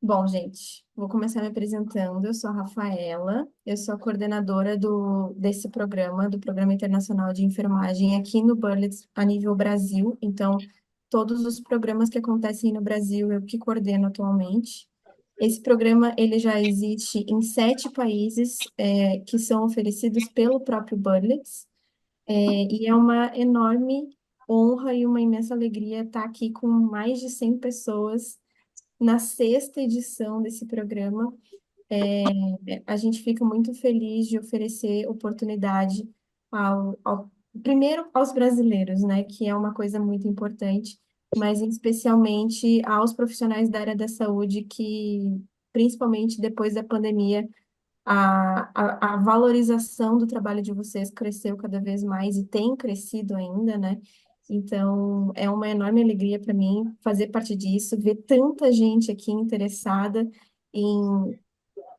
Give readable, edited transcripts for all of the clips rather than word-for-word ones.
Bom, gente, vou começar me apresentando. Eu sou a Rafaela, eu sou a coordenadora desse programa, do Programa Internacional de Enfermagem aqui no Burlitz, a nível Brasil. Então, todos os programas que acontecem no Brasil, eu que coordeno atualmente. Esse programa, ele já existe em 7 países, que são oferecidos pelo próprio Burlitz, e é uma enorme honra e uma imensa alegria estar aqui com mais de 100 pessoas na sexta edição desse programa. A gente fica muito feliz de oferecer oportunidade primeiro aos brasileiros, né, que é uma coisa muito importante, mas especialmente aos profissionais da área da saúde que, principalmente depois da pandemia, a valorização do trabalho de vocês cresceu cada vez mais e tem crescido ainda, né? Então, é uma enorme alegria para mim fazer parte disso, ver tanta gente aqui interessada em,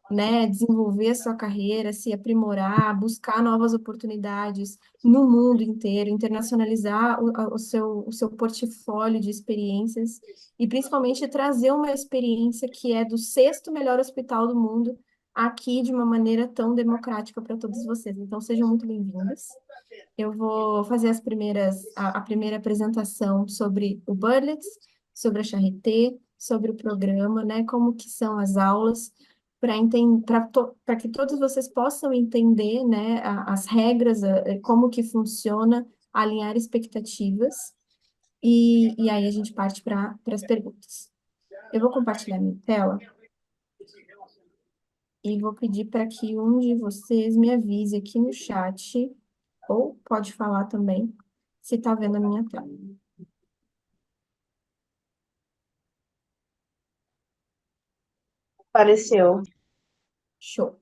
né, desenvolver a sua carreira, se aprimorar, buscar novas oportunidades no mundo inteiro, internacionalizar o seu portfólio de experiências e principalmente trazer uma experiência que é do sexto melhor hospital do mundo aqui de uma maneira tão democrática para todos vocês. Então, sejam muito bem-vindas. Eu vou fazer a primeira apresentação sobre o Burlitz, sobre a Charité, sobre o programa, né, como que são as aulas, para que todos vocês possam entender, né, as regras, como que funciona, alinhar expectativas, e aí a gente parte para as perguntas. Eu vou compartilhar minha tela e vou pedir para que um de vocês me avise aqui no chat, ou pode falar também, se está vendo a minha tela. Apareceu. Show.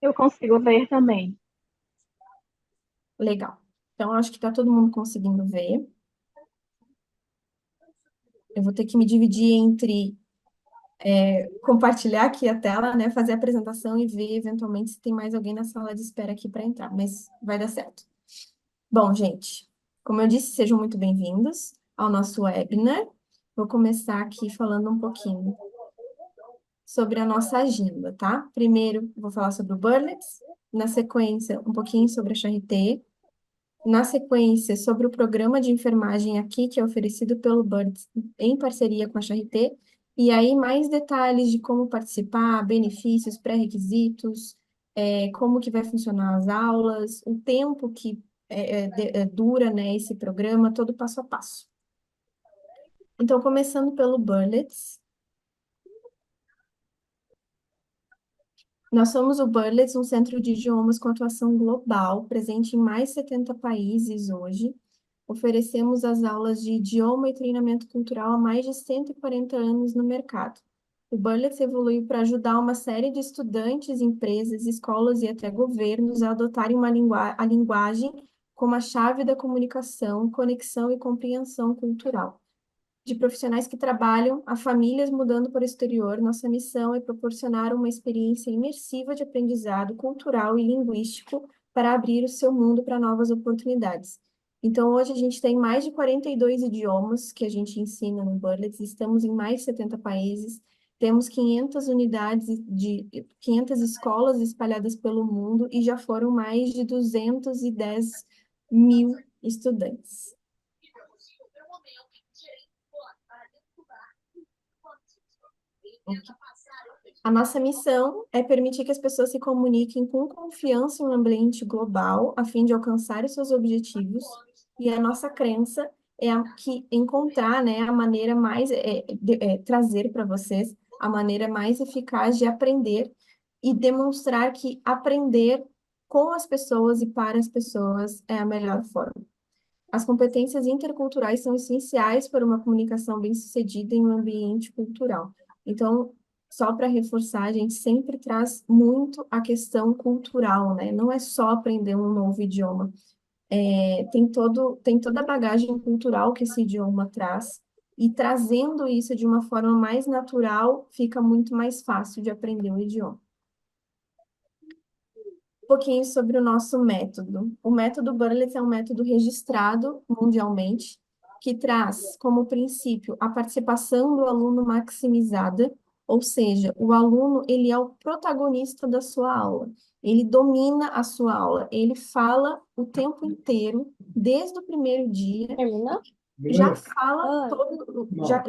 Eu consigo ver também. Legal. Então, acho que está todo mundo conseguindo ver. Eu vou ter que me dividir entre compartilhar aqui a tela, né, fazer a apresentação e ver eventualmente se tem mais alguém na sala de espera aqui para entrar, mas vai dar certo. Bom, gente, como eu disse, sejam muito bem-vindos ao nosso webinar. Vou começar aqui falando um pouquinho sobre a nossa agenda, tá? Primeiro, vou falar sobre o Burlitz, na sequência, um pouquinho sobre a Charité, na sequência, sobre o programa de enfermagem aqui, que é oferecido pelo Burlitz em parceria com a Charité, e aí mais detalhes de como participar, benefícios, pré-requisitos, como que vai funcionar as aulas, o tempo que dura, né, esse programa, todo passo a passo. Então, começando pelo Burlitz, nós somos o Burlitz, um centro de idiomas com atuação global, presente em mais de 70 países hoje. Oferecemos as aulas de idioma e treinamento cultural há mais de 140 anos no mercado. O Burlitz evoluiu para ajudar uma série de estudantes, empresas, escolas e até governos a adotarem a linguagem como a chave da comunicação, conexão e compreensão cultural. De profissionais que trabalham a famílias mudando para o exterior, nossa missão é proporcionar uma experiência imersiva de aprendizado cultural e linguístico para abrir o seu mundo para novas oportunidades. Então, hoje a gente tem mais de 42 idiomas que a gente ensina no Burlitz, estamos em mais de 70 países, temos 500 unidades 500 escolas espalhadas pelo mundo e já foram mais de 210 mil estudantes. A nossa missão é permitir que as pessoas se comuniquem com confiança em um ambiente global, a fim de alcançar os seus objetivos. E a nossa crença é que encontrar, né, a maneira mais, trazer para vocês a maneira mais eficaz de aprender e demonstrar que aprender com as pessoas e para as pessoas é a melhor forma. As competências interculturais são essenciais para uma comunicação bem-sucedida em um ambiente cultural. Então, só para reforçar, a gente sempre traz muito a questão cultural, né? Não é só aprender um novo idioma. Tem toda a bagagem cultural que esse idioma traz, e trazendo isso de uma forma mais natural, fica muito mais fácil de aprender o idioma. Um pouquinho sobre o nosso método. O método Burlitz é um método registrado mundialmente. que traz como princípio a participação do aluno maximizada, ou seja, o aluno ele é o protagonista da sua aula, ele domina a sua aula, ele fala o tempo inteiro, desde o primeiro dia, Terminou? já fala Oi.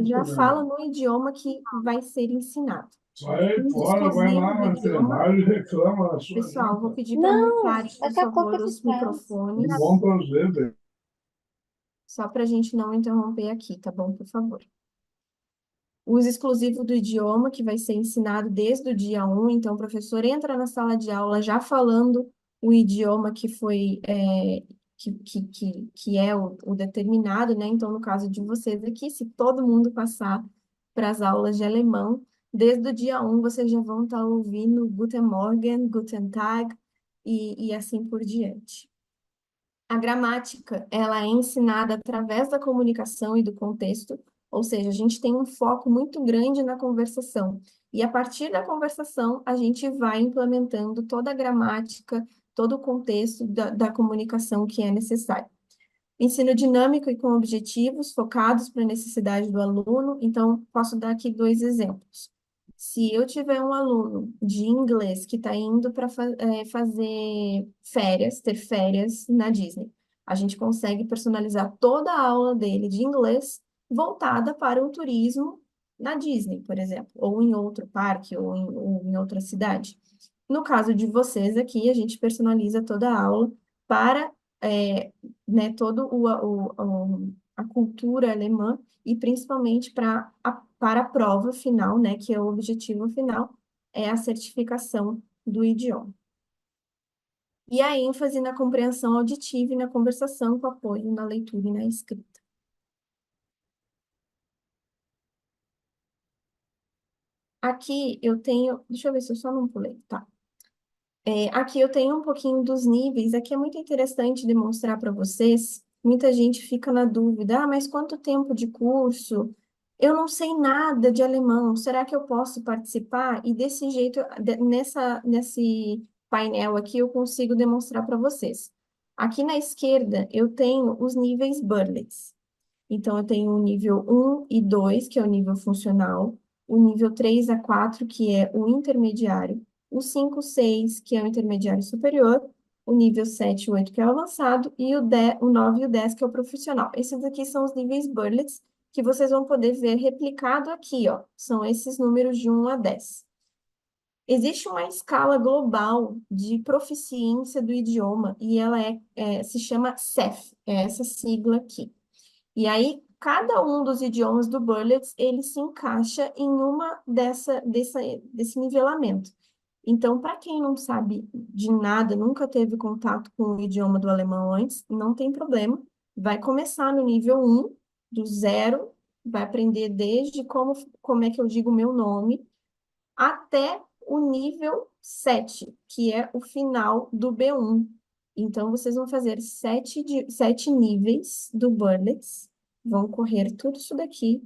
já fala no idioma que vai ser ensinado. Sai O uso fora, vai exclusivo lá do na idioma. enfermagem e reclama da sua Pessoal, vou vida. pedir para Não, mutarem, por daqui a pouco favor, eu te os trago. E microfones, bom prazer, velho. só para a gente não interromper aqui, tá bom? Por favor. O uso exclusivo do idioma, que vai ser ensinado desde o dia 1, então o professor entra na sala de aula já falando o idioma que foi, que é o determinado, né? Então, no caso de vocês aqui, se todo mundo passar para as aulas de alemão, desde o dia 1 vocês já vão estar ouvindo Guten Morgen, Guten Tag e assim por diante. A gramática, ela é ensinada através da comunicação e do contexto, ou seja, a gente tem um foco muito grande na conversação. E a partir da conversação, a gente vai implementando toda a gramática, todo o contexto da comunicação que é necessário. Ensino dinâmico e com objetivos focados para a necessidade do aluno. Então, posso dar aqui dois exemplos. Se eu tiver um aluno de inglês que está indo para fazer férias, ter férias na Disney, a gente consegue personalizar toda a aula dele de inglês voltada para o turismo na Disney, por exemplo, ou em outro parque, ou em outra cidade. No caso de vocês aqui, a gente personaliza toda a aula para né, todo a cultura alemã e principalmente para a prova final, né, que é o objetivo final, é a certificação do idioma. E a ênfase na compreensão auditiva e na conversação com apoio na leitura e na escrita. Aqui eu tenho, deixa eu ver se eu só não pulei, tá? Aqui eu tenho um pouquinho dos níveis, aqui é muito interessante demonstrar para vocês. Muita gente fica na dúvida, mas quanto tempo de curso? Eu não sei nada de alemão, será que eu posso participar? E desse jeito, nesse painel aqui, eu consigo demonstrar para vocês. Aqui na esquerda, eu tenho os níveis Berlitz. Então, eu tenho o nível 1 e 2, que é o nível funcional, o nível 3 a 4, que é o intermediário, o 5, 6, que é o intermediário superior, o nível 7 e 8, que é o avançado, e o 9 e o 10, que é o profissional. Esses aqui são os níveis Berlitz, que vocês vão poder ver replicado aqui, ó. São esses números de 1 a 10. Existe uma escala global de proficiência do idioma, e ela se chama CEF, é essa sigla aqui. E aí, cada um dos idiomas do Berlitz, ele se encaixa em uma desse nivelamento. Então, para quem não sabe de nada, nunca teve contato com o idioma do alemão antes, não tem problema. Vai começar no nível 1, do zero, vai aprender desde como é que eu digo o meu nome, até o nível 7, que é o final do B1. Então, vocês vão fazer sete níveis do Berlitz, vão correr tudo isso daqui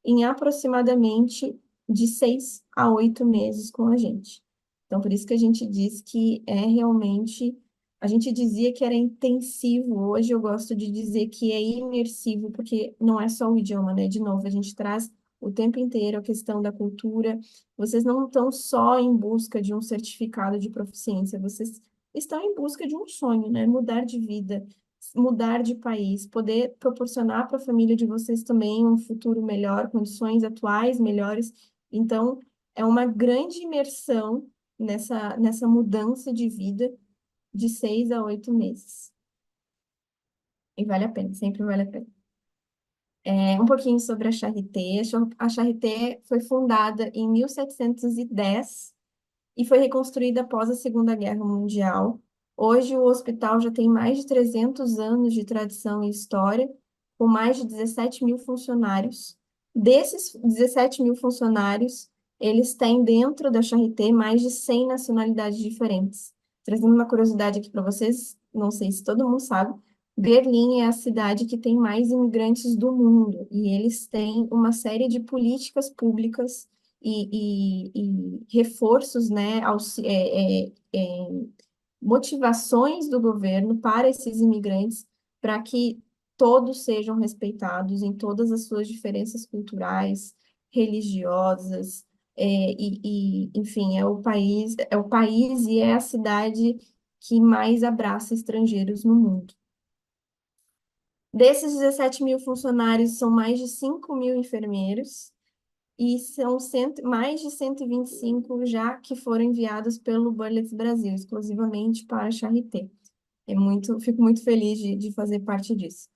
em aproximadamente de 6 a 8 meses com a gente. Então, por isso que a gente diz que é realmente. A gente dizia que era intensivo, hoje eu gosto de dizer que é imersivo, porque não é só o idioma, né? De novo, a gente traz o tempo inteiro a questão da cultura. Vocês não estão só em busca de um certificado de proficiência, vocês estão em busca de um sonho, né? Mudar de vida, mudar de país, poder proporcionar para a família de vocês também um futuro melhor, condições atuais melhores. Então, é uma grande imersão nessa mudança de vida de 6 a 8 meses. E vale a pena, sempre vale a pena. Um pouquinho sobre a Charité. A Charité foi fundada em 1710 e foi reconstruída após a Segunda Guerra Mundial. Hoje, o hospital já tem mais de 300 anos de tradição e história, com mais de 17 mil funcionários. Desses 17 mil funcionários, eles têm dentro da Charité mais de 100 nacionalidades diferentes. Trazendo uma curiosidade aqui para vocês, não sei se todo mundo sabe, Berlim é a cidade que tem mais imigrantes do mundo, e eles têm uma série de políticas públicas e reforços, né, motivações do governo para esses imigrantes, para que todos sejam respeitados em todas as suas diferenças culturais, religiosas, enfim, é o país e é a cidade que mais abraça estrangeiros no mundo. Desses 17 mil funcionários, são mais de 5 mil enfermeiros e são mais de 125 já que foram enviados pelo Burlitz Brasil, exclusivamente para a Charité. Fico muito feliz de fazer parte disso.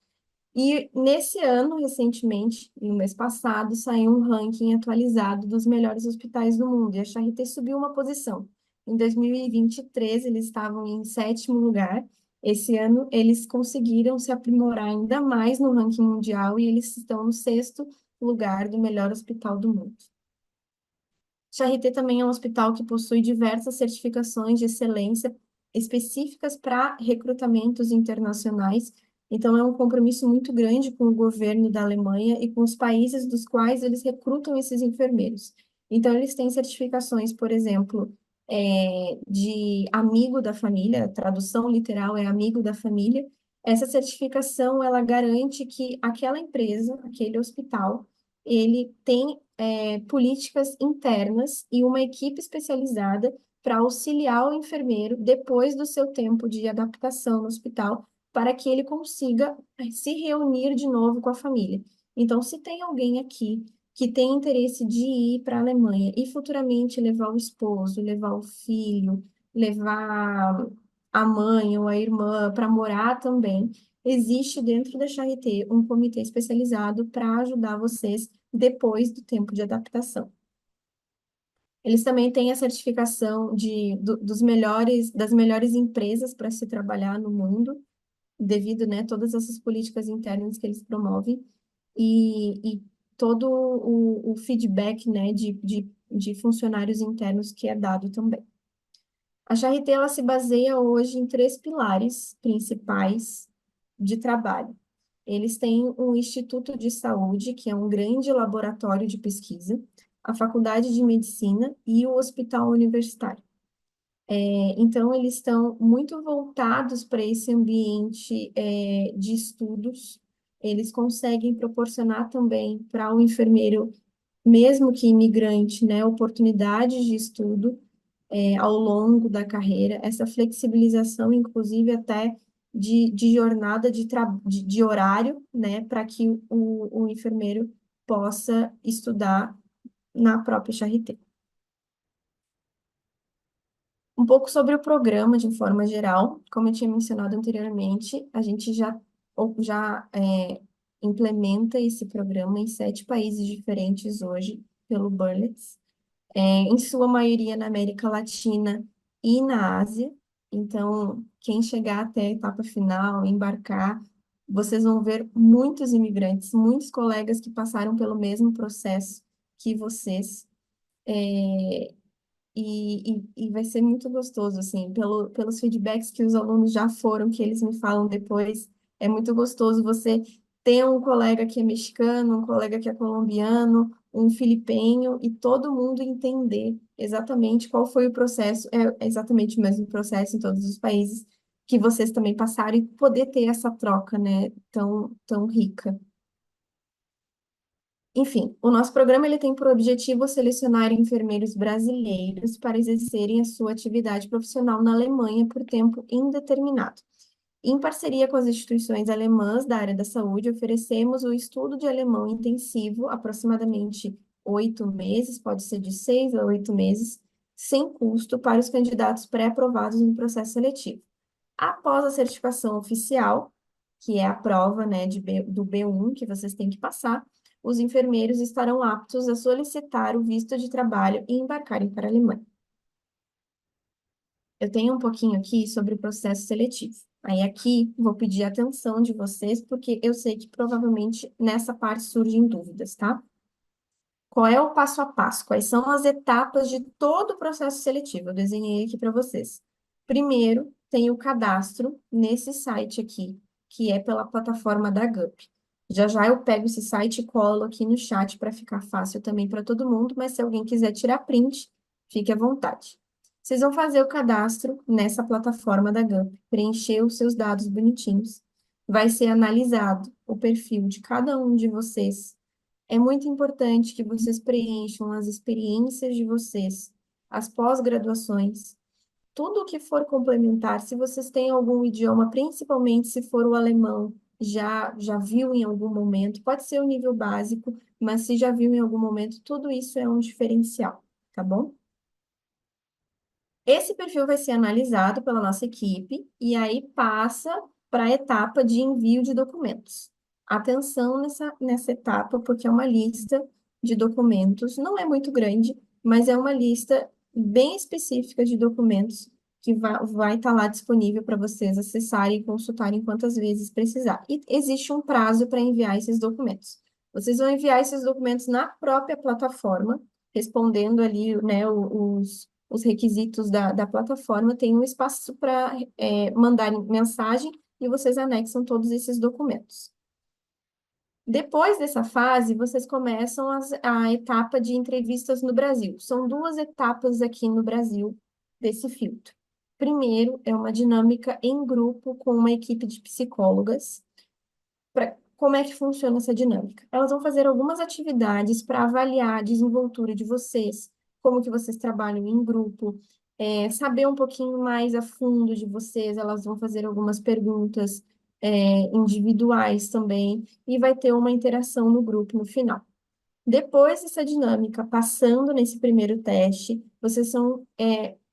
E nesse ano, recentemente, no mês passado, saiu um ranking atualizado dos melhores hospitais do mundo, e a Charité subiu uma posição. Em 2023, eles estavam em sétimo lugar. Esse ano, eles conseguiram se aprimorar ainda mais no ranking mundial e eles estão no sexto lugar do melhor hospital do mundo. Charité também é um hospital que possui diversas certificações de excelência específicas para recrutamentos internacionais. Então, é um compromisso muito grande com o governo da Alemanha e com os países dos quais eles recrutam esses enfermeiros. Então, eles têm certificações, por exemplo, de amigo da família, a tradução literal é amigo da família. Essa certificação, ela garante que aquela empresa, aquele hospital, ele tem políticas internas e uma equipe especializada para auxiliar o enfermeiro depois do seu tempo de adaptação no hospital, para que ele consiga se reunir de novo com a família. Então, se tem alguém aqui que tem interesse de ir para a Alemanha e futuramente levar o esposo, levar o filho, levar a mãe ou a irmã para morar também, existe dentro da Charité um comitê especializado para ajudar vocês depois do tempo de adaptação. Eles também têm a certificação das melhores empresas para se trabalhar no mundo, devido, né, todas essas políticas internas que eles promovem, e todo o feedback, né, de funcionários internos que é dado também. A Charité, ela se baseia hoje em três pilares principais de trabalho. Eles têm um Instituto de Saúde, que é um grande laboratório de pesquisa, a Faculdade de Medicina e o Hospital Universitário. Então, eles estão muito voltados para esse ambiente de estudos. Eles conseguem proporcionar também para o enfermeiro, mesmo que imigrante, né, oportunidades de estudo ao longo da carreira, essa flexibilização, inclusive até de jornada de horário, né, para que o enfermeiro possa estudar na própria Charité. Um pouco sobre o programa de forma geral, como eu tinha mencionado anteriormente, a gente já implementa esse programa em 7 países diferentes hoje, pelo Burlitz, em sua maioria na América Latina e na Ásia. Então, quem chegar até a etapa final, embarcar, vocês vão ver muitos imigrantes, muitos colegas que passaram pelo mesmo processo que vocês. E vai ser muito gostoso, assim, pelos feedbacks que os alunos já foram, que eles me falam depois. É muito gostoso você ter um colega que é mexicano, um colega que é colombiano, um filipenho, e todo mundo entender exatamente qual foi o processo, é exatamente o mesmo processo em todos os países que vocês também passaram, e poder ter essa troca, né, tão rica. Enfim, o nosso programa ele tem por objetivo selecionar enfermeiros brasileiros para exercerem a sua atividade profissional na Alemanha por tempo indeterminado. Em parceria com as instituições alemãs da área da saúde, oferecemos o estudo de alemão intensivo, aproximadamente 8 meses, pode ser de 6 a 8 meses, sem custo para os candidatos pré-aprovados no processo seletivo. Após a certificação oficial, que é a prova, né, do B1 que vocês têm que passar, os enfermeiros estarão aptos a solicitar o visto de trabalho e embarcarem para a Alemanha. Eu tenho um pouquinho aqui sobre o processo seletivo. Aí aqui vou pedir a atenção de vocês, porque eu sei que provavelmente nessa parte surgem dúvidas, tá? Qual é o passo a passo? Quais são as etapas de todo o processo seletivo? Eu desenhei aqui para vocês. Primeiro, tem o cadastro nesse site aqui, que é pela plataforma da GUP. Já já eu pego esse site e colo aqui no chat para ficar fácil também para todo mundo, mas se alguém quiser tirar print, fique à vontade. Vocês vão fazer o cadastro nessa plataforma da GUP, preencher os seus dados bonitinhos. Vai ser analisado o perfil de cada um de vocês, é muito importante que vocês preencham as experiências de vocês, as pós-graduações, tudo o que for complementar. Se vocês têm algum idioma, principalmente se for o alemão, já viu em algum momento, pode ser o nível básico, mas se já viu em algum momento, tudo isso é um diferencial, tá bom? Esse perfil vai ser analisado pela nossa equipe e aí passa para a etapa de envio de documentos. Atenção nessa etapa, porque é uma lista de documentos, não é muito grande, mas é uma lista bem específica de documentos que vai estar lá disponível para vocês acessarem e consultarem quantas vezes precisar. E existe um prazo para enviar esses documentos. Vocês vão enviar esses documentos na própria plataforma, respondendo ali, né, os requisitos da plataforma, tem um espaço para mandar mensagem e vocês anexam todos esses documentos. Depois dessa fase, vocês começam a etapa de entrevistas no Brasil. São duas etapas aqui no Brasil desse filtro. Primeiro, é uma dinâmica em grupo com uma equipe de psicólogas. Como é que funciona essa dinâmica? Elas vão fazer algumas atividades para avaliar a desenvoltura de vocês, como que vocês trabalham em grupo, saber um pouquinho mais a fundo de vocês. Elas vão fazer algumas perguntas, individuais também, e vai ter uma interação no grupo no final. Depois dessa dinâmica, passando nesse primeiro teste, vocês são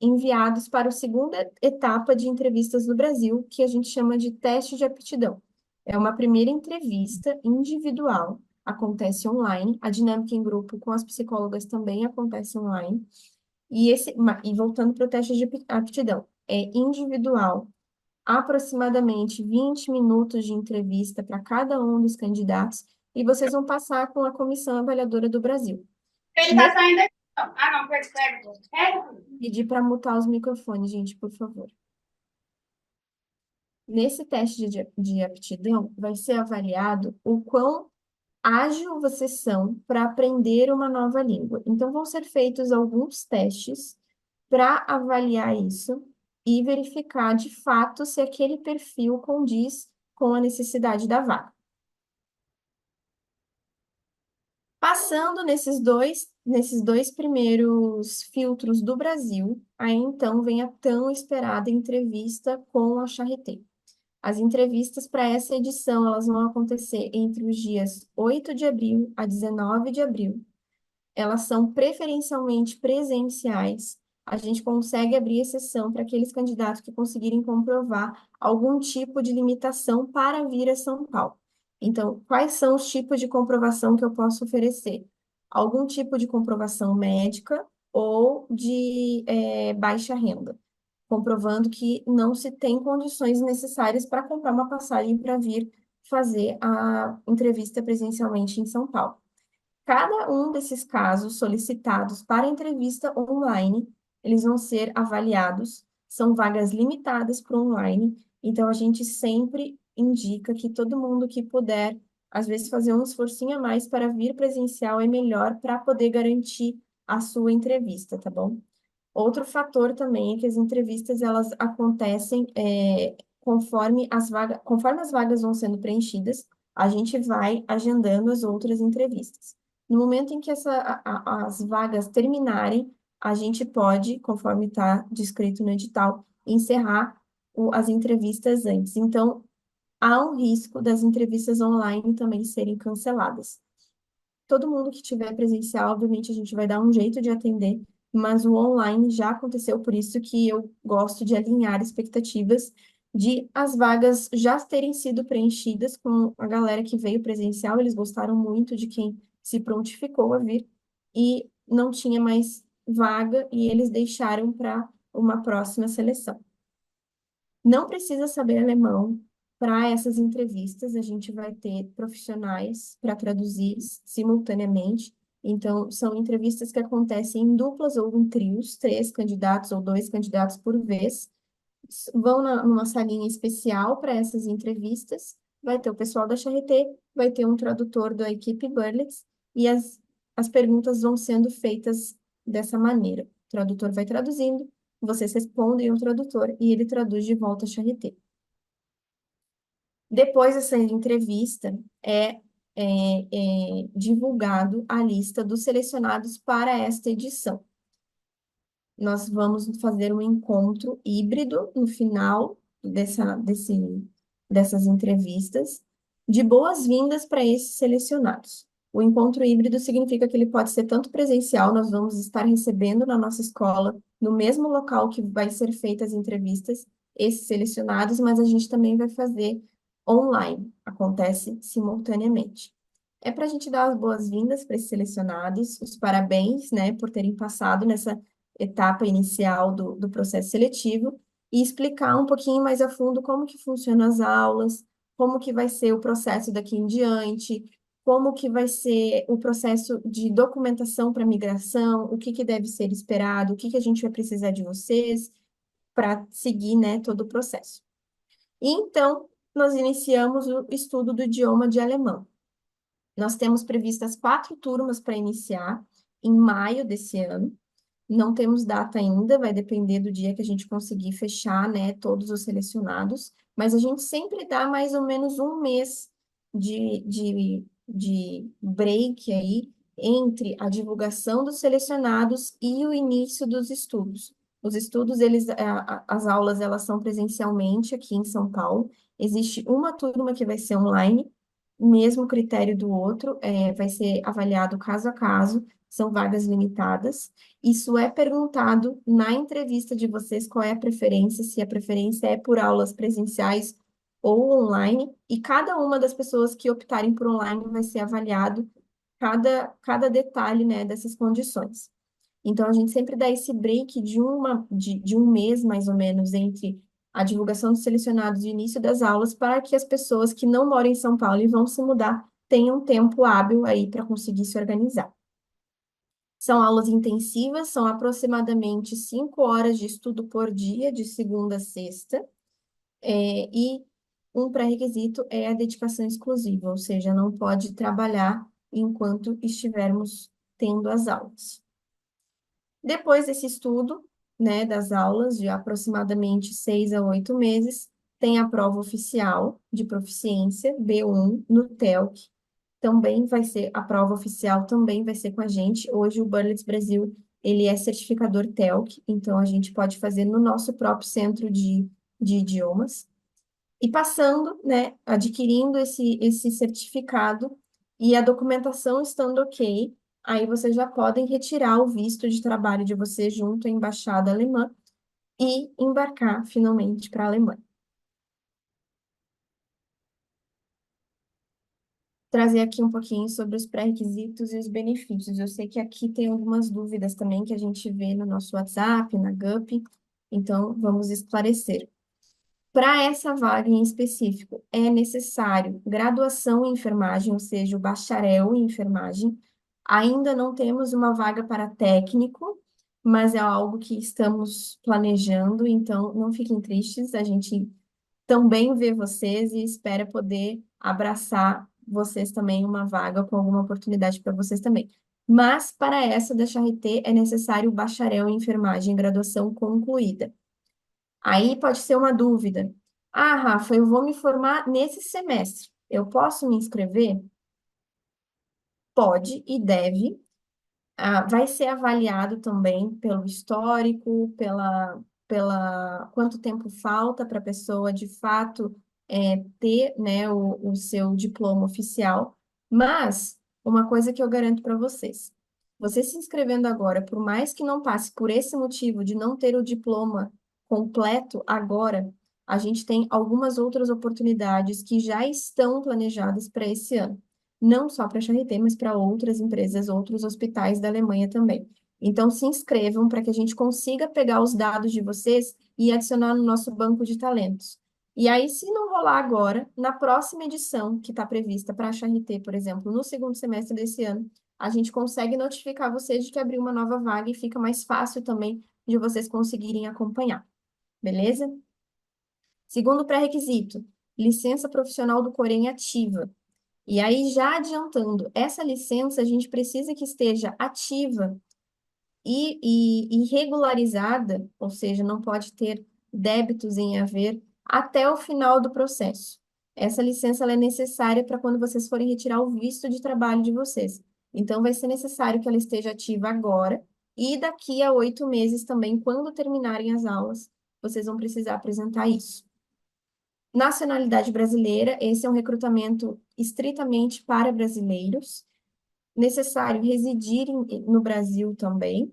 enviados para a segunda etapa de entrevistas no Brasil, que a gente chama de teste de aptidão. É uma primeira entrevista individual, acontece online, a dinâmica em grupo com as psicólogas também acontece online. E voltando para o teste de aptidão, é individual, aproximadamente 20 minutos de entrevista para cada um dos candidatos, e vocês vão passar com a Comissão Avaliadora do Brasil. Ele tá saindo aqui. Ah, não, pega. Pedir para mutar os microfones, gente, por favor. Nesse teste de aptidão, vai ser avaliado o quão ágil vocês são para aprender uma nova língua. Então, vão ser feitos alguns testes para avaliar isso e verificar de fato se aquele perfil condiz com a necessidade da vaga. Passando nesses dois primeiros filtros do Brasil, aí então vem a tão esperada entrevista com a Charité. As entrevistas para essa edição, elas vão acontecer entre os dias 8 de abril a 19 de abril. Elas são preferencialmente presenciais. A gente consegue abrir exceção para aqueles candidatos que conseguirem comprovar algum tipo de limitação para vir a São Paulo. Então, quais são os tipos de comprovação que eu posso oferecer? Algum tipo de comprovação médica ou de baixa renda, comprovando que não se tem condições necessárias para comprar uma passagem para vir fazer a entrevista presencialmente em São Paulo. Cada um desses casos solicitados para entrevista online, eles vão ser avaliados, são vagas limitadas para o online, então a gente sempre indica que todo mundo que puder, às vezes fazer um esforcinho a mais para vir presencial é melhor para poder garantir a sua entrevista, tá bom? Outro fator também é que as entrevistas elas acontecem conforme as vagas vão sendo preenchidas, a gente vai agendando as outras entrevistas. No momento em que as vagas terminarem, a gente pode, conforme está descrito no edital, encerrar as entrevistas antes. Então, há um risco das entrevistas online também serem canceladas. Todo mundo que tiver presencial, obviamente, a gente vai dar um jeito de atender, mas o online já aconteceu, por isso que eu gosto de alinhar expectativas de as vagas já terem sido preenchidas com a galera que veio presencial, eles gostaram muito de quem se prontificou a vir e não tinha mais vaga e eles deixaram para uma próxima seleção. Não precisa saber alemão para essas entrevistas, a gente vai ter profissionais para traduzir simultaneamente. Então, são entrevistas que acontecem em duplas ou em trios, 3 candidatos ou 2 candidatos por vez. Vão numa salinha especial para essas entrevistas. Vai ter o pessoal da Charité, vai ter um tradutor da equipe Berlitz, e as perguntas vão sendo feitas dessa maneira. O tradutor vai traduzindo, vocês respondem ao tradutor e ele traduz de volta a Charité. Depois dessa entrevista, é divulgado a lista dos selecionados para esta edição. Nós vamos fazer um encontro híbrido no final dessas entrevistas, de boas-vindas para esses selecionados. O encontro híbrido significa que ele pode ser tanto presencial, nós vamos estar recebendo na nossa escola, no mesmo local que vai ser feitas as entrevistas, esses selecionados, mas a gente também vai fazer online, acontece simultaneamente. É para a gente dar as boas-vindas para esses selecionados, os parabéns, né, por terem passado nessa etapa inicial do processo seletivo e explicar um pouquinho mais a fundo como que funcionam as aulas, como que vai ser o processo daqui em diante, como que vai ser o processo de documentação para migração, o que que deve ser esperado, o que que a gente vai precisar de vocês para seguir, né, todo o processo. E então, nós iniciamos o estudo do idioma de alemão. Nós temos previstas 4 turmas para iniciar em maio desse ano. Não temos data ainda, vai depender do dia que a gente conseguir fechar, né, todos os selecionados, mas a gente sempre dá mais ou menos um mês de break aí entre a divulgação dos selecionados e o início dos estudos. Os estudos, as aulas, elas são presencialmente aqui em São Paulo. Existe uma turma que vai ser online, mesmo critério do outro, vai ser avaliado caso a caso, são vagas limitadas. Isso é perguntado na entrevista de vocês qual é a preferência, se a preferência é por aulas presenciais ou online, e cada uma das pessoas que optarem por online vai ser avaliado cada detalhe, né, dessas condições. Então, a gente sempre dá esse break de um mês, mais ou menos, entre a divulgação dos selecionados e o início das aulas, para que as pessoas que não moram em São Paulo e vão se mudar tenham tempo hábil aí para conseguir se organizar. São aulas intensivas, são aproximadamente 5 horas de estudo por dia, de segunda a sexta, e um pré-requisito é a dedicação exclusiva, ou seja, não pode trabalhar enquanto estivermos tendo as aulas. Depois desse estudo, né, das aulas, de aproximadamente 6 a 8 meses, tem a prova oficial de proficiência, B1, no TELC. Também vai ser, a prova oficial também vai ser com a gente. Hoje o Burlitz Brasil, ele é certificador TELC, então a gente pode fazer no nosso próprio centro de idiomas. E passando, né, adquirindo esse certificado e a documentação estando ok, aí vocês já podem retirar o visto de trabalho de vocês junto à embaixada alemã e embarcar finalmente para a Alemanha. Trazer aqui um pouquinho sobre os pré-requisitos e os benefícios. Eu sei que aqui tem algumas dúvidas também que a gente vê no nosso WhatsApp, na GUP, então vamos esclarecer. Para essa vaga em específico, é necessário graduação em enfermagem, ou seja, o bacharel em enfermagem. Ainda não temos uma vaga para técnico, mas é algo que estamos planejando, então não fiquem tristes, a gente também vê vocês e espera poder abraçar vocês também uma vaga com alguma oportunidade para vocês também. Mas para essa da Charité é necessário o bacharel em enfermagem, graduação concluída. Aí pode ser uma dúvida. Ah, Rafa, eu vou me formar nesse semestre. Eu posso me inscrever? Pode e deve. Vai ser avaliado também pelo histórico, pela quanto tempo falta para a pessoa de fato ter, né, o seu diploma oficial. Mas uma coisa que eu garanto para vocês: você se inscrevendo agora, por mais que não passe por esse motivo de não ter o diploma completo agora, a gente tem algumas outras oportunidades que já estão planejadas para esse ano, não só para a Charité, mas para outras empresas, outros hospitais da Alemanha também. Então, se inscrevam para que a gente consiga pegar os dados de vocês e adicionar no nosso banco de talentos. E aí, se não rolar agora, na próxima edição, que está prevista para a Charité, por exemplo, no segundo semestre desse ano, a gente consegue notificar vocês de que abriu uma nova vaga e fica mais fácil também de vocês conseguirem acompanhar. Beleza? Segundo pré-requisito, licença profissional do Corém ativa. E aí, já adiantando, essa licença a gente precisa que esteja ativa e regularizada, ou seja, não pode ter débitos em haver até o final do processo. Essa licença ela é necessária para quando vocês forem retirar o visto de trabalho de vocês. Então, vai ser necessário que ela esteja ativa agora e daqui a 8 meses também, quando terminarem as aulas, vocês vão precisar apresentar isso. Nacionalidade brasileira, esse é um recrutamento estritamente para brasileiros. Necessário residir no Brasil também.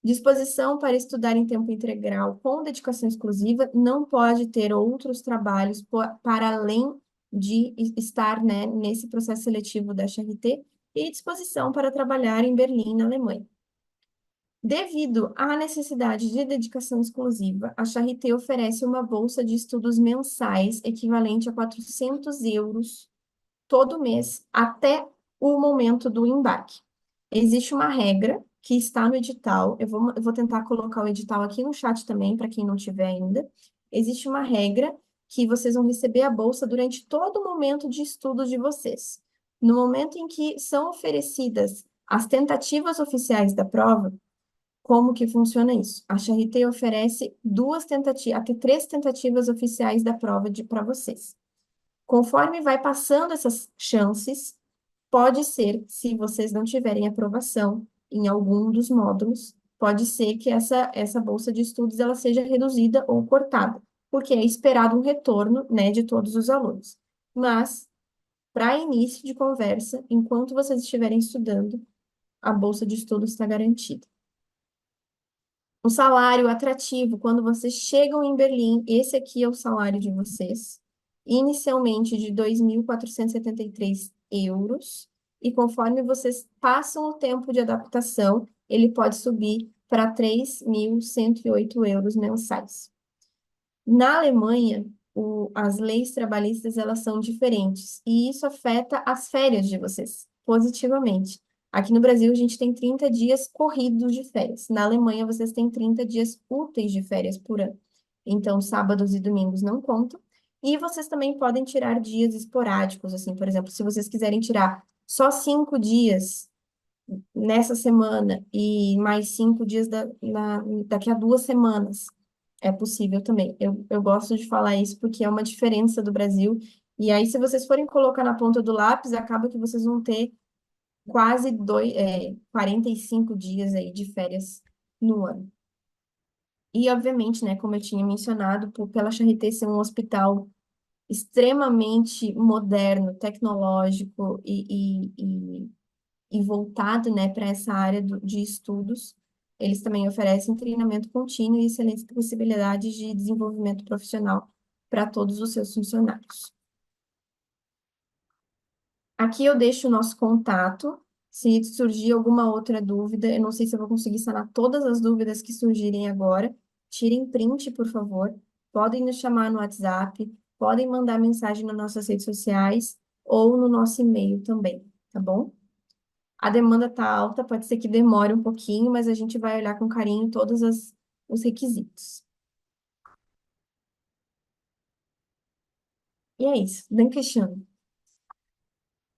Disposição para estudar em tempo integral com dedicação exclusiva, não pode ter outros trabalhos para além de estar, né, nesse processo seletivo da XRT, e disposição para trabalhar em Berlim, na Alemanha. Devido à necessidade de dedicação exclusiva, a Charité oferece uma bolsa de estudos mensais equivalente a 400 euros todo mês, até o momento do embarque. Existe uma regra que está no edital, eu vou tentar colocar o edital aqui no chat também, para quem não tiver ainda. Existe uma regra que vocês vão receber a bolsa durante todo o momento de estudo de vocês. No momento em que são oferecidas as tentativas oficiais da prova, como que funciona isso? A Charité oferece duas tentativas, até 3 tentativas oficiais da prova para vocês. Conforme vai passando essas chances, pode ser, se vocês não tiverem aprovação em algum dos módulos, pode ser que essa bolsa de estudos ela seja reduzida ou cortada, porque é esperado um retorno, né, de todos os alunos. Mas, para início de conversa, enquanto vocês estiverem estudando, a bolsa de estudos está garantida. Um salário atrativo, quando vocês chegam em Berlim, esse aqui é o salário de vocês, inicialmente de 2.473 euros, e conforme vocês passam o tempo de adaptação, ele pode subir para 3.108 euros mensais. Na Alemanha, as leis trabalhistas elas são diferentes, e isso afeta as férias de vocês, positivamente. Aqui no Brasil, a gente tem 30 dias corridos de férias. Na Alemanha, vocês têm 30 dias úteis de férias por ano. Então, sábados e domingos não contam. E vocês também podem tirar dias esporádicos, assim, por exemplo, se vocês quiserem tirar só 5 dias nessa semana e mais 5 dias daqui a 2 semanas, é possível também. Eu gosto de falar isso porque é uma diferença do Brasil. E aí, se vocês forem colocar na ponta do lápis, acaba que vocês vão ter quase 45 dias aí de férias no ano. E, obviamente, né, como eu tinha mencionado, pela Charité ser um hospital extremamente moderno, tecnológico e voltado, né, para essa área de estudos, eles também oferecem treinamento contínuo e excelentes possibilidades de desenvolvimento profissional para todos os seus funcionários. Aqui eu deixo o nosso contato. Se surgir alguma outra dúvida, eu não sei se eu vou conseguir sanar todas as dúvidas que surgirem agora. Tirem print, por favor. Podem nos chamar no WhatsApp, podem mandar mensagem nas nossas redes sociais ou no nosso e-mail também, tá bom? A demanda está alta, pode ser que demore um pouquinho, mas a gente vai olhar com carinho todos os requisitos. E é isso, bem questionando.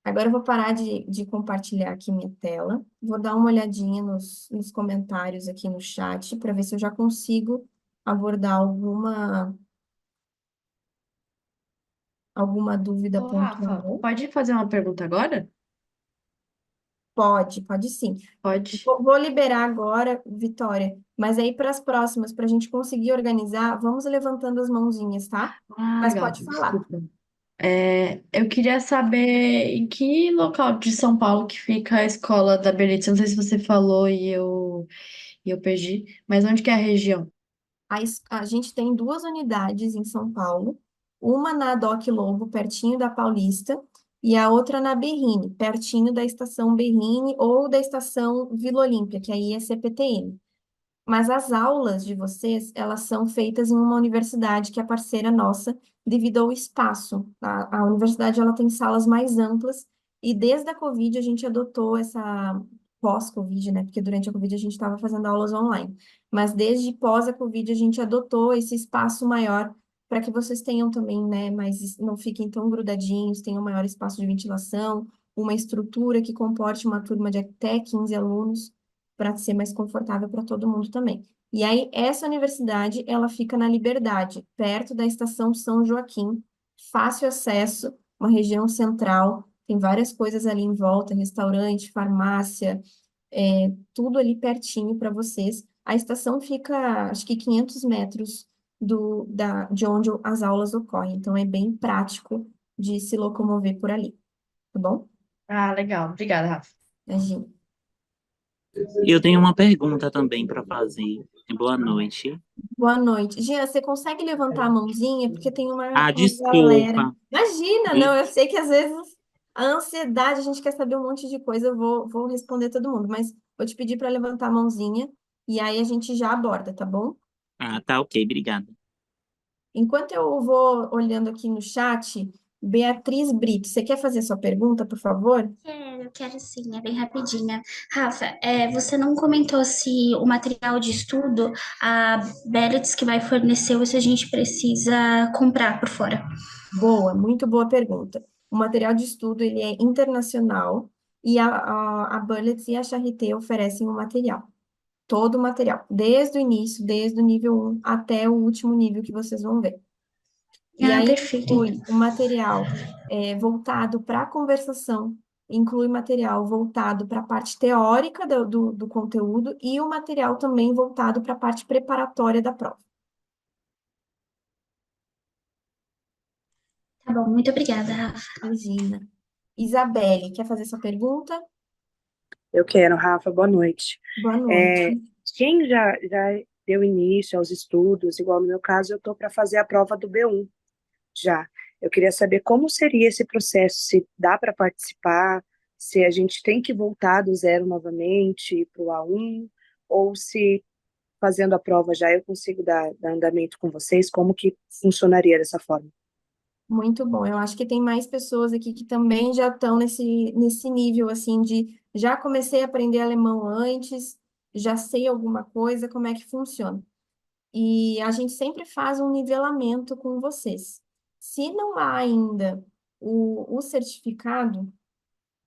Agora eu vou parar de compartilhar aqui minha tela. Vou dar uma olhadinha nos comentários aqui no chat para ver se eu já consigo abordar alguma dúvida Ô, Rafa, pontual. pode fazer uma pergunta agora? Pode sim. Pode. Vou liberar agora, Vitória, mas aí para as próximas, para a gente conseguir organizar, vamos levantando as mãozinhas, tá? Ah, Mas legal, pode falar. desculpa. Eu queria saber em que local de São Paulo que fica a escola da Belitz. Não sei se você falou e eu perdi, mas onde que é a região? A gente tem 2 unidades em São Paulo, uma na Doc Lobo, pertinho da Paulista, e a outra na Berrini, pertinho da estação Berrini ou da estação Vila Olímpia, que aí é CPTM. Mas as aulas de vocês, elas são feitas em uma universidade que é parceira nossa, devido ao espaço. A universidade, ela tem salas mais amplas, e desde a Covid a gente adotou essa pós-Covid, né? Porque durante a Covid a gente estava fazendo aulas online. Mas desde pós a Covid a gente adotou esse espaço maior para que vocês tenham também, né? Mas não fiquem tão grudadinhos, tenham maior espaço de ventilação, uma estrutura que comporte uma turma de até 15 alunos para ser mais confortável para todo mundo também. E aí, essa universidade, ela fica na Liberdade, perto da estação São Joaquim, fácil acesso, uma região central, tem várias coisas ali em volta, restaurante, farmácia, tudo ali pertinho para vocês. A estação fica, acho que 500 metros de onde as aulas ocorrem, então é bem prático de se locomover por ali, tá bom? Ah, legal. Obrigada, Rafa. Imagina. Eu tenho uma pergunta também para fazer. Boa noite. Boa noite. Jean, você consegue levantar a mãozinha? Porque tem Ah, uma galera. desculpa. Imagina, não, eu sei que às vezes a ansiedade, a gente quer saber um monte de coisa, eu vou responder todo mundo, mas vou te pedir para levantar a mãozinha e aí a gente já aborda, tá bom? Ah, tá ok, obrigada. Enquanto eu vou olhando aqui no chat, Beatriz Brito, você quer fazer sua pergunta, por favor? Quero sim, é bem rapidinha. Rafa, você não comentou se o material de estudo, a Bellet's que vai fornecer ou se a gente precisa comprar por fora. Boa, muito boa pergunta. O material de estudo, ele é internacional e a Bullets e a Charité oferecem o material. Todo o material, desde o início, desde o nível 1 até o último nível que vocês vão ver. E Ah, aí perfeito. inclui o material voltado para a conversação, inclui material voltado para a parte teórica do conteúdo e o material também voltado para a parte preparatória da prova. Tá bom, muito obrigada, Rafa. Imagina. Isabelle, quer fazer sua pergunta? Eu quero, Rafa, boa noite. Boa noite. Quem já deu início aos estudos, igual no meu caso, eu estou para fazer a prova do B1 já. Eu queria saber como seria esse processo, se dá para participar, se a gente tem que voltar do zero novamente para o A1, ou se fazendo a prova já eu consigo dar andamento com vocês, como que funcionaria dessa forma? Muito bom. Eu acho que tem mais pessoas aqui que também já estão nesse nível, assim, de já comecei a aprender alemão antes, já sei alguma coisa, como é que funciona. E a gente sempre faz um nivelamento com vocês. Se não há ainda o certificado,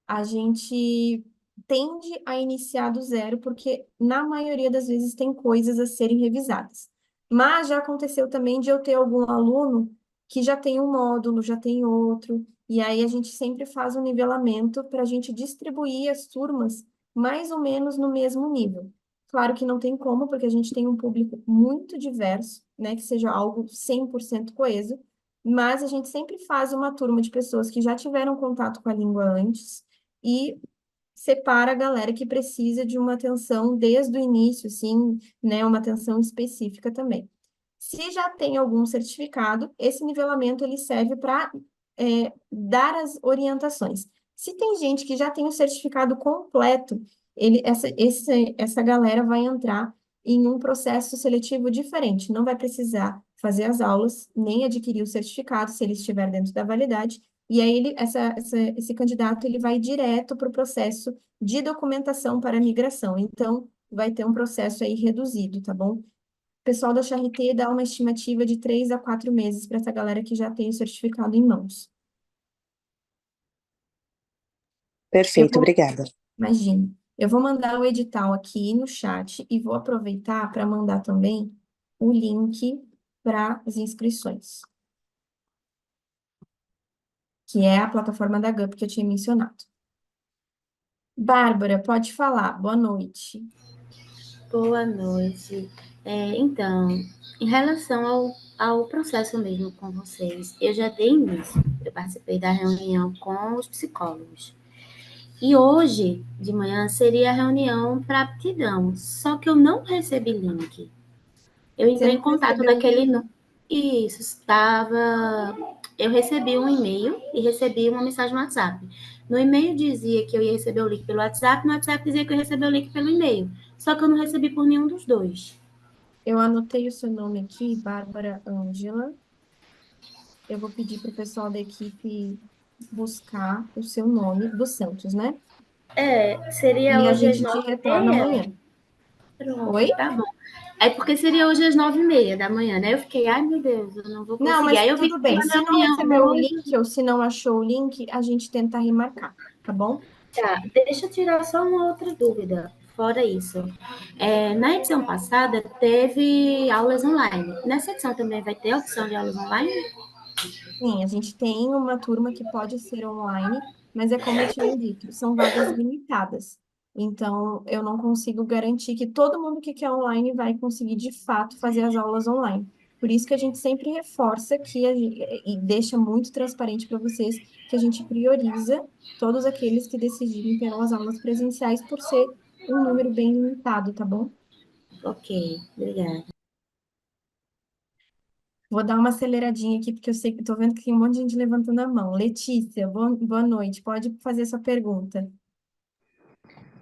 a gente tende a iniciar do zero, porque na maioria das vezes tem coisas a serem revisadas. Mas já aconteceu também de eu ter algum aluno que já tem um módulo, já tem outro, e aí a gente sempre faz um nivelamento para a gente distribuir as turmas mais ou menos no mesmo nível. Claro que não tem como, porque a gente tem um público muito diverso, né, que seja algo 100% coeso, mas a gente sempre faz uma turma de pessoas que já tiveram contato com a língua antes, e separa a galera que precisa de uma atenção desde o início, assim, né, uma atenção específica também. Se já tem algum certificado, esse nivelamento ele serve para dar as orientações. Se tem gente que já tem o certificado completo, essa galera vai entrar em um processo seletivo diferente. Não vai precisar fazer as aulas, nem adquirir o certificado, se ele estiver dentro da validade. E aí, esse candidato ele vai direto para o processo de documentação para migração. Então, vai ter um processo aí reduzido, tá bom? O pessoal da Charité dá uma estimativa de 3 a 4 meses para essa galera que já tem o certificado em mãos. Perfeito, obrigada. Imagina. Eu vou mandar o edital aqui no chat e vou aproveitar para mandar também o link para as inscrições, que é a plataforma da GUP que eu tinha mencionado. Bárbara, pode falar. Boa noite. Boa noite. Então, em relação ao processo mesmo com vocês, eu já dei início, eu participei da reunião com os psicólogos. E hoje, de manhã, seria a reunião para aptidão, só que eu não recebi link. Eu entrei em contato naquele... Isso, estava... Eu recebi um e-mail e recebi uma mensagem no WhatsApp. No e-mail dizia que eu ia receber o link pelo WhatsApp, no WhatsApp dizia que eu ia receber o link pelo e-mail. Só que eu não recebi por nenhum dos dois. Eu anotei o seu nome aqui, Bárbara Ângela. Eu vou pedir para o pessoal da equipe buscar o seu nome, dos Santos, né? Seria E a hoje às gente te 9h30. retorna amanhã. Pronto, Oi? tá bom. Porque seria hoje às 9h30 da manhã, né? Eu fiquei, ai meu Deus, eu não vou conseguir. Não, mas Aí eu vi tudo que bem. tinha Se não reunião recebeu o hoje. link ou se não achou o link, a gente tenta remarcar, tá bom? Tá, deixa eu tirar só uma outra dúvida. Fora isso, na edição passada teve aulas online. Nessa edição também vai ter opção de aulas online? Sim, a gente tem uma turma que pode ser online, mas é como eu tinha dito, são vagas limitadas. Então, eu não consigo garantir que todo mundo que quer online vai conseguir, de fato, fazer as aulas online. Por isso que a gente sempre reforça e deixa muito transparente para vocês que a gente prioriza todos aqueles que decidirem ter as aulas presenciais por ser um número bem limitado, tá bom? Ok, obrigada. Vou dar uma aceleradinha aqui, porque eu sei que estou vendo que tem um monte de gente levantando a mão. Letícia, boa noite. Pode fazer sua pergunta.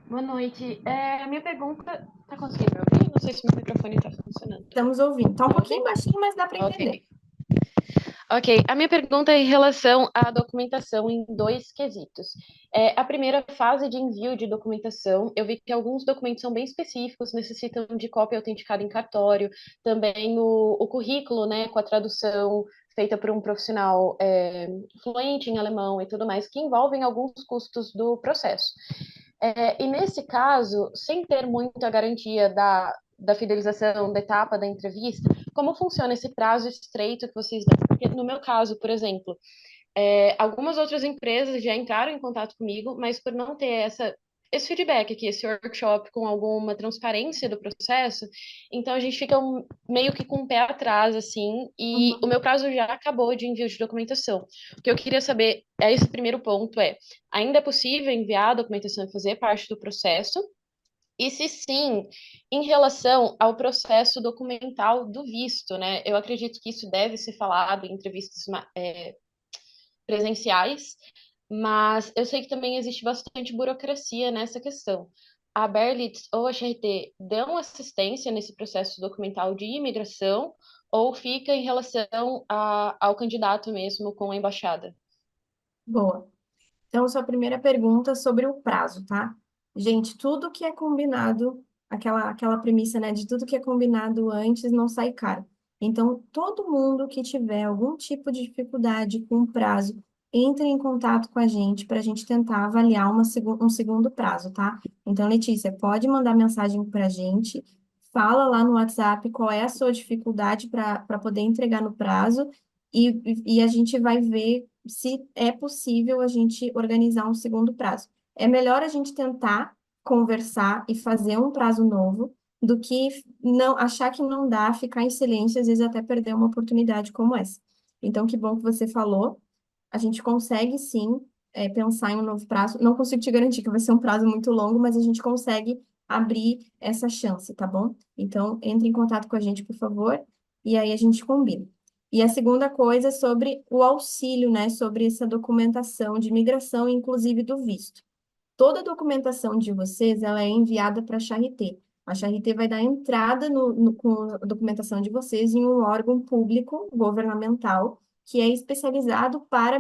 Boa noite. A minha pergunta. Tá conseguindo me ouvir? Não sei se o meu microfone tá funcionando. Estamos ouvindo. Tá um Me pouquinho ouve? baixinho, mas dá para entender. Ok. Ok, a minha pergunta é em relação à documentação em dois quesitos. A primeira fase de envio de documentação, eu vi que alguns documentos são bem específicos, necessitam de cópia autenticada em cartório, também o currículo, né, com a tradução feita por um profissional fluente em alemão e tudo mais, que envolvem alguns custos do processo. E nesse caso, sem ter muita garantia da fidelização, da etapa da entrevista, como funciona esse prazo estreito que vocês dão? Porque no meu caso, por exemplo, algumas outras empresas já entraram em contato comigo, mas por não ter esse feedback aqui, esse workshop com alguma transparência do processo, então a gente fica meio que com o pé atrás, assim, e o meu prazo já acabou de envio de documentação. O que eu queria saber esse primeiro ponto ainda é possível enviar a documentação e fazer parte do processo? E se sim, em relação ao processo documental do visto, né? Eu acredito que isso deve ser falado em entrevistas presenciais, mas eu sei que também existe bastante burocracia nessa questão. A Berlitz ou a XRT dão assistência nesse processo documental de imigração ou fica em relação ao candidato mesmo com a embaixada? Boa. Então, sua primeira pergunta sobre o prazo, tá? Gente, tudo que é combinado, aquela premissa, né, de tudo que é combinado antes não sai caro. Então, todo mundo que tiver algum tipo de dificuldade com o prazo, entre em contato com a gente para a gente tentar avaliar um segundo prazo, tá? Então, Letícia, pode mandar mensagem para a gente, fala lá no WhatsApp qual é a sua dificuldade para poder entregar no prazo e a gente vai ver se é possível a gente organizar um segundo prazo. É melhor a gente tentar conversar e fazer um prazo novo do que não achar que não dá, ficar em silêncio, às vezes até perder uma oportunidade como essa. Então, que bom que você falou. A gente consegue sim pensar em um novo prazo. Não consigo te garantir que vai ser um prazo muito longo, mas a gente consegue abrir essa chance, tá bom? Então, entre em contato com a gente, por favor, e aí a gente combina. E a segunda coisa é sobre o auxílio, né? Sobre essa documentação de imigração, inclusive do visto. Toda a documentação de vocês, ela é enviada para a Charité. A Charité vai dar entrada com a documentação de vocês em um órgão público governamental que é especializado para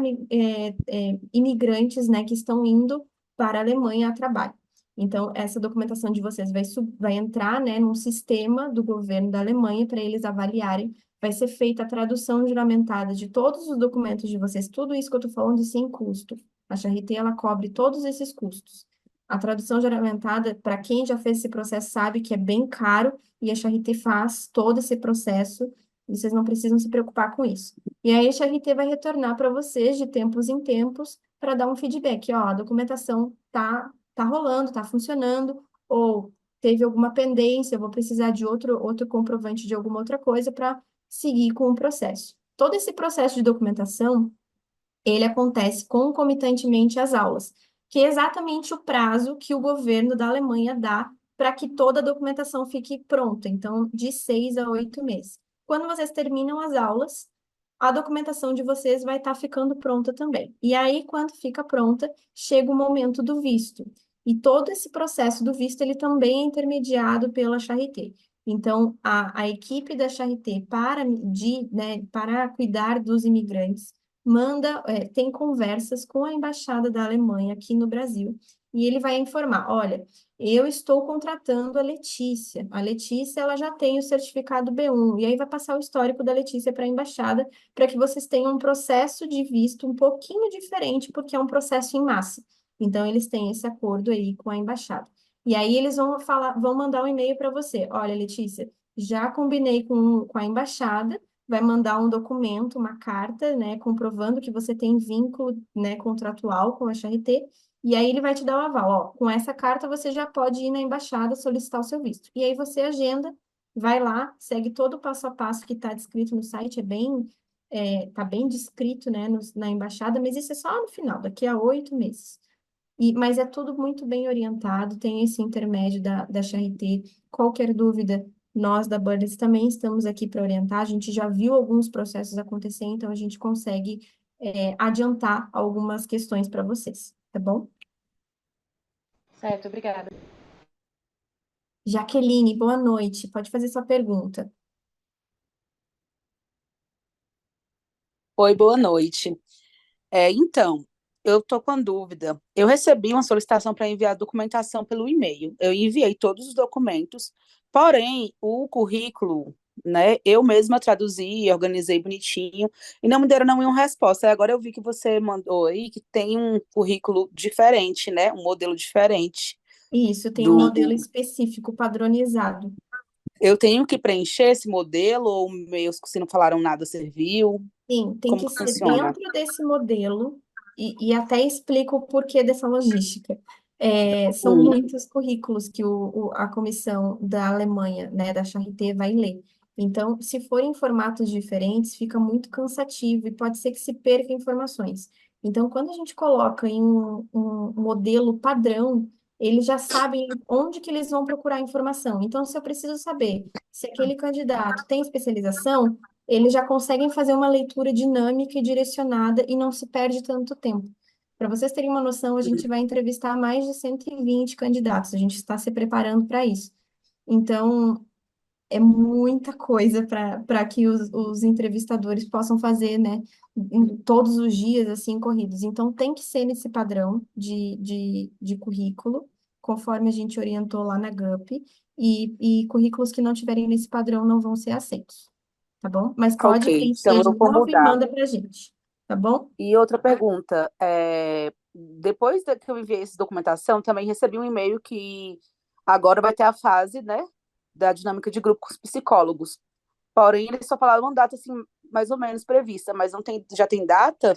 imigrantes, né, que estão indo para a Alemanha a trabalho. Então, essa documentação de vocês vai entrar, né, num sistema do governo da Alemanha para eles avaliarem. Vai ser feita a tradução juramentada de todos os documentos de vocês, tudo isso que eu estou falando sem custo. A Charité, ela cobre todos esses custos. A tradução juramentada, para quem já fez esse processo, sabe que é bem caro e a Charité faz todo esse processo. Vocês não precisam se preocupar com isso. E aí a Charité vai retornar para vocês de tempos em tempos para dar um feedback. Ó, a documentação tá rolando, tá funcionando, ou teve alguma pendência, eu vou precisar de outro comprovante de alguma outra coisa para seguir com o processo. Todo esse processo de documentação ele acontece concomitantemente às aulas, que é exatamente o prazo que o governo da Alemanha dá para que toda a documentação fique pronta, então, de 6 a 8 meses. Quando vocês terminam as aulas, a documentação de vocês vai estar ficando pronta também. E aí, quando fica pronta, chega o momento do visto. E todo esse processo do visto, ele também é intermediado pela Charité. Então, a equipe da Charité para cuidar dos imigrantes, tem conversas com a Embaixada da Alemanha aqui no Brasil, e ele vai informar, olha, eu estou contratando a Letícia. A Letícia, ela já tem o certificado B1, e aí vai passar o histórico da Letícia para a embaixada, para que vocês tenham um processo de visto um pouquinho diferente, porque é um processo em massa. Então, eles têm esse acordo aí com a embaixada. E aí, eles vão mandar um e-mail para você. Olha, Letícia, já combinei com a embaixada, vai mandar um documento, uma carta, né, comprovando que você tem vínculo, né, contratual com a Charité, e aí ele vai te dar o aval, ó, com essa carta você já pode ir na embaixada solicitar o seu visto. E aí você agenda, vai lá, segue todo o passo a passo que está descrito no site, tá bem descrito, né, na embaixada, mas isso é só no final, daqui a 8 meses. Mas é tudo muito bem orientado, tem esse intermédio da Charité. Qualquer dúvida, nós da Birds também estamos aqui para orientar. A gente já viu alguns processos acontecer, então a gente consegue adiantar algumas questões para vocês, tá bom? Certo, obrigada. Jaqueline, boa noite. Pode fazer sua pergunta. Oi, boa noite. Então, eu estou com dúvida. Eu recebi uma solicitação para enviar documentação pelo e-mail. Eu enviei todos os documentos, porém, o currículo, né, eu mesma traduzi, organizei bonitinho, e não me deram nenhuma resposta. Aí agora eu vi que você mandou aí que tem um currículo diferente, né, um modelo diferente Isso, tem um do... modelo específico, padronizado. Eu tenho que preencher esse modelo, ou meus que se não falaram nada serviu? Sim, tem Como que que ser funciona? dentro desse modelo, e até explico o porquê dessa logística. São Hum, muitos currículos que a comissão da Alemanha, né, da Charité, vai ler. Então, se forem formatos diferentes, fica muito cansativo e pode ser que se perca informações. Então, quando a gente coloca em um modelo padrão, eles já sabem onde que eles vão procurar informação. Então, se eu preciso saber se aquele candidato tem especialização, eles já conseguem fazer uma leitura dinâmica e direcionada e não se perde tanto tempo. Para vocês terem uma noção, a gente vai entrevistar mais de 120 candidatos, a gente está se preparando para isso. Então, é muita coisa para que os entrevistadores possam fazer, né, todos os dias, assim, corridos. Então, tem que ser nesse padrão de currículo, conforme a gente orientou lá na GUP, e currículos que não tiverem nesse padrão não vão ser aceitos, tá bom? Mas pode ok, então preencher de eu vou novo e mudar. manda para a gente, tá bom? E outra pergunta, depois que eu enviei essa documentação, também recebi um e-mail que agora vai ter a fase, né, da dinâmica de grupo com os psicólogos. Porém, eles só falaram uma data assim, mais ou menos prevista, mas não tem, já tem data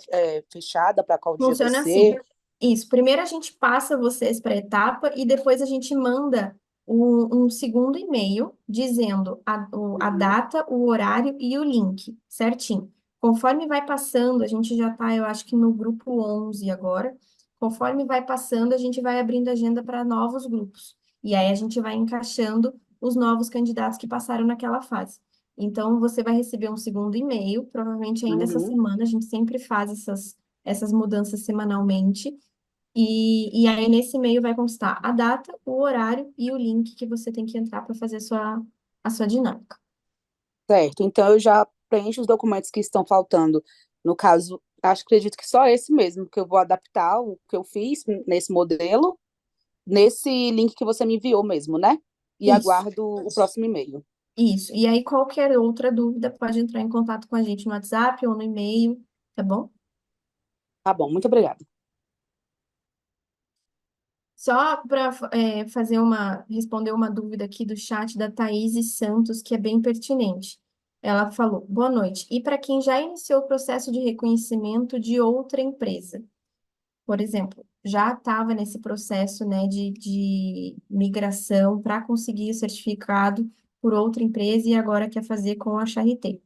fechada para qual dia vai Funciona assim. ser? Isso. Primeiro a gente passa vocês para a etapa e depois a gente manda um segundo e-mail dizendo a data, o horário e o link, certinho. Conforme vai passando, a gente já está, eu acho que no grupo 11 agora. Conforme vai passando, a gente vai abrindo agenda para novos grupos. E aí a gente vai encaixando os novos candidatos que passaram naquela fase. Então, você vai receber um segundo e-mail, provavelmente ainda essa Uhum. semana. A gente sempre faz essas mudanças semanalmente. E aí, nesse e-mail, vai constar a data, o horário e o link que você tem que entrar para fazer a sua dinâmica. Certo, então eu já preencho os documentos que estão faltando. No caso, acredito que só esse mesmo, que eu vou adaptar o que eu fiz nesse modelo, nesse link que você me enviou mesmo, né? E Isso, aguardo o próximo e-mail. isso. E aí, qualquer outra dúvida, pode entrar em contato com a gente no WhatsApp ou no e-mail, tá bom? Tá bom, muito obrigada. Só para responder uma dúvida aqui do chat da Thaís Santos, que é bem pertinente. Ela falou: boa noite. E para quem já iniciou o processo de reconhecimento de outra empresa, por exemplo, já estava nesse processo, né, de migração para conseguir o certificado por outra empresa e agora quer fazer com a Charité.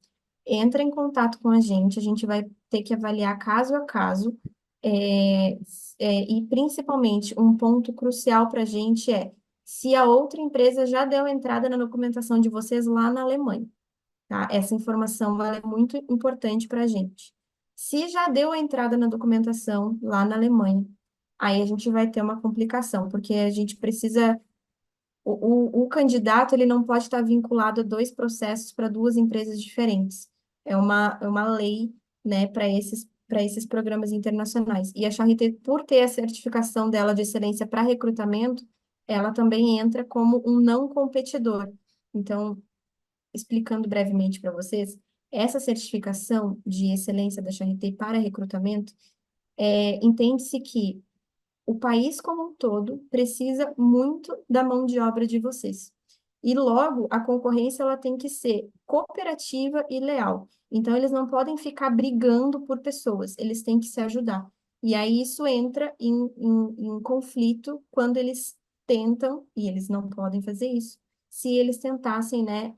Entra em contato com a gente vai ter que avaliar caso a caso, é, e principalmente um ponto crucial para a gente é se a outra empresa já deu entrada na documentação de vocês lá na Alemanha, tá? Essa informação ela é muito importante para a gente. Se já deu a entrada na documentação lá na Alemanha, aí a gente vai ter uma complicação, porque a gente precisa. O candidato ele não pode estar vinculado a dois processos para duas empresas diferentes. É uma lei, né, para esses programas internacionais. E a Charité, por ter a certificação dela de excelência para recrutamento, ela também entra como um não competidor. Então, explicando brevemente para vocês, essa certificação de excelência da Charité para recrutamento, entende-se que o país como um todo precisa muito da mão de obra de vocês. E logo, a concorrência ela tem que ser cooperativa e leal. Então, eles não podem ficar brigando por pessoas, eles têm que se ajudar. E aí isso entra em conflito quando eles tentam, e eles não podem fazer isso, se eles tentassem, né,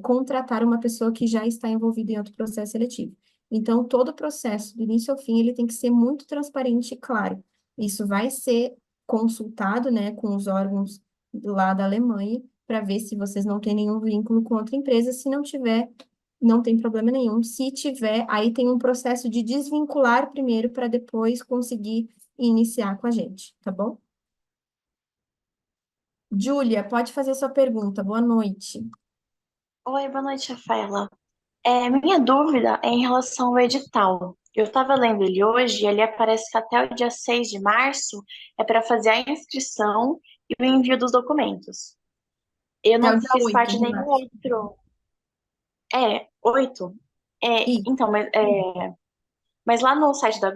contratar uma pessoa que já está envolvida em outro processo seletivo. Então, todo o processo, do início ao fim, ele tem que ser muito transparente e claro. Isso vai ser consultado, né, com os órgãos lá da Alemanha, para ver se vocês não têm nenhum vínculo com outra empresa. Se não tiver, não tem problema nenhum. Se tiver, aí tem um processo de desvincular primeiro para depois conseguir iniciar com a gente, tá bom? Júlia, pode fazer sua pergunta. Boa noite. Oi, boa noite, Rafaela. Minha dúvida é em relação ao edital. Eu estava lendo ele hoje e ele aparece que até o dia 6 de março é para fazer a inscrição e o envio dos documentos. Eu Até o não dia fiz 8 parte de de nenhum março. outro. 8? Isso. Então, mas lá no site da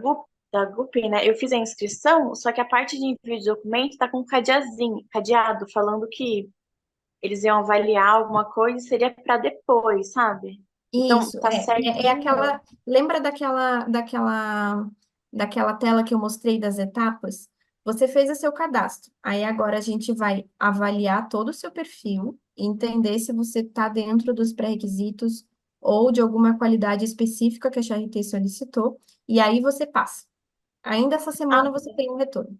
GUP, né, eu fiz a inscrição, só que a parte de envio de documento está com um cadeado, falando que eles iam avaliar alguma coisa e seria para depois, sabe? Então, Isso, tá é certinho. aquela. Lembra daquela tela que eu mostrei das etapas? Você fez o seu cadastro. Aí agora a gente vai avaliar todo o seu perfil, entender se você está dentro dos pré-requisitos ou de alguma qualidade específica que a CRT solicitou, e aí você passa. Ainda essa Ah, semana você tem um retorno.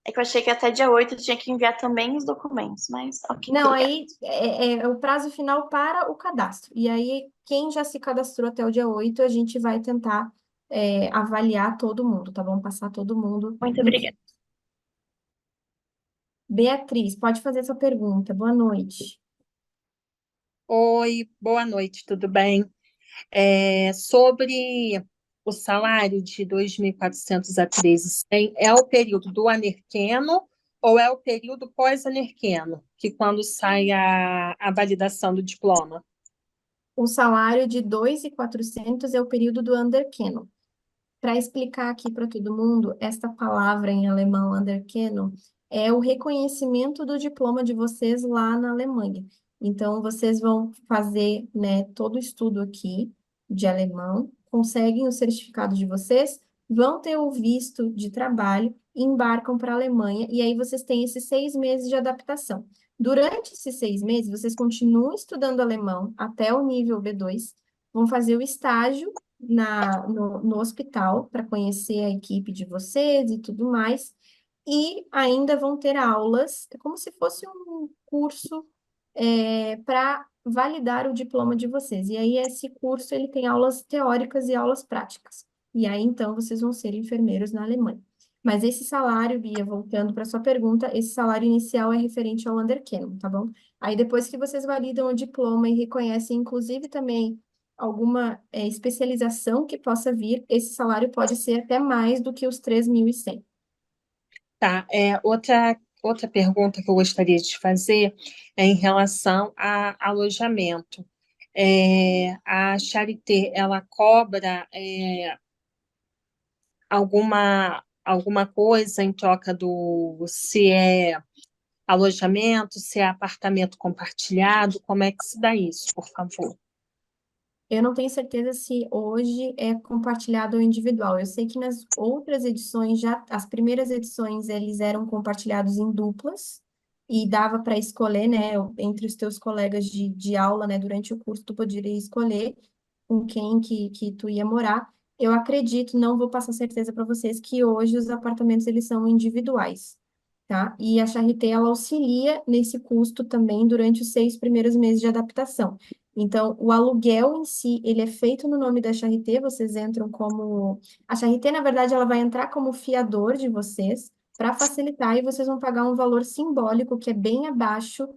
é que eu achei que até dia 8 eu tinha que enviar também os documentos, mas ok, Não, obrigada. aí é o prazo final para o cadastro. E aí, quem já se cadastrou até o dia 8 a gente vai tentar avaliar todo mundo, tá bom? Passar todo mundo Muito no obrigada. quinto. Beatriz, pode fazer sua pergunta. Boa noite. Oi, boa noite, tudo bem? Sobre o salário de 2.400 a 13.100, é o período do anerqueno ou é o período pós-anerqueno, que quando sai a validação do diploma? O salário de 2.400 é o período do Anerkennung. Para explicar aqui para todo mundo, esta palavra em alemão, Anerkennung, é o reconhecimento do diploma de vocês lá na Alemanha. Então, vocês vão fazer, né, todo o estudo aqui de alemão, conseguem o certificado de vocês, vão ter o visto de trabalho, embarcam para a Alemanha, e aí vocês têm esses 6 meses de adaptação. Durante esses 6 meses, vocês continuam estudando alemão até o nível B2, vão fazer o estágio no hospital para conhecer a equipe de vocês e tudo mais. E ainda vão ter aulas, é como se fosse um curso para validar o diploma de vocês. E aí esse curso ele tem aulas teóricas e aulas práticas. E aí então vocês vão ser enfermeiros na Alemanha. Mas esse salário, Bia, voltando para sua pergunta, esse salário inicial é referente ao Anerkennung, tá bom? Aí depois que vocês validam o diploma e reconhecem, inclusive também alguma especialização que possa vir, esse salário pode ser até mais do que os 3.100. Tá, outra pergunta que eu gostaria de fazer é em relação a alojamento. A Charité, ela cobra alguma coisa em troca se é alojamento, se é apartamento compartilhado, como é que se dá isso, por favor? Eu não tenho certeza se hoje é compartilhado ou individual. Eu sei que nas outras edições, já as primeiras edições, eles eram compartilhados em duplas e dava para escolher, né, entre os teus colegas de aula, né, durante o curso, tu poderia escolher com quem que tu ia morar. Eu acredito, não vou passar certeza para vocês, que hoje os apartamentos eles são individuais, tá? E a Charité, ela auxilia nesse custo também durante os 6 primeiros meses de adaptação. Então, o aluguel em si, ele é feito no nome da Charité, vocês entram como... A Charité, na verdade, ela vai entrar como fiador de vocês para facilitar e vocês vão pagar um valor simbólico que é bem abaixo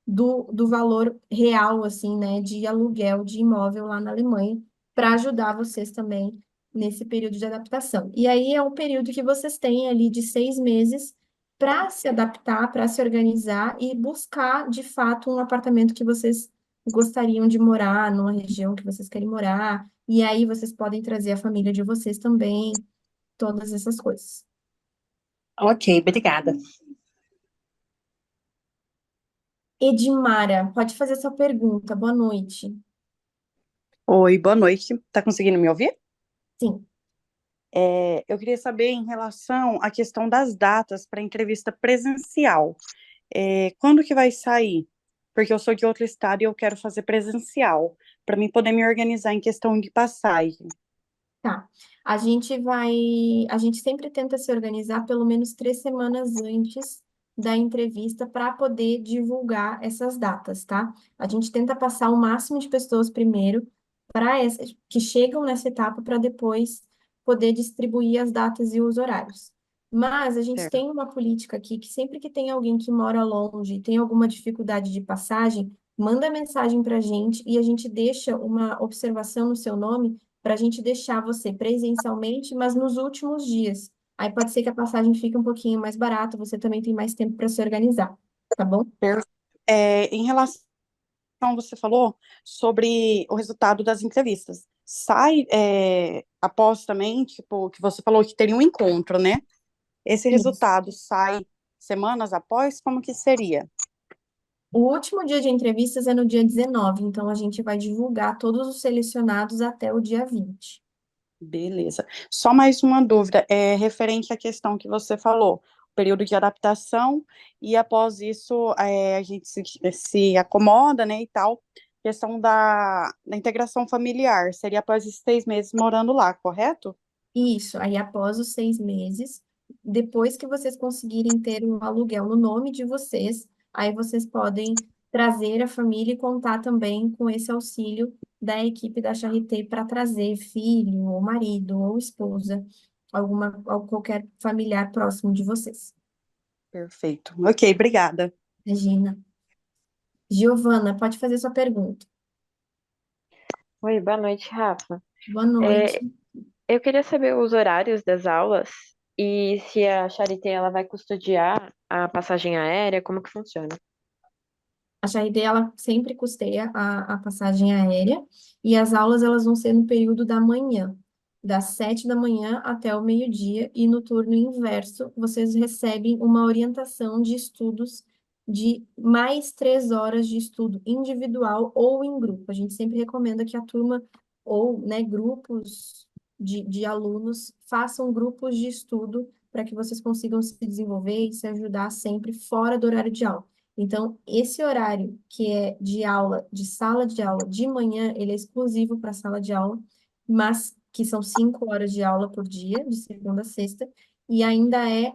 do valor real, assim, né, de aluguel de imóvel lá na Alemanha, para ajudar vocês também nesse período de adaptação. E aí é um período que vocês têm ali de 6 meses para se adaptar, para se organizar e buscar, de fato, um apartamento que vocês gostariam de morar, numa região que vocês querem morar, e aí vocês podem trazer a família de vocês também, todas essas coisas. Ok, obrigada. Edmara, pode fazer sua pergunta. Boa noite. Oi, boa noite. Tá conseguindo me ouvir? Sim. Eu queria saber em relação à questão das datas para entrevista presencial. Quando que vai sair? Porque eu sou de outro estado e eu quero fazer presencial, para mim poder me organizar em questão de passagem. Tá. A gente sempre tenta se organizar pelo menos 3 semanas antes da entrevista para poder divulgar essas datas, tá? A gente tenta passar o máximo de pessoas primeiro para que chegam nessa etapa para depois poder distribuir as datas e os horários. Mas a gente Certo. tem uma política aqui que sempre que tem alguém que mora longe, tem alguma dificuldade de passagem, manda mensagem para a gente e a gente deixa uma observação no seu nome para a gente deixar você presencialmente, mas nos últimos dias. Aí pode ser que a passagem fique um pouquinho mais barata, você também tem mais tempo para se organizar, tá bom? Em relação, você falou sobre o resultado das entrevistas. Sai após também, tipo, que você falou que teria um encontro, né? Esse Isso. resultado sai semanas após? Como que seria? O último dia de entrevistas é no dia 19, então a gente vai divulgar todos os selecionados até o dia 20. Beleza. Só mais uma dúvida, referente à questão que você falou, período de adaptação, e após isso a gente se acomoda, né, e tal, questão da integração familiar, seria após esses 6 meses morando lá, correto? Isso, aí após os 6 meses, depois que vocês conseguirem ter um aluguel no nome de vocês, aí vocês podem trazer a família e contar também com esse auxílio da equipe da Charité para trazer filho, ou marido, ou esposa, ou qualquer familiar próximo de vocês. Perfeito. Ok, obrigada. Regina. Giovana, pode fazer sua pergunta. Oi, boa noite, Rafa. Boa noite. Eu queria saber os horários das aulas e se a Charité ela vai custodiar a passagem aérea, como que funciona? A Charité, ela sempre custeia a passagem aérea e as aulas elas vão ser no período da manhã, das 7 da manhã até o meio-dia, e no turno inverso vocês recebem uma orientação de estudos de mais 3 horas de estudo individual ou em grupo. A gente sempre recomenda que a turma ou, né, grupos de alunos façam grupos de estudo para que vocês consigam se desenvolver e se ajudar sempre fora do horário de aula. Então, esse horário que é de aula, de sala de aula de manhã, ele é exclusivo para sala de aula, mas que são 5 horas de aula por dia, de segunda a sexta, e ainda é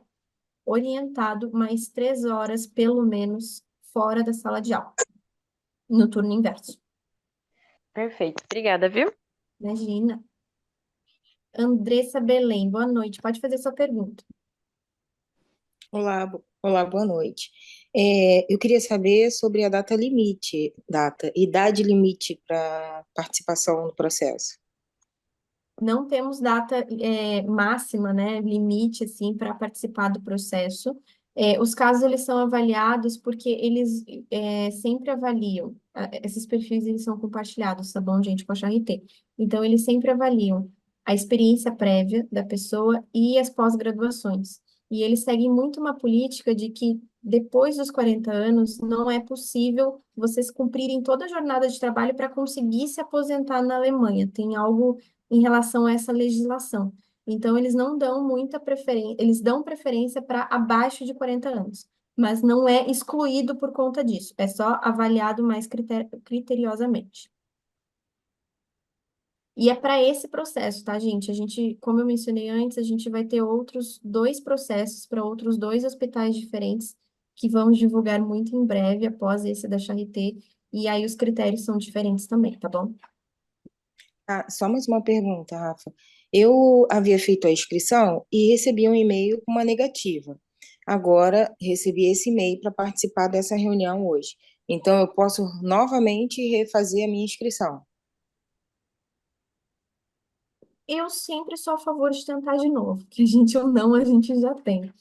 orientado mais 3 horas, pelo menos, fora da sala de aula, no turno inverso. Perfeito, obrigada, viu? Imagina. Andressa Belém, boa noite. Pode fazer sua pergunta. Olá, boa noite. Eu queria saber sobre a idade limite para participação no processo. Não temos data máxima, né, limite, assim, para participar do processo. Os casos, eles são avaliados porque eles sempre avaliam, esses perfis, eles são compartilhados, tá bom, gente, com a Charité. Então, eles sempre avaliam a experiência prévia da pessoa e as pós-graduações. E eles seguem muito uma política de que, depois dos 40 anos, não é possível vocês cumprirem toda a jornada de trabalho para conseguir se aposentar na Alemanha. Tem algo em relação a essa legislação. Então, eles não dão muita preferência, eles dão preferência para abaixo de 40 anos, mas não é excluído por conta disso, é só avaliado mais criteriosamente. E é para esse processo, tá, gente? A gente, como eu mencionei antes, a gente vai ter outros 2 processos para outros 2 hospitais diferentes que vamos divulgar muito em breve, após esse da Charité, e aí os critérios são diferentes também, tá bom? Só mais uma pergunta, Rafa. Eu havia feito a inscrição e recebi um e-mail com uma negativa. Agora, recebi esse e-mail para participar dessa reunião hoje. Então, eu posso novamente refazer a minha inscrição. Eu sempre sou a favor de tentar de novo, que a gente ou não, a gente já tem.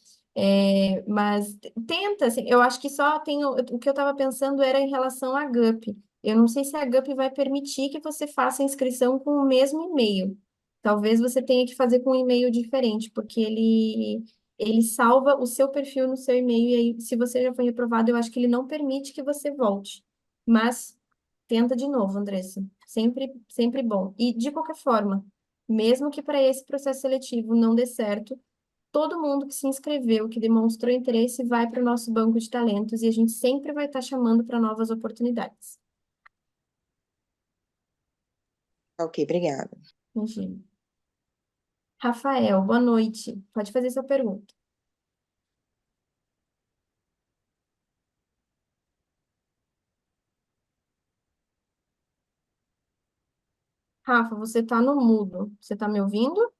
Mas tenta, assim, eu acho que só tem, o que eu estava pensando era em relação à GUP. Eu não sei se a GUP vai permitir que você faça a inscrição com o mesmo e-mail. Talvez você tenha que fazer com um e-mail diferente, porque ele salva o seu perfil no seu e-mail, e aí, se você já foi reprovado, eu acho que ele não permite que você volte. Mas tenta de novo, Andressa. Sempre, sempre bom. E, de qualquer forma, mesmo que para esse processo seletivo não dê certo, todo mundo que se inscreveu, que demonstrou interesse, vai para o nosso banco de talentos e a gente sempre vai estar chamando para novas oportunidades. Ok, obrigada. Imagina. Rafael, boa noite. Pode fazer sua pergunta. Rafa, você está no mudo. Você está me ouvindo?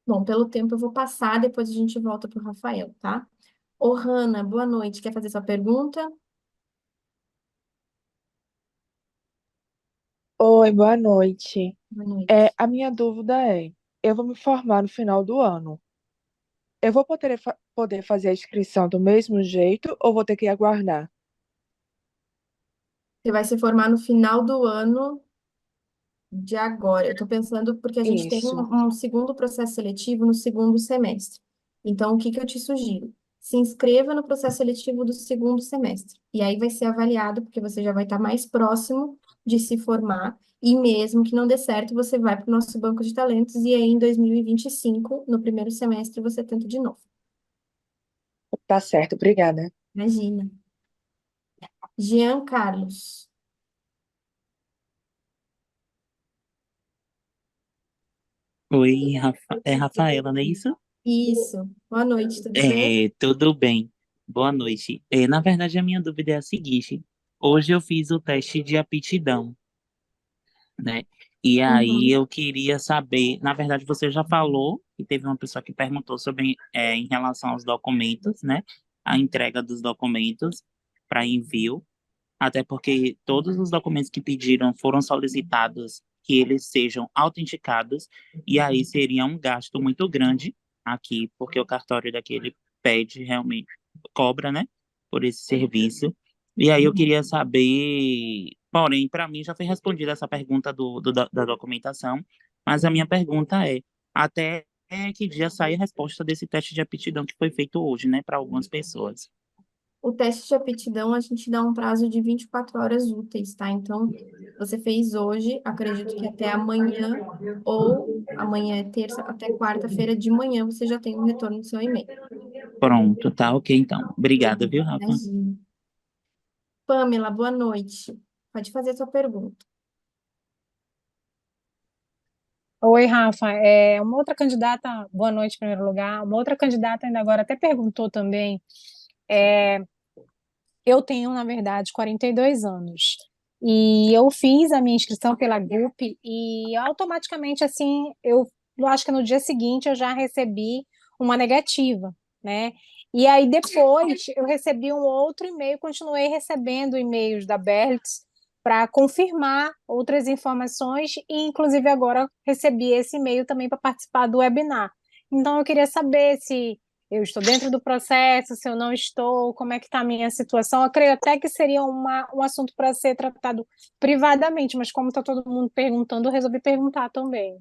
Bom, pelo tempo eu vou passar, depois a gente volta para o Rafael, tá? Ô, Hanna, boa noite. Quer fazer sua pergunta? Oi, boa noite. Boa noite. A minha dúvida é, eu vou me formar no final do ano. Eu vou poder fazer a inscrição do mesmo jeito ou vou ter que aguardar? Você vai se formar no final do ano de agora. Eu estou pensando porque a gente tem Isso. um segundo processo seletivo no segundo semestre. Então, o que que eu te sugiro? Se inscreva no processo seletivo do segundo semestre. E aí vai ser avaliado, porque você já vai estar mais próximo de se formar. E mesmo que não dê certo, você vai para o nosso banco de talentos. E aí, em 2025, no primeiro semestre, você tenta de novo. Tá certo, obrigada. Imagina. Jean Carlos. Oi, é Rafaela, não é isso? Isso. Boa noite, tudo certo? Tudo bem. Boa noite. Na verdade, a minha dúvida é a seguinte: hoje eu fiz o teste de aptidão, né? E aí Uhum. eu queria saber, na verdade, você já falou que teve uma pessoa que perguntou sobre em relação aos documentos, né? A entrega dos documentos para envio, até porque todos os documentos que pediram foram solicitados que eles sejam autenticados, e aí seria um gasto muito grande aqui, porque o cartório daquele pede realmente, cobra, né, por esse serviço. E aí eu queria saber, porém, para mim já foi respondida essa pergunta da documentação, mas a minha pergunta é, até que dia sai a resposta desse teste de aptidão que foi feito hoje, né, para algumas pessoas? O teste de aptidão, a gente dá um prazo de 24 horas úteis, tá? Então, você fez hoje, acredito que até amanhã, ou amanhã é terça, até quarta-feira de manhã, você já tem um retorno do seu e-mail. Pronto, tá ok então. Obrigada, viu, Rafa? Imagina. Pamela, boa noite. Pode fazer sua pergunta. Oi, Rafa. Uma outra candidata, boa noite em primeiro lugar. Uma outra candidata ainda agora até perguntou também. é, eu tenho, na verdade, 42 anos. E eu fiz a minha inscrição pela GUP e automaticamente, assim, eu acho que no dia seguinte eu já recebi uma negativa, né? E aí depois eu recebi um outro e-mail, continuei recebendo e-mails da Berlitz para confirmar outras informações e, inclusive, agora recebi esse e-mail também para participar do webinar. Então, eu queria saber se eu estou dentro do processo, se eu não estou, como é que está a minha situação. Eu creio até que seria um assunto para ser tratado privadamente, mas como está todo mundo perguntando, eu resolvi perguntar também.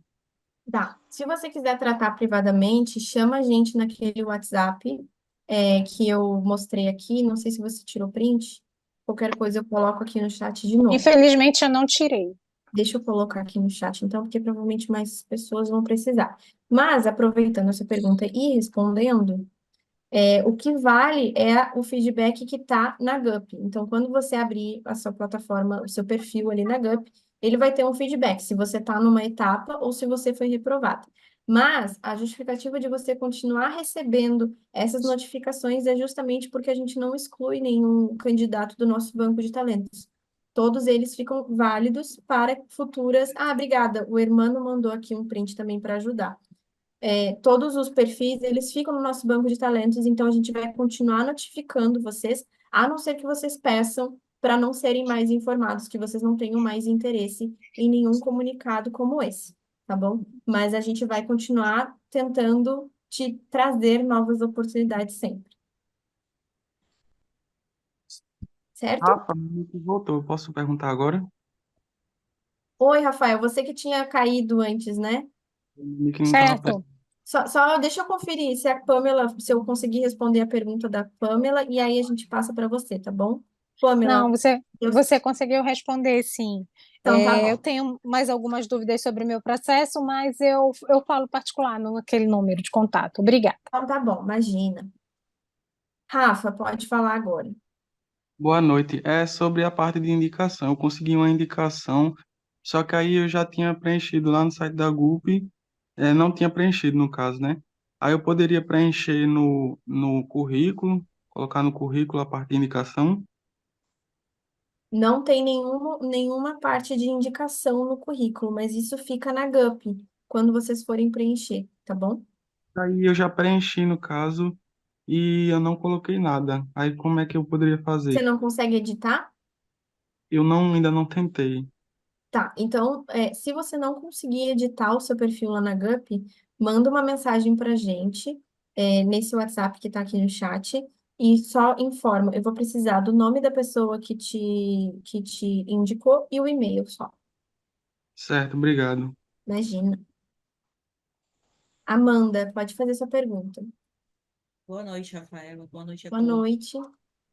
Tá. Se você quiser tratar privadamente, chama a gente naquele WhatsApp que eu mostrei aqui. Não sei se você tirou print. Qualquer coisa eu coloco aqui no chat de novo. Infelizmente, eu não tirei. Deixa eu colocar aqui no chat, então, porque provavelmente mais pessoas vão precisar. Mas, aproveitando essa pergunta e respondendo, o que vale é o feedback que está na GUP. Então, quando você abrir a sua plataforma, o seu perfil ali na GUP, ele vai ter um feedback, se você está numa etapa ou se você foi reprovado. Mas a justificativa de você continuar recebendo essas notificações é justamente porque a gente não exclui nenhum candidato do nosso banco de talentos. Todos eles ficam válidos para futuras. Ah, obrigada. O Hermano mandou aqui um print também para ajudar. Todos os perfis, eles ficam no nosso banco de talentos, então a gente vai continuar notificando vocês, a não ser que vocês peçam para não serem mais informados, que vocês não tenham mais interesse em nenhum comunicado como esse, tá bom? Mas a gente vai continuar tentando te trazer novas oportunidades sempre, certo? Rafa, meu amigo voltou. Eu posso perguntar agora? Oi, Rafael, você que tinha caído antes, né? Que não tava Certo. Só deixa eu conferir se a Pamela, se eu conseguir responder a pergunta da Pamela, e aí a gente passa para você, tá bom? Não, Pamela, você conseguiu responder, sim. então tá Eu bom. tenho mais algumas dúvidas sobre o meu processo, mas eu falo particular naquele número de contato. Obrigada. Então tá bom, imagina. Rafa, pode falar agora. Boa noite. É sobre a parte de indicação. Eu consegui uma indicação, só que aí eu já tinha preenchido lá no site da GUP, não tinha preenchido no caso, né? Aí eu poderia preencher no currículo, colocar no currículo a parte de indicação. Não tem nenhuma parte de indicação no currículo, mas isso fica na GUP, quando vocês forem preencher, tá bom? Aí eu já preenchi no caso e eu não coloquei nada. Aí como é que eu poderia Você fazer? não consegue editar? Eu ainda não tentei. Tá, então, se você não conseguir editar o seu perfil lá na GUP, manda uma mensagem pra gente, nesse WhatsApp que tá aqui no chat, e só informa. Eu vou precisar do nome da pessoa que te indicou e o e-mail só. Certo, obrigado. Imagina. Amanda, pode fazer sua pergunta. Boa noite, Rafaela. Boa noite a Boa todos. noite.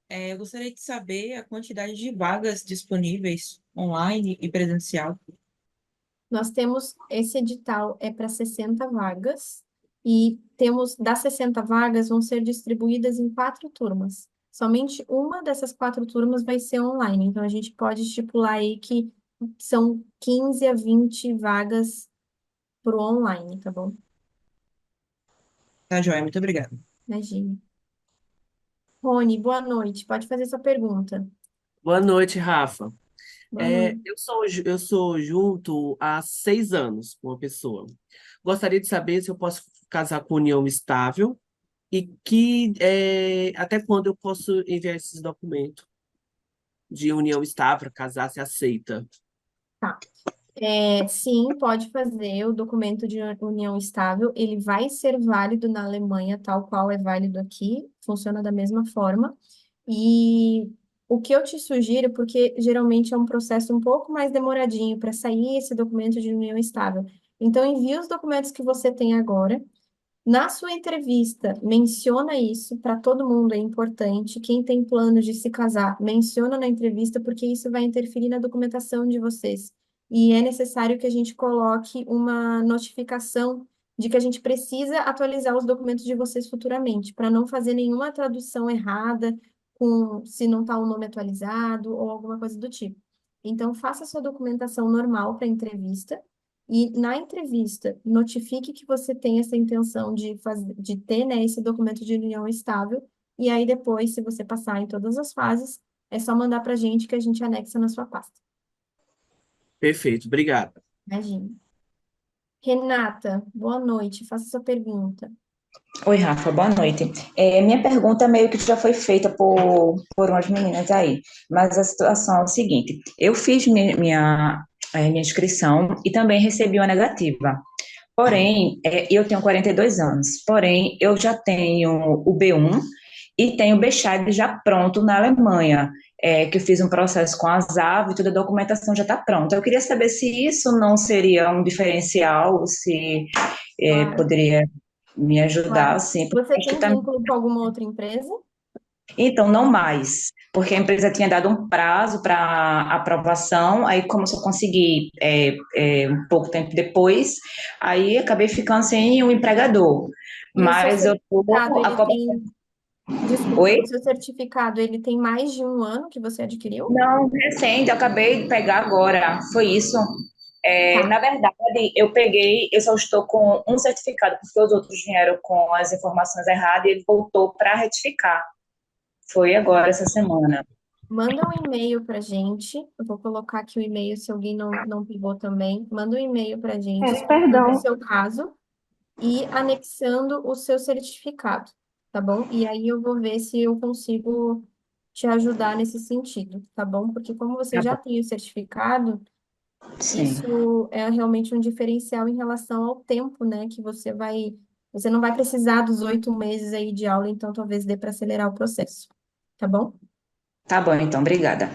Eu gostaria de saber a quantidade de vagas disponíveis online e presencial. Nós temos esse edital para 60 vagas e temos das 60 vagas vão ser distribuídas em 4 turmas. Somente uma dessas 4 turmas vai ser online. Então a gente pode estipular aí que são 15 a 20 vagas para o online, tá bom? Tá, joia? Muito obrigado. Imagina. Rony, boa noite. Pode fazer sua pergunta. Boa noite, Rafa. Boa noite. Eu sou junto há 6 anos com uma pessoa. Gostaria de saber se eu posso casar com união estável e até quando eu posso enviar esses documentos de união estável para casar, se aceita. Tá. Sim, pode fazer o documento de união estável. Ele vai ser válido na Alemanha, tal qual é válido aqui, funciona da mesma forma. E o que eu te sugiro, porque geralmente é um processo um pouco mais demoradinho para sair esse documento de união estável. Então, envie os documentos que você tem agora. Na sua entrevista, menciona isso para todo mundo, é importante. Quem tem planos de se casar, menciona na entrevista, porque isso vai interferir na documentação de vocês. E é necessário que a gente coloque uma notificação de que a gente precisa atualizar os documentos de vocês futuramente, para não fazer nenhuma tradução errada, se não está o nome atualizado ou alguma coisa do tipo. Então, faça a sua documentação normal para a entrevista. E na entrevista, notifique que você tem essa intenção de ter, né, esse documento de união estável. E aí depois, se você passar em todas as fases, é só mandar para a gente que a gente anexa na sua pasta. Perfeito, obrigado. Imagina. Renata, boa noite. Faça sua pergunta. Oi, Rafa, boa noite. Minha pergunta meio que já foi feita por umas meninas aí, mas a situação é o seguinte: eu fiz minha inscrição e também recebi uma negativa. Porém, eu tenho 42 anos, porém, eu já tenho o B1 e tenho o Bescheid já pronto na Alemanha, que eu fiz um processo com a ZAV e toda a documentação já está pronta. Eu queria saber se isso não seria um diferencial, se Claro. poderia me ajudar, Claro. assim, Você porque tem vínculo com alguma outra empresa? Então, não mais, porque a empresa tinha dado um prazo para aprovação, aí como eu só consegui um pouco tempo depois, aí acabei ficando sem o empregador. E o seu Mas eu certificado, estou... ele tem... Desculpa, Oi? o seu certificado, ele tem mais de 1 ano que você adquiriu? Não, recente, eu acabei de pegar agora, foi isso. Tá. Na verdade, eu só estou com um certificado, porque os outros vieram com as informações erradas e ele voltou para retificar. Foi agora, essa semana. Manda um e-mail para a gente. Eu vou colocar aqui o e-mail se alguém não pegou também. Manda um e-mail para a gente explicando o Perdão. seu caso e anexando o seu certificado, tá bom? E aí eu vou ver se eu consigo te ajudar nesse sentido, tá bom? Porque como você Tá já bom. tem o certificado, Sim. isso é realmente um diferencial em relação ao tempo, né? Que você não vai precisar dos 8 meses aí de aula, então talvez dê para acelerar o processo, tá bom? Tá bom, então, obrigada.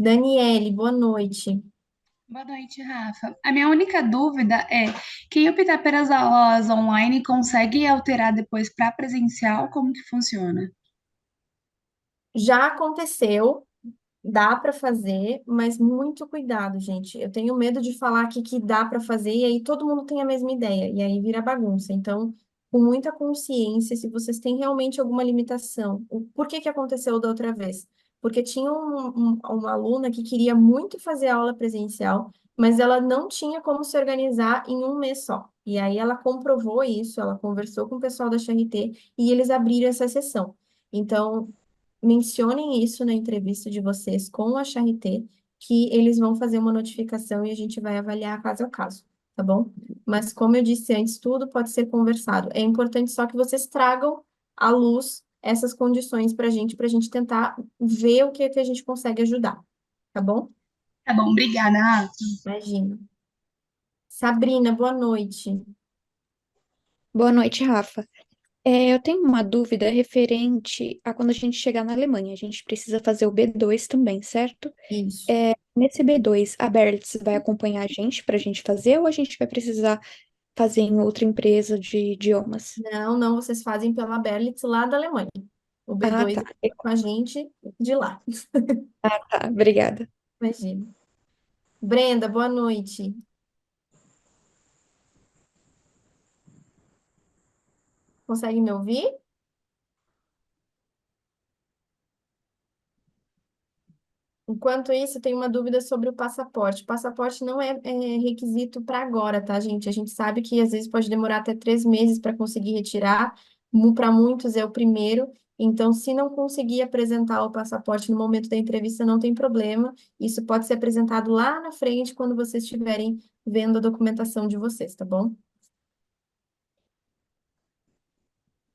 Daniele, boa noite. Boa noite, Rafa. A minha única dúvida é: quem optar pelas aulas online consegue alterar depois para presencial? Como que funciona? Já aconteceu, dá para fazer, mas muito cuidado, gente. Eu tenho medo de falar aqui que dá para fazer e aí todo mundo tem a mesma ideia e aí vira bagunça. Então, com muita consciência, se vocês têm realmente alguma limitação, por que que aconteceu da outra vez? Porque tinha uma aluna que queria muito fazer aula presencial, mas ela não tinha como se organizar em um mês só. E aí ela comprovou isso, ela conversou com o pessoal da CRT e eles abriram essa sessão. Então, mencionem isso na entrevista de vocês com a Charité, que eles vão fazer uma notificação e a gente vai avaliar caso a caso, tá bom? Mas como eu disse antes, tudo pode ser conversado. É importante só que vocês tragam à luz essas condições para a gente tentar ver o que, é que a gente consegue ajudar, tá bom? Tá bom, obrigada, Rafa. Imagina. Sabrina, boa noite. Boa noite, Rafa. Eu tenho uma dúvida referente a quando a gente chegar na Alemanha. A gente precisa fazer o B2 também, certo? Isso. Nesse B2, a Berlitz vai acompanhar a gente para a gente fazer ou a gente vai precisar fazer em outra empresa de idiomas? Não, não, vocês fazem pela Berlitz lá da Alemanha. O B2 tá. é com a gente de lá. Tá, obrigada. Imagina. Brenda, boa noite. Consegue me ouvir? Enquanto isso, eu tenho uma dúvida sobre o passaporte. O passaporte não é requisito para agora, tá, gente? A gente sabe que às vezes pode demorar até 3 meses para conseguir retirar. Para muitos é o primeiro. Então, se não conseguir apresentar o passaporte no momento da entrevista, não tem problema. Isso pode ser apresentado lá na frente, quando vocês estiverem vendo a documentação de vocês, tá bom?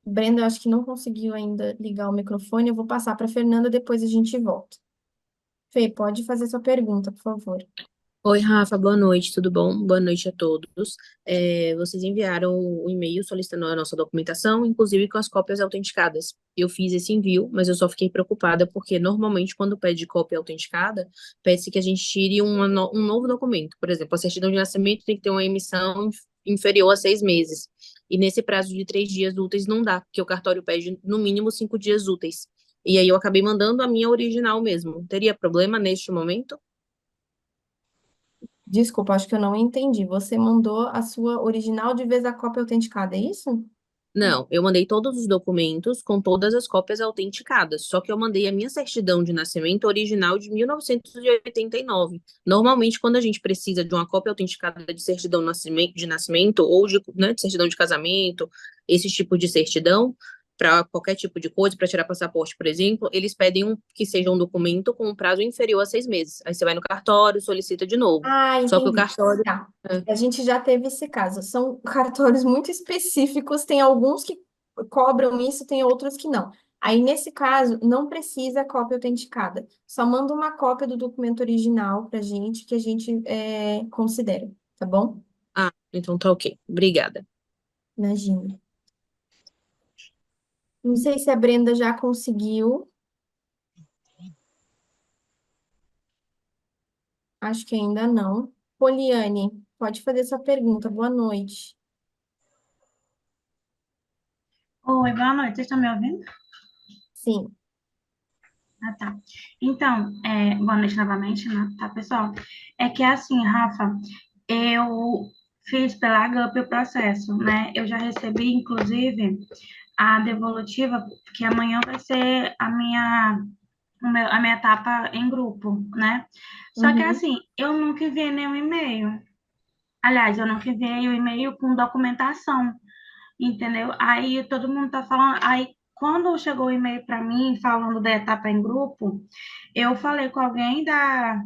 Brenda, eu acho que não conseguiu ainda ligar o microfone. Eu vou passar para a Fernanda, depois a gente volta. Fê, pode fazer sua pergunta, por favor. Oi, Rafa, boa noite, tudo bom? Boa noite a todos. Vocês enviaram um e-mail solicitando a nossa documentação, inclusive com as cópias autenticadas. Eu fiz esse envio, mas eu só fiquei preocupada porque normalmente quando pede cópia autenticada, pede-se que a gente tire um novo documento. Por exemplo, a certidão de nascimento tem que ter uma emissão inferior a 6 meses. E nesse prazo de 3 dias úteis não dá, porque o cartório pede no mínimo 5 dias úteis. E aí eu acabei mandando a minha original mesmo. Teria problema neste momento? Desculpa, acho que eu não entendi. Você mandou a sua original de vez a cópia autenticada, é isso? Não, eu mandei todos os documentos com todas as cópias autenticadas, só que eu mandei a minha certidão de nascimento original de 1989. Normalmente, quando a gente precisa de uma cópia autenticada de certidão de nascimento ou de certidão de casamento, esse tipo de certidão, para qualquer tipo de coisa, para tirar passaporte, por exemplo, eles pedem que seja um documento com um prazo inferior a 6 meses. Aí você vai no cartório, solicita de novo. Ah, Só que o entendi. cartório. Tá. A gente já teve esse caso. São cartórios muito específicos, tem alguns que cobram isso, tem outros que não. Aí, nesse caso, não precisa cópia autenticada. Só manda uma cópia do documento original pra gente, que a gente considera, tá bom? Ah, então tá ok. Obrigada. Imagina. Não sei se a Brenda já conseguiu. Acho que ainda não. Poliane, pode fazer sua pergunta. Boa noite. Oi, boa noite. Vocês estão me ouvindo? Sim. Ah, tá. Então, boa noite novamente, né? Tá, pessoal? É que assim, Rafa, eu fiz pela HUP o processo, né? Eu já recebi, inclusive, a devolutiva, que amanhã vai ser a minha etapa em grupo, né? Só que Uhum. assim, eu nunca enviei nenhum e-mail. Aliás, eu nunca enviei o e-mail com documentação, entendeu? Aí todo mundo tá falando. Aí quando chegou o e-mail para mim falando da etapa em grupo, eu falei com alguém da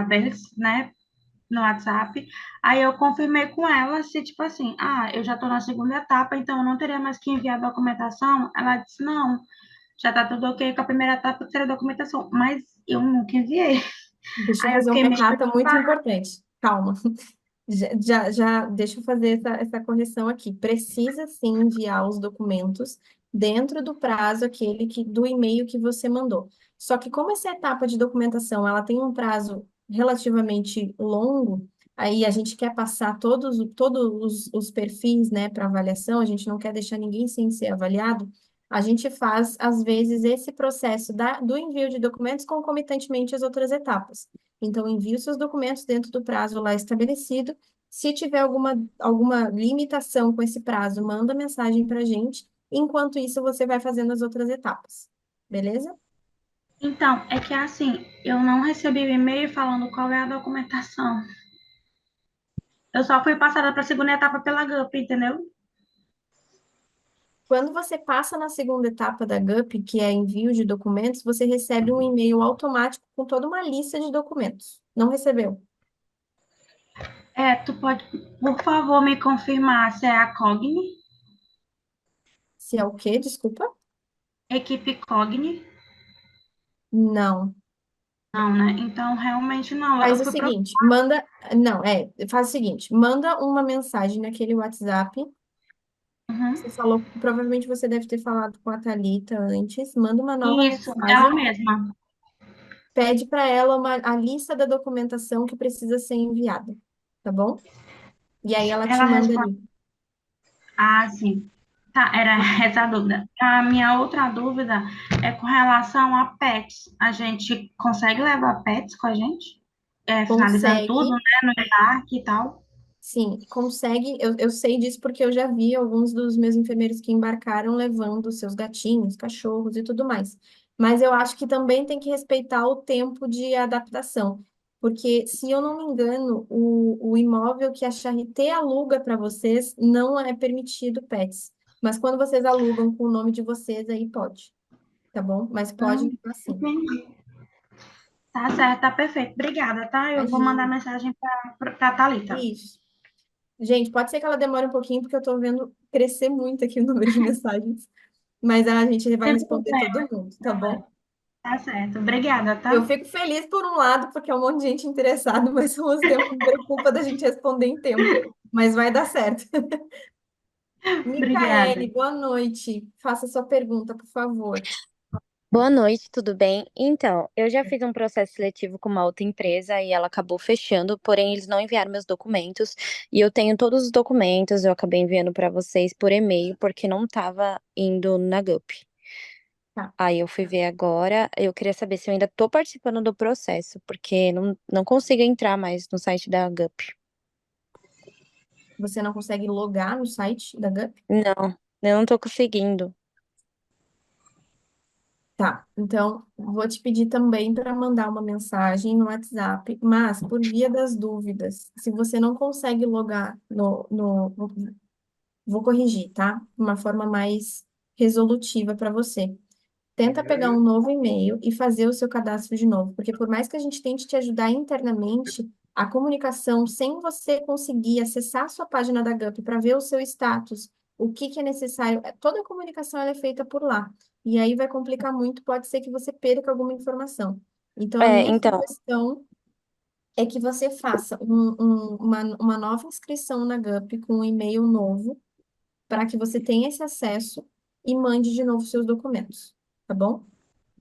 Bellis, né, no WhatsApp. Aí eu confirmei com ela se, tipo assim, eu já tô na segunda etapa, então eu não teria mais que enviar a documentação. Ela disse, não, já tá tudo ok com a primeira etapa, que será a documentação. Mas eu nunca enviei. Deixa eu Aí eu fazer fiquei uma meio errata muito preocupada. importante. Calma. Deixa eu fazer essa correção aqui. Precisa sim enviar os documentos dentro do prazo do e-mail que você mandou. Só que como essa etapa de documentação, ela tem um prazo relativamente longo, aí a gente quer passar todos os perfis, né, para avaliação, a gente não quer deixar ninguém sem ser avaliado, a gente faz, às vezes, esse processo do envio de documentos concomitantemente às outras etapas. Então, envie os seus documentos dentro do prazo lá estabelecido. Se tiver alguma limitação com esse prazo, manda mensagem para a gente. Enquanto isso, você vai fazendo as outras etapas. Beleza? Então, é que assim, eu não recebi o e-mail falando qual é a documentação. Eu só fui passada para a segunda etapa pela GUP, entendeu? Quando você passa na segunda etapa da GUP, que é envio de documentos, você recebe um e-mail automático com toda uma lista de documentos. Não recebeu? Tu pode, por favor, me confirmar se é a Cogni? Se é o quê? Desculpa? Equipe Cogni? Não. Não, né? Então, realmente não. Faz Eu o fui seguinte, manda... Não, faz o seguinte, manda uma mensagem naquele WhatsApp. Você falou, provavelmente você deve ter falado com a Thalita antes. Manda uma nova Isso, ela mensagem. mesma. Pede para ela a lista da documentação que precisa ser enviada, tá bom? E aí ela te Ela manda responde. ali. Ah, sim. Tá, era essa a dúvida. A minha outra dúvida é com relação a pets. A gente consegue levar pets com a gente? Finalizando tudo, Consegue, né? No embarque e tal. sim, consegue. Eu sei disso porque eu já vi alguns dos meus enfermeiros que embarcaram levando seus gatinhos, cachorros e tudo mais. Mas eu acho que também tem que respeitar o tempo de adaptação. Porque, se eu não me engano, o imóvel que a Charité aluga para vocês não é permitido pets. Mas quando vocês alugam com o nome de vocês, aí pode, tá bom? Mas pode levar sim. Entendi. Tá certo, tá perfeito. Obrigada, tá? Eu vou mandar Imagina. mensagem para Thalita. Isso. Gente, pode ser que ela demore um pouquinho, porque eu tô vendo crescer muito aqui o número de mensagens. Mas a gente vai Sem responder todo problema. mundo, tá bom? Tá certo. Obrigada, Eu tá? fico feliz por um lado, porque é um monte de gente interessada, mas ao mesmo tempo me preocupa da gente responder em tempo. Mas vai dar certo. Obrigada. Micaele, boa noite. Faça sua pergunta, por favor. Boa noite, tudo bem? Então, eu já fiz um processo seletivo com uma outra empresa e ela acabou fechando, porém eles não enviaram meus documentos e eu tenho todos os documentos, eu acabei enviando para vocês por e-mail porque não estava indo na GUP. Tá. Aí eu fui ver agora, eu queria saber se eu ainda estou participando do processo, porque não consigo entrar mais no site da GUP. Você não consegue logar no site da GUP? Não, eu não estou conseguindo. Tá, então vou te pedir também para mandar uma mensagem no WhatsApp, mas por via das dúvidas, se você não consegue logar vou corrigir, tá? De uma forma mais resolutiva para você. Tenta pegar um novo e-mail e fazer o seu cadastro de novo, porque por mais que a gente tente te ajudar internamente, a comunicação sem você conseguir acessar a sua página da GUP para ver o seu status, o que que é necessário, toda a comunicação ela é feita por lá. E aí vai complicar muito, pode ser que você perca alguma informação. Então, a minha Então, sugestão é que você faça uma nova inscrição na GUP com um e-mail novo, para que você tenha esse acesso e mande de novo seus documentos, tá bom?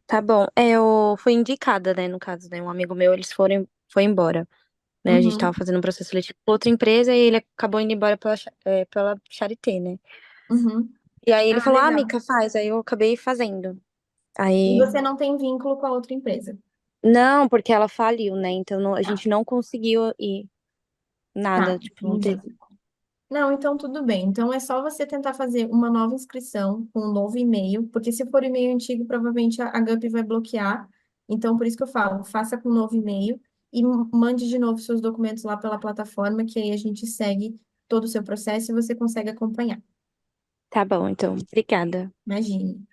tá bom. Eu fui indicada, né, no caso, né, um amigo meu, foi embora. Né? A gente tava Uhum, fazendo um processo seletivo com outra empresa e ele acabou indo embora pela Charité, né? uhum. E aí ele Ah, falou, ah, legal. Mica, faz. Aí eu acabei fazendo. E Aí, você não tem vínculo com a outra empresa? não, porque ela faliu, né? Então a Tá, gente não conseguiu ir nada, tá, tipo, não entendi. teve. Não, então tudo bem. Então é só você tentar fazer uma nova inscrição com um novo e-mail, porque se for e-mail antigo, provavelmente a GUP vai bloquear. Então, por isso que eu falo, faça com um novo e-mail e mande de novo seus documentos lá pela plataforma, que aí a gente segue todo o seu processo e você consegue acompanhar. Tá bom, então, obrigada. Imagine.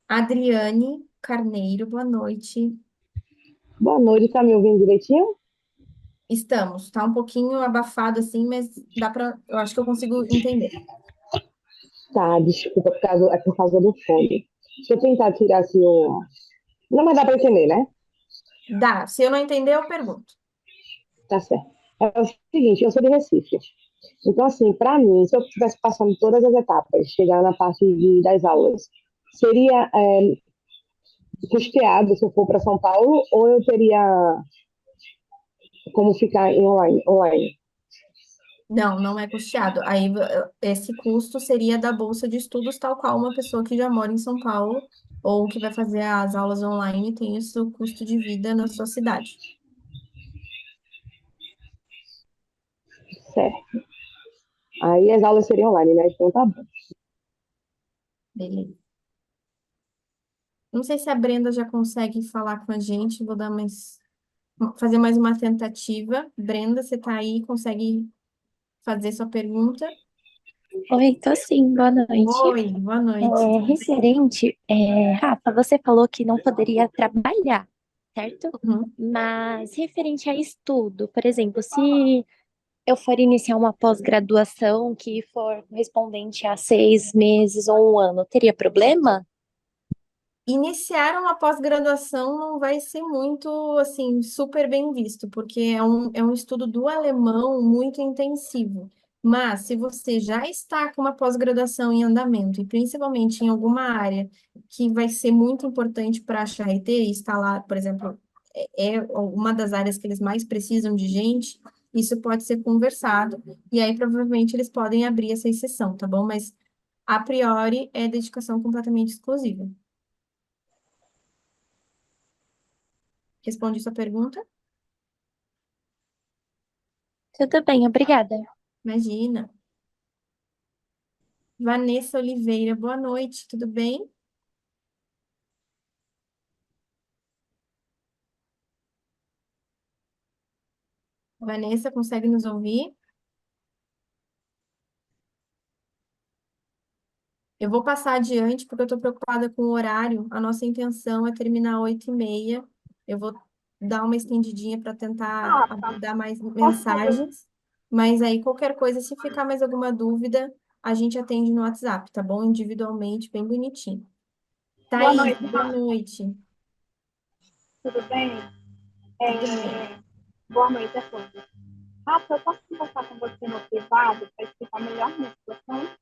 Adriane Carneiro, boa noite. Boa noite, tá me ouvindo direitinho? Estamos. Tá um pouquinho abafado assim, mas dá para, eu acho que eu consigo entender. Tá, desculpa, é por causa do fone. Deixa eu tentar tirar assim o. Não, mas dá para entender, né? Dá. Se eu não entender, eu pergunto. Tá certo. É o seguinte, eu sou de Recife. Então, assim, para mim, se eu estivesse passando todas as etapas, chegar na parte das aulas, seria custeado se eu for para São Paulo, ou eu teria como ficar em online? Não, não é custeado. Aí esse custo seria da bolsa de estudos, tal qual uma pessoa que já mora em São Paulo ou que vai fazer as aulas online tem o seu custo de vida na sua cidade. Certo. Aí as aulas seriam online, né? Então tá bom. Beleza. Não sei se a Brenda já consegue falar com a gente, vou fazer mais uma tentativa. Brenda, você tá aí, consegue fazer sua pergunta? Oi, tô sim, boa noite. Oi, boa noite. Referente, Rafa, você falou que não poderia trabalhar, certo? Mas referente a estudo, por exemplo, se eu for iniciar uma pós-graduação que for correspondente a 6 meses ou um ano, teria problema? Iniciar uma pós-graduação não vai ser muito, assim, super bem visto, porque é um estudo do alemão muito intensivo. Mas, se você já está com uma pós-graduação em andamento, e principalmente em alguma área que vai ser muito importante para a Charité, e está lá, por exemplo, é uma das áreas que eles mais precisam de gente, isso pode ser conversado, e aí provavelmente eles podem abrir essa exceção, tá bom? Mas, a priori, é dedicação completamente exclusiva. Respondi sua pergunta? Tudo bem, obrigada. Imagina. Vanessa Oliveira, boa noite, tudo bem? Vanessa, consegue nos ouvir? Eu vou passar adiante porque eu estou preocupada com o horário. A nossa intenção é terminar 8h30. Eu vou dar uma estendidinha para tentar abordar mais mensagens. Mas aí, qualquer coisa, se ficar mais alguma dúvida, a gente atende no WhatsApp, tá bom? Individualmente, bem bonitinho. Boa Thaís, noite, boa Rafa. noite. Tudo bem? Tudo bem. Boa noite a todos. Rafa, eu posso conversar com você no privado para explicar melhor a minha situação?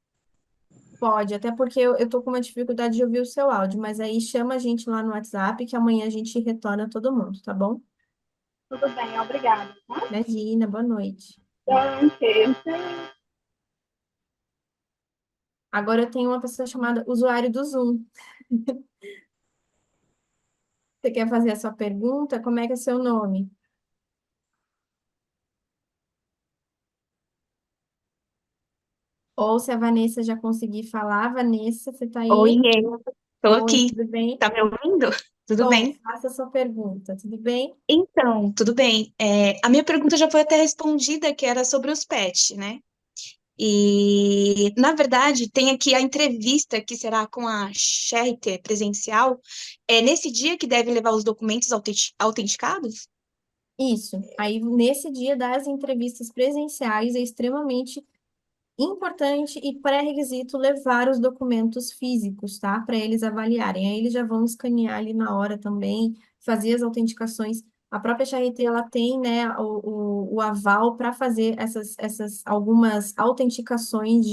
Pode, até porque eu tô com uma dificuldade de ouvir o seu áudio, mas aí chama a gente lá no WhatsApp que amanhã a gente retorna todo mundo, tá bom? Tudo bem, obrigada. Tá? Imagina, boa noite. Agora eu tenho uma pessoa chamada usuário do Zoom. Você quer fazer a sua pergunta? Como é que é o seu nome? Ou se a Vanessa já conseguir falar, Vanessa, você tá aí? Oiê, tô Oi, aqui. tudo bem? Tá me ouvindo? Tudo Tô, bem? faça a sua pergunta, tudo bem? Então, tudo bem. A minha pergunta já foi até respondida, que era sobre os pets, né? E, na verdade, tem aqui a entrevista que será com a Charité presencial. É nesse dia que deve levar os documentos autenticados? Isso. Aí, nesse dia das entrevistas presenciais, é extremamente importante e pré-requisito levar os documentos físicos, tá? Para eles avaliarem. Aí eles já vão escanear ali na hora também, fazer as autenticações. A própria Charité, ela tem, né, o aval para fazer essas algumas autenticações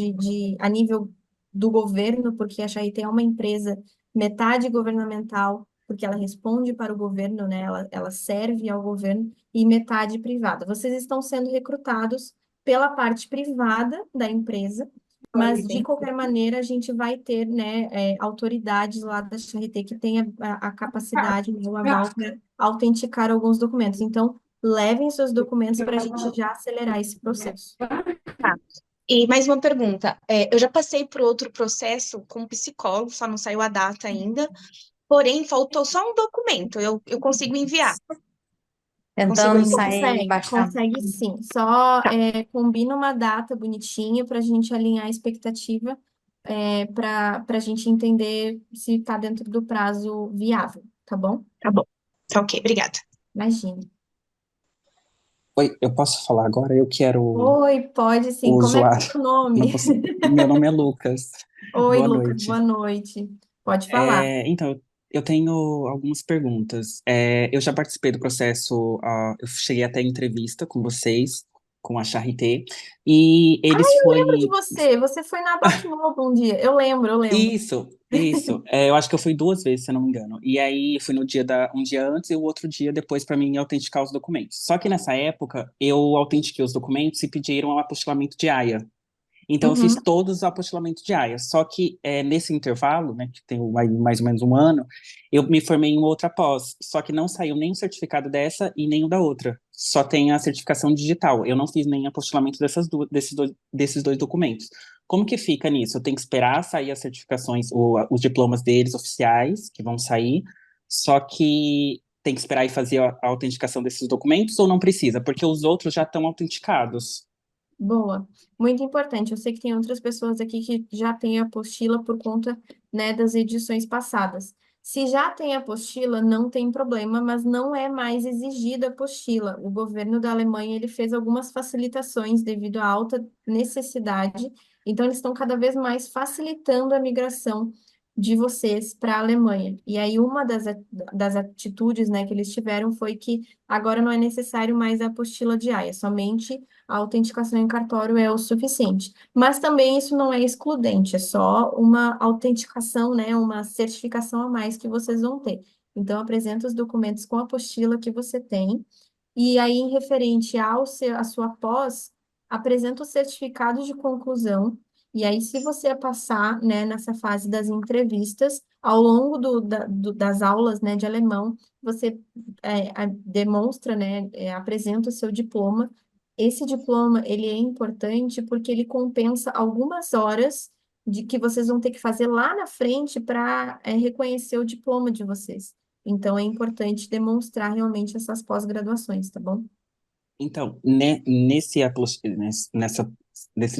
a nível do governo, porque a Charité é uma empresa metade governamental, porque ela responde para o governo, né? Ela serve ao governo, e metade privada. Vocês estão sendo recrutados pela parte privada da empresa, mas de qualquer maneira a gente vai ter, né, autoridades lá da Charité que tenha a capacidade, o aval para autenticar alguns documentos. Então, levem seus documentos para a gente já acelerar esse processo. Tá. E mais uma pergunta. Eu já passei por outro processo com um psicólogo, só não saiu a data ainda. Porém, faltou só um documento. Eu consigo enviar. Tentando sair Consegue sim. Só combina uma data bonitinha para a gente alinhar a expectativa, para a gente entender se está dentro do prazo viável, tá bom? Tá bom. Tá ok, obrigada. Imagina. Oi, eu posso falar agora? Eu quero Oi, pode sim. o Como é que é o usuário. seu nome? Não posso... Meu nome é Lucas. Oi, Boa Lucas, noite. boa noite. Pode falar. Então, eu tenho algumas perguntas. Eu já participei do processo, eu cheguei até a entrevista com vocês, com a Charité, e eles Eu lembro de foi você. Você foi na Adote Novo um dia. Eu lembro. isso. Eu acho que eu fui 2 vezes, se eu não me engano. E aí fui um dia antes e o outro dia depois para mim autenticar os documentos. Só que nessa época eu autentiquei os documentos e pediram um apostilamento de AIA. Então eu fiz Uhum. todos os apostilamentos de AIA. Só que nesse intervalo, né, que tem mais ou menos um ano, eu me formei em outra pós. Só que não saiu nem o certificado dessa e nem o da outra. Só tem a certificação digital. Eu não fiz nem apostilamento desses dois documentos. Como que fica nisso? Eu tenho que esperar sair as certificações, os diplomas deles oficiais, que vão sair, só que tem que esperar e fazer a autenticação desses documentos ou não precisa? Porque os outros já estão autenticados. Boa, muito importante. Eu sei que tem outras pessoas aqui que já têm a apostila por conta, né, das edições passadas. Se já tem a apostila, não tem problema, mas não é mais exigida a apostila. O governo da Alemanha, ele fez algumas facilitações devido à alta necessidade, então eles estão cada vez mais facilitando a migração de vocês para a Alemanha. E aí uma das atitudes, né, que eles tiveram foi que agora não é necessário mais a apostila de AIA, somente a autenticação em cartório é o suficiente. Mas também isso não é excludente, é só uma autenticação, né, uma certificação a mais que vocês vão ter. Então, apresenta os documentos com a apostila que você tem, e aí, em referente à sua pós, apresenta o certificado de conclusão, e aí, se você passar, né, nessa fase das entrevistas, ao longo das aulas, né, de alemão, você demonstra, né, apresenta o seu diploma. Esse diploma, ele é importante porque ele compensa algumas horas de que vocês vão ter que fazer lá na frente para reconhecer o diploma de vocês. Então, é importante demonstrar realmente essas pós-graduações, tá bom? Então, nesse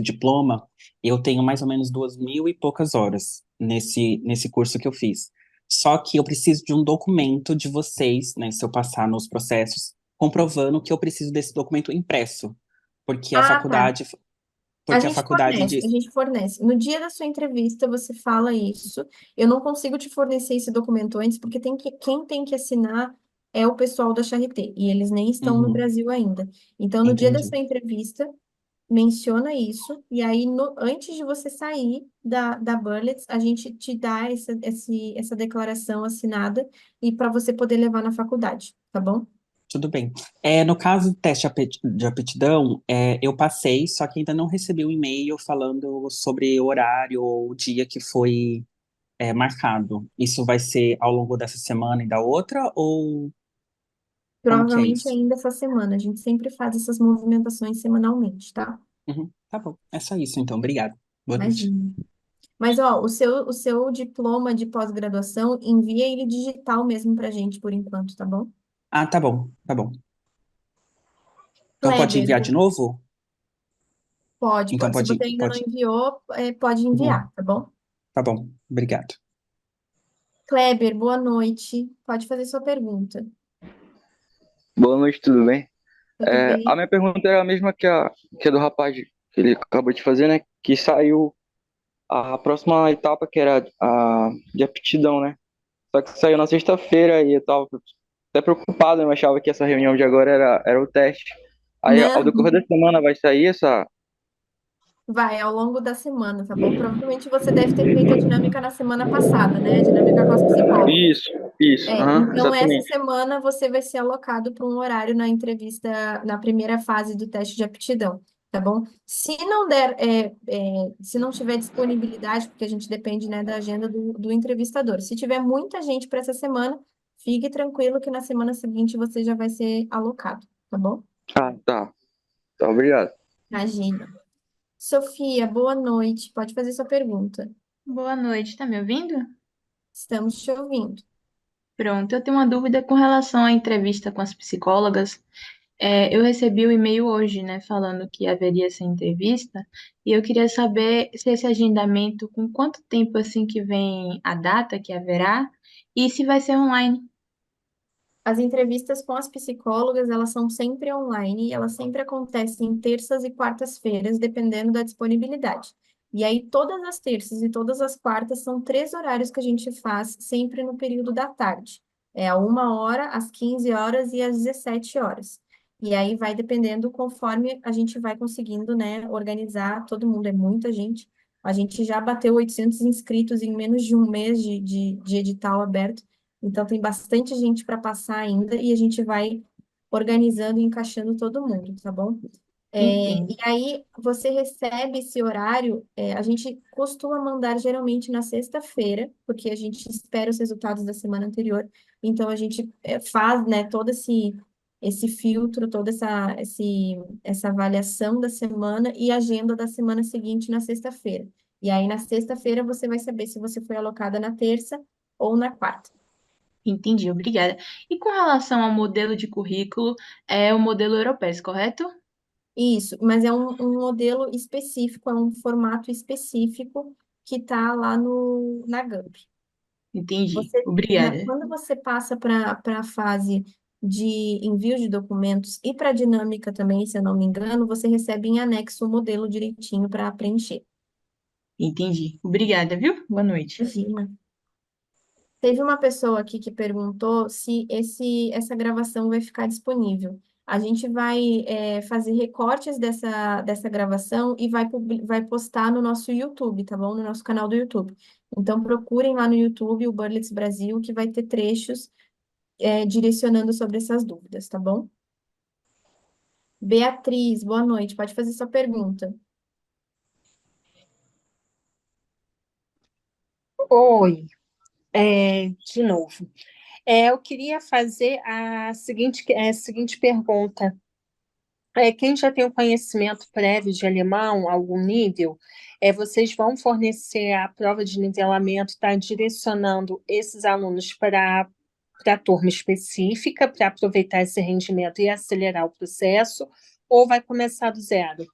diploma, eu tenho mais ou menos 2.000 e poucas horas nesse curso que eu fiz. Só que eu preciso de um documento de vocês, né, se eu passar nos processos, comprovando que eu preciso desse documento impresso, porque a Ah, tá. faculdade, porque a faculdade A diz, gente fornece. No dia da sua entrevista, você fala isso. Eu não consigo te fornecer esse documento antes, porque quem tem que assinar é o pessoal da Charité, e eles nem estão no uhum, Brasil ainda. Então, no dia da entendi. sua entrevista, menciona isso, e aí, antes de você sair da Burlitz, a gente te dá essa declaração assinada, e para você poder levar na faculdade, tá bom? Tudo bem. No caso do teste de aptidão, eu passei, só que ainda não recebi um e-mail falando sobre o horário ou o dia que foi marcado. Isso vai ser ao longo dessa semana e da outra, ou como que é Provavelmente isso? ainda essa semana. A gente sempre faz essas movimentações semanalmente, tá? Uhum, tá bom. É só isso, então. Obrigado. Boa noite. Imagina. Mas, ó, o seu diploma de pós-graduação, envia ele digital mesmo pra gente por enquanto, tá bom? Ah, tá bom, tá bom. Então pode Kleber, enviar de novo? pode, Então pode. Se pode, você ainda não pode. enviou, pode Uhum, enviar, tá bom? tá bom, obrigado. Kleber, boa noite. Pode fazer sua pergunta. Boa noite, tudo bem? Tudo A bem? minha pergunta era a mesma que a do rapaz que ele acabou de fazer, né? Que saiu a próxima etapa, que era a de aptidão, né? Só que saiu na sexta-feira e eu tava até preocupado, eu achava que essa reunião de agora era o teste. Aí, ao Não, decorrer da semana, vai sair essa. vai, ao longo da semana, tá bom? Provavelmente você deve ter feito a dinâmica na semana passada, né? A dinâmica com as psicólogas. Isso, aham, Então, essa exatamente. semana você vai ser alocado para um horário na entrevista, na primeira fase do teste de aptidão, tá bom? Se não der, se não tiver disponibilidade, porque a gente depende, né, da agenda do entrevistador. Se tiver muita gente para essa semana, fique tranquilo que na semana seguinte você já vai ser alocado, tá bom? Ah, tá. Tá, obrigado. Imagina. Sofia, boa noite. Pode fazer sua pergunta. Boa noite, tá me ouvindo? Estamos te ouvindo. Pronto, eu tenho uma dúvida com relação à entrevista com as psicólogas. Eu recebi o e-mail hoje, né, falando que haveria essa entrevista, e eu queria saber se esse agendamento, com quanto tempo assim que vem a data que haverá, e se vai ser online. As entrevistas com as psicólogas, elas são sempre online e elas sempre acontecem em terças e quartas-feiras, dependendo da disponibilidade. E aí, todas as terças e todas as quartas são 3 horários que a gente faz, sempre no período da tarde. É a 1 hora, às 15 horas e às 17 horas. E aí vai dependendo conforme a gente vai conseguindo, né, organizar todo mundo, é muita gente. A gente já bateu 800 inscritos em menos de um mês de edital aberto, então tem bastante gente para passar ainda e a gente vai organizando e encaixando todo mundo, tá bom? Entendo. E aí você recebe esse horário, a gente costuma mandar geralmente na sexta-feira, porque a gente espera os resultados da semana anterior, então a gente faz, né, todo esse filtro, toda essa avaliação da semana e agenda da semana seguinte na sexta-feira. E aí na sexta-feira você vai saber se você foi alocada na terça ou na quarta. Entendi, obrigada. E com relação ao modelo de currículo, é o modelo europeu, correto? Isso, mas é um modelo específico, é um formato específico que está lá no, na GUP. Entendi, obrigada. Quando você passa para a fase de envio de documentos e para a dinâmica também, se eu não me engano, você recebe em anexo o modelo direitinho para preencher. Entendi. Obrigada, viu? Boa noite. Imagina. Teve uma pessoa aqui que perguntou se essa gravação vai ficar disponível. A gente vai fazer recortes dessa gravação e vai postar no nosso YouTube, tá bom? No nosso canal do YouTube. Então, procurem lá no YouTube o Burlitz Brasil, que vai ter trechos direcionando sobre essas dúvidas, tá bom? Beatriz, boa noite. Pode fazer sua pergunta. Oi, de novo. Eu queria fazer a seguinte pergunta. Quem já tem o conhecimento prévio de alemão, algum nível, vocês vão fornecer a prova de nivelamento, tá direcionando esses alunos para a turma específica, para aproveitar esse rendimento e acelerar o processo, ou vai começar do zero?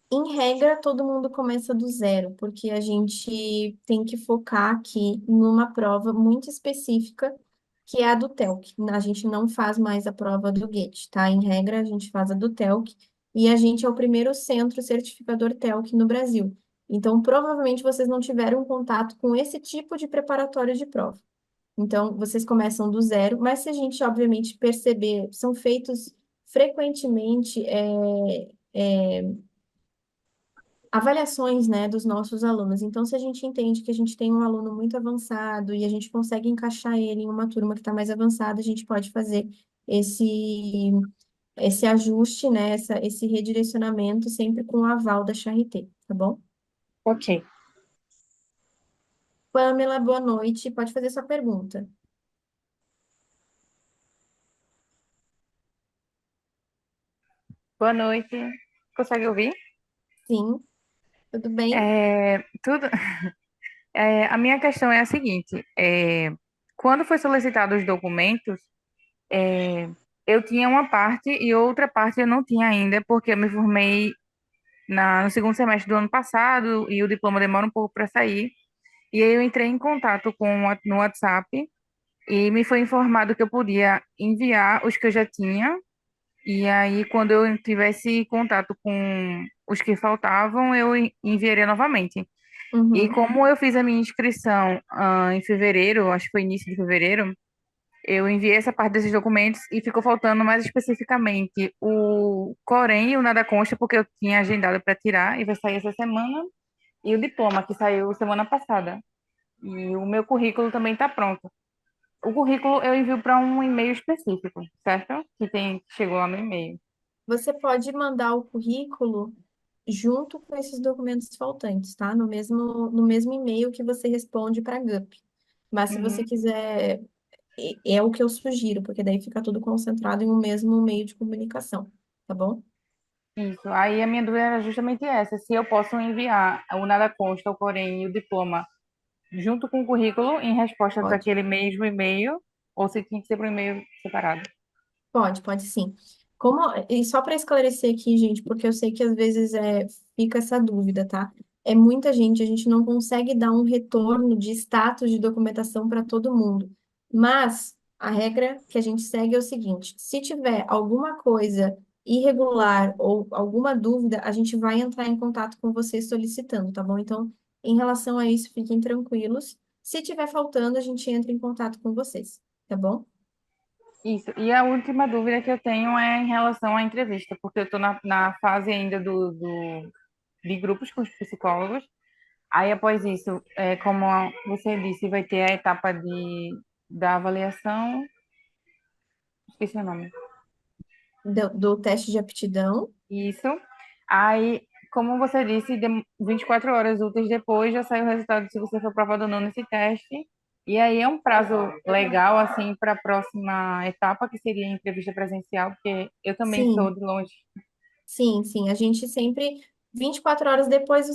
Em regra, todo mundo começa do zero, porque a gente tem que focar aqui numa prova muito específica, que é a do TELC. A gente não faz mais a prova do GET, tá? Em regra, a gente faz a do TELC, e a gente é o primeiro centro certificador TELC no Brasil. Então, provavelmente, vocês não tiveram contato com esse tipo de preparatório de prova. Então, vocês começam do zero, mas se a gente, obviamente, perceber, são feitos frequentemente avaliações, né, dos nossos alunos. Então, se a gente entende que a gente tem um aluno muito avançado e a gente consegue encaixar ele em uma turma que está mais avançada, a gente pode fazer esse ajuste, né, esse redirecionamento sempre com o aval da Charité, tá bom? Ok. Pamela, boa noite. Pode fazer sua pergunta. Boa noite. Consegue ouvir? Sim, tudo bem? Tudo. A minha questão é a seguinte: quando foi solicitado os documentos, eu tinha uma parte e outra parte eu não tinha ainda, porque eu me formei no segundo semestre do ano passado e o diploma demora um pouco para sair. E aí eu entrei em contato no WhatsApp e me foi informado que eu podia enviar os que eu já tinha. E aí, quando eu tivesse contato com os que faltavam, eu enviaria novamente. E Uhum. como eu fiz a minha inscrição, em fevereiro, acho que foi início de fevereiro, eu enviei essa parte desses documentos e ficou faltando mais especificamente o Corém e o Nada Consta, porque eu tinha agendado para tirar e vai sair essa semana, e o diploma, que saiu semana passada. E o meu currículo também está pronto. O currículo eu envio para um e-mail específico, certo? Que chegou lá no e-mail. Você pode mandar o currículo junto com esses documentos faltantes, tá? No mesmo e-mail que você responde para a GUP. Mas se você Uhum. quiser, é o que eu sugiro, porque daí fica tudo concentrado em um mesmo meio de comunicação, tá bom? Isso. Aí a minha dúvida era justamente essa, se eu posso enviar o Nada Consta, o Corém e o diploma junto com o currículo em resposta Pode. daquele mesmo e-mail, ou se tinha que ser para um e-mail separado. Pode sim. E só para esclarecer aqui, gente, porque eu sei que às vezes fica essa dúvida, tá? É muita gente, a gente não consegue dar um retorno de status de documentação para todo mundo. Mas a regra que a gente segue é o seguinte: se tiver alguma coisa irregular ou alguma dúvida, a gente vai entrar em contato com vocês solicitando, tá bom? Então, em relação a isso, fiquem tranquilos. Se tiver faltando, a gente entra em contato com vocês, tá bom? Isso. E a última dúvida que eu tenho é em relação à entrevista, porque eu estou na fase ainda de grupos com os psicólogos. Aí, após isso, como você disse, vai ter a etapa da avaliação, esqueci o nome. Do teste de aptidão. Isso. Aí, como você disse, 24 horas úteis depois já sai o resultado se você for aprovado ou não nesse teste. E aí é um prazo legal, assim, para a próxima etapa, que seria a entrevista presencial, porque eu também estou Sim, de longe. sim. A gente sempre, 24 horas depois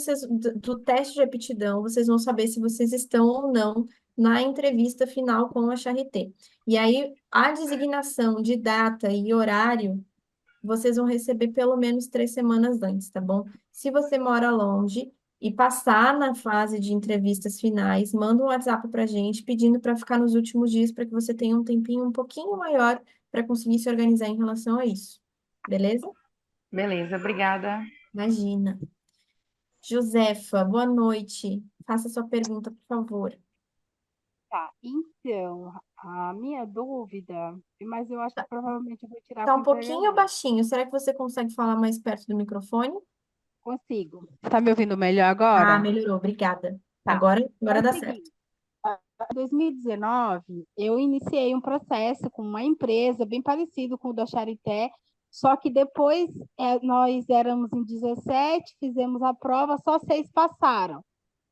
do teste de aptidão, vocês vão saber se vocês estão ou não na entrevista final com a Charité. E aí, a designação de data e horário vocês vão receber pelo menos 3 semanas antes, tá bom? Se você mora longe e passar na fase de entrevistas finais, manda um WhatsApp pra gente pedindo para ficar nos últimos dias para que você tenha um tempinho um pouquinho maior para conseguir se organizar em relação a isso. Beleza? Beleza, obrigada. Imagina. Josefa, boa noite. Faça sua pergunta, por favor. Tá, então, a minha dúvida, mas eu acho que provavelmente eu vou tirar Tá com um o pouquinho empregador. baixinho. Será que você consegue falar mais perto do microfone? Consigo. Tá me ouvindo melhor Ah, agora? melhorou. Obrigada. Tá. É Agora o dá certo. seguinte, em 2019, eu iniciei um processo com uma empresa bem parecido com o da Charité, só que depois nós éramos em 17, fizemos a prova, só 6 passaram.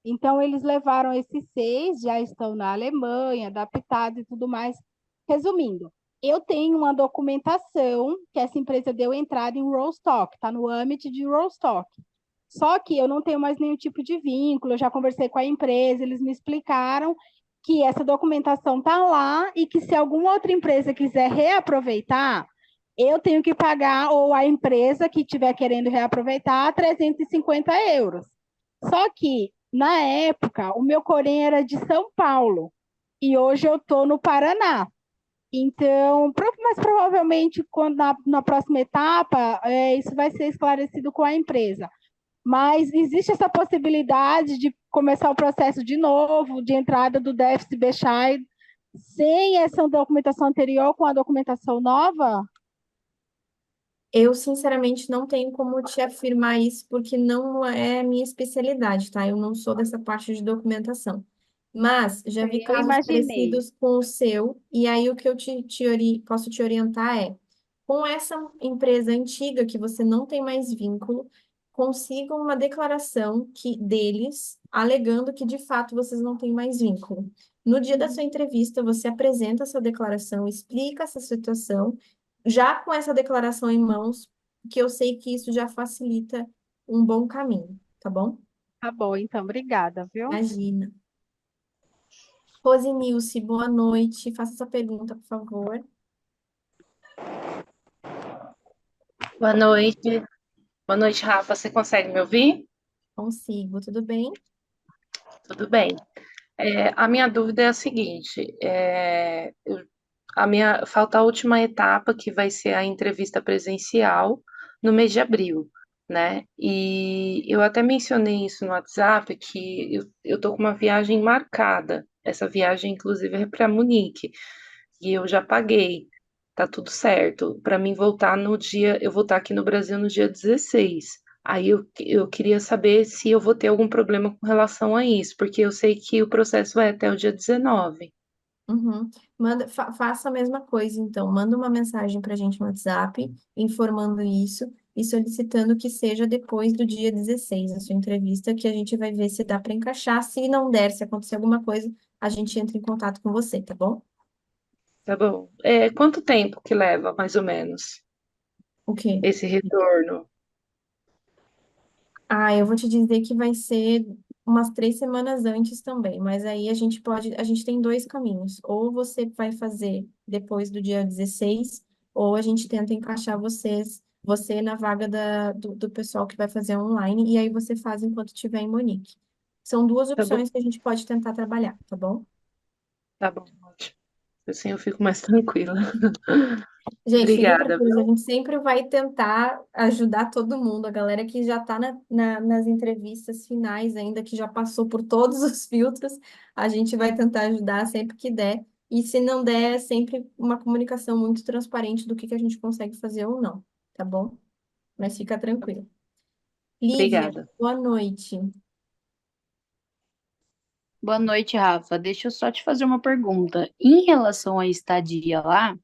Então, eles levaram esses 6, já estão na Alemanha, adaptados e tudo mais. Resumindo, eu tenho uma documentação que essa empresa deu entrada em Rostock, está no âmbito de Rostock. Só que eu não tenho mais nenhum tipo de vínculo, eu já conversei com a empresa, eles me explicaram que essa documentação está lá e que se alguma outra empresa quiser reaproveitar, eu tenho que pagar, ou a empresa que estiver querendo reaproveitar, 350 euros. Só que, na época, o meu Corém era de São Paulo e hoje eu estou no Paraná. Então, mas provavelmente, quando na próxima etapa, isso vai ser esclarecido com a empresa. Mas existe essa possibilidade de começar o processo de novo, de entrada do déficit Bescheid, sem essa documentação anterior, com a documentação nova? Eu, sinceramente, não tenho como te afirmar isso, porque não é a minha especialidade, tá? Eu não sou dessa parte de documentação. Mas já vi Eu casos imaginei. parecidos com o seu, e aí o que eu posso te orientar é, com essa empresa antiga que você não tem mais vínculo, consiga uma declaração deles, alegando que de fato vocês não têm mais vínculo. No dia da sua entrevista, você apresenta essa declaração, explica essa situação, já com essa declaração em mãos, que eu sei que isso já facilita um bom caminho, tá bom? Tá bom, então, obrigada, viu? Imagina. Rosinilce, boa noite. Faça sua pergunta, por favor. Boa noite. Boa noite, Rafa. Você consegue me ouvir? Consigo, tudo bem? Tudo bem. A minha dúvida é a seguinte: falta a última etapa, que vai ser a entrevista presencial no mês de abril, né? E eu até mencionei isso no WhatsApp, que eu tô com uma viagem marcada. Essa viagem, inclusive, é para Munique, e eu já paguei. Tá tudo certo. Para mim voltar no dia, eu vou estar aqui no Brasil no dia 16. Aí eu queria saber se eu vou ter algum problema com relação a isso, porque eu sei que o processo vai até o dia 19. Uhum. Faça a mesma coisa, então. Manda uma mensagem para a gente no WhatsApp, informando isso e solicitando que seja depois do dia 16, a sua entrevista, que a gente vai ver se dá para encaixar. Se não der, se acontecer alguma coisa, a gente entra em contato com você, tá bom? Tá bom. Quanto tempo que leva, mais ou menos, O quê? esse retorno? Ah, eu vou te dizer que vai ser umas 3 semanas antes também, mas aí a gente tem dois caminhos. Ou você vai fazer depois do dia 16, ou a gente tenta encaixar você na vaga do pessoal que vai fazer online, e aí você faz enquanto estiver em Monique. São duas Tá bom, opções que a gente pode tentar trabalhar, tá bom? tá bom, ótimo. Assim eu fico mais tranquila. Gente, fiquem Obrigada, tranquilos, a viu? gente sempre vai tentar ajudar todo mundo, a galera que já está nas entrevistas finais ainda, que já passou por todos os filtros, a gente vai tentar ajudar sempre que der, E se não der, é sempre uma comunicação muito transparente do que a gente consegue fazer ou não, tá bom? Mas fica tranquilo. Lívia, Obrigada. boa noite. Boa noite, Rafa. Deixa eu só te fazer uma pergunta. Em relação à estadia lá,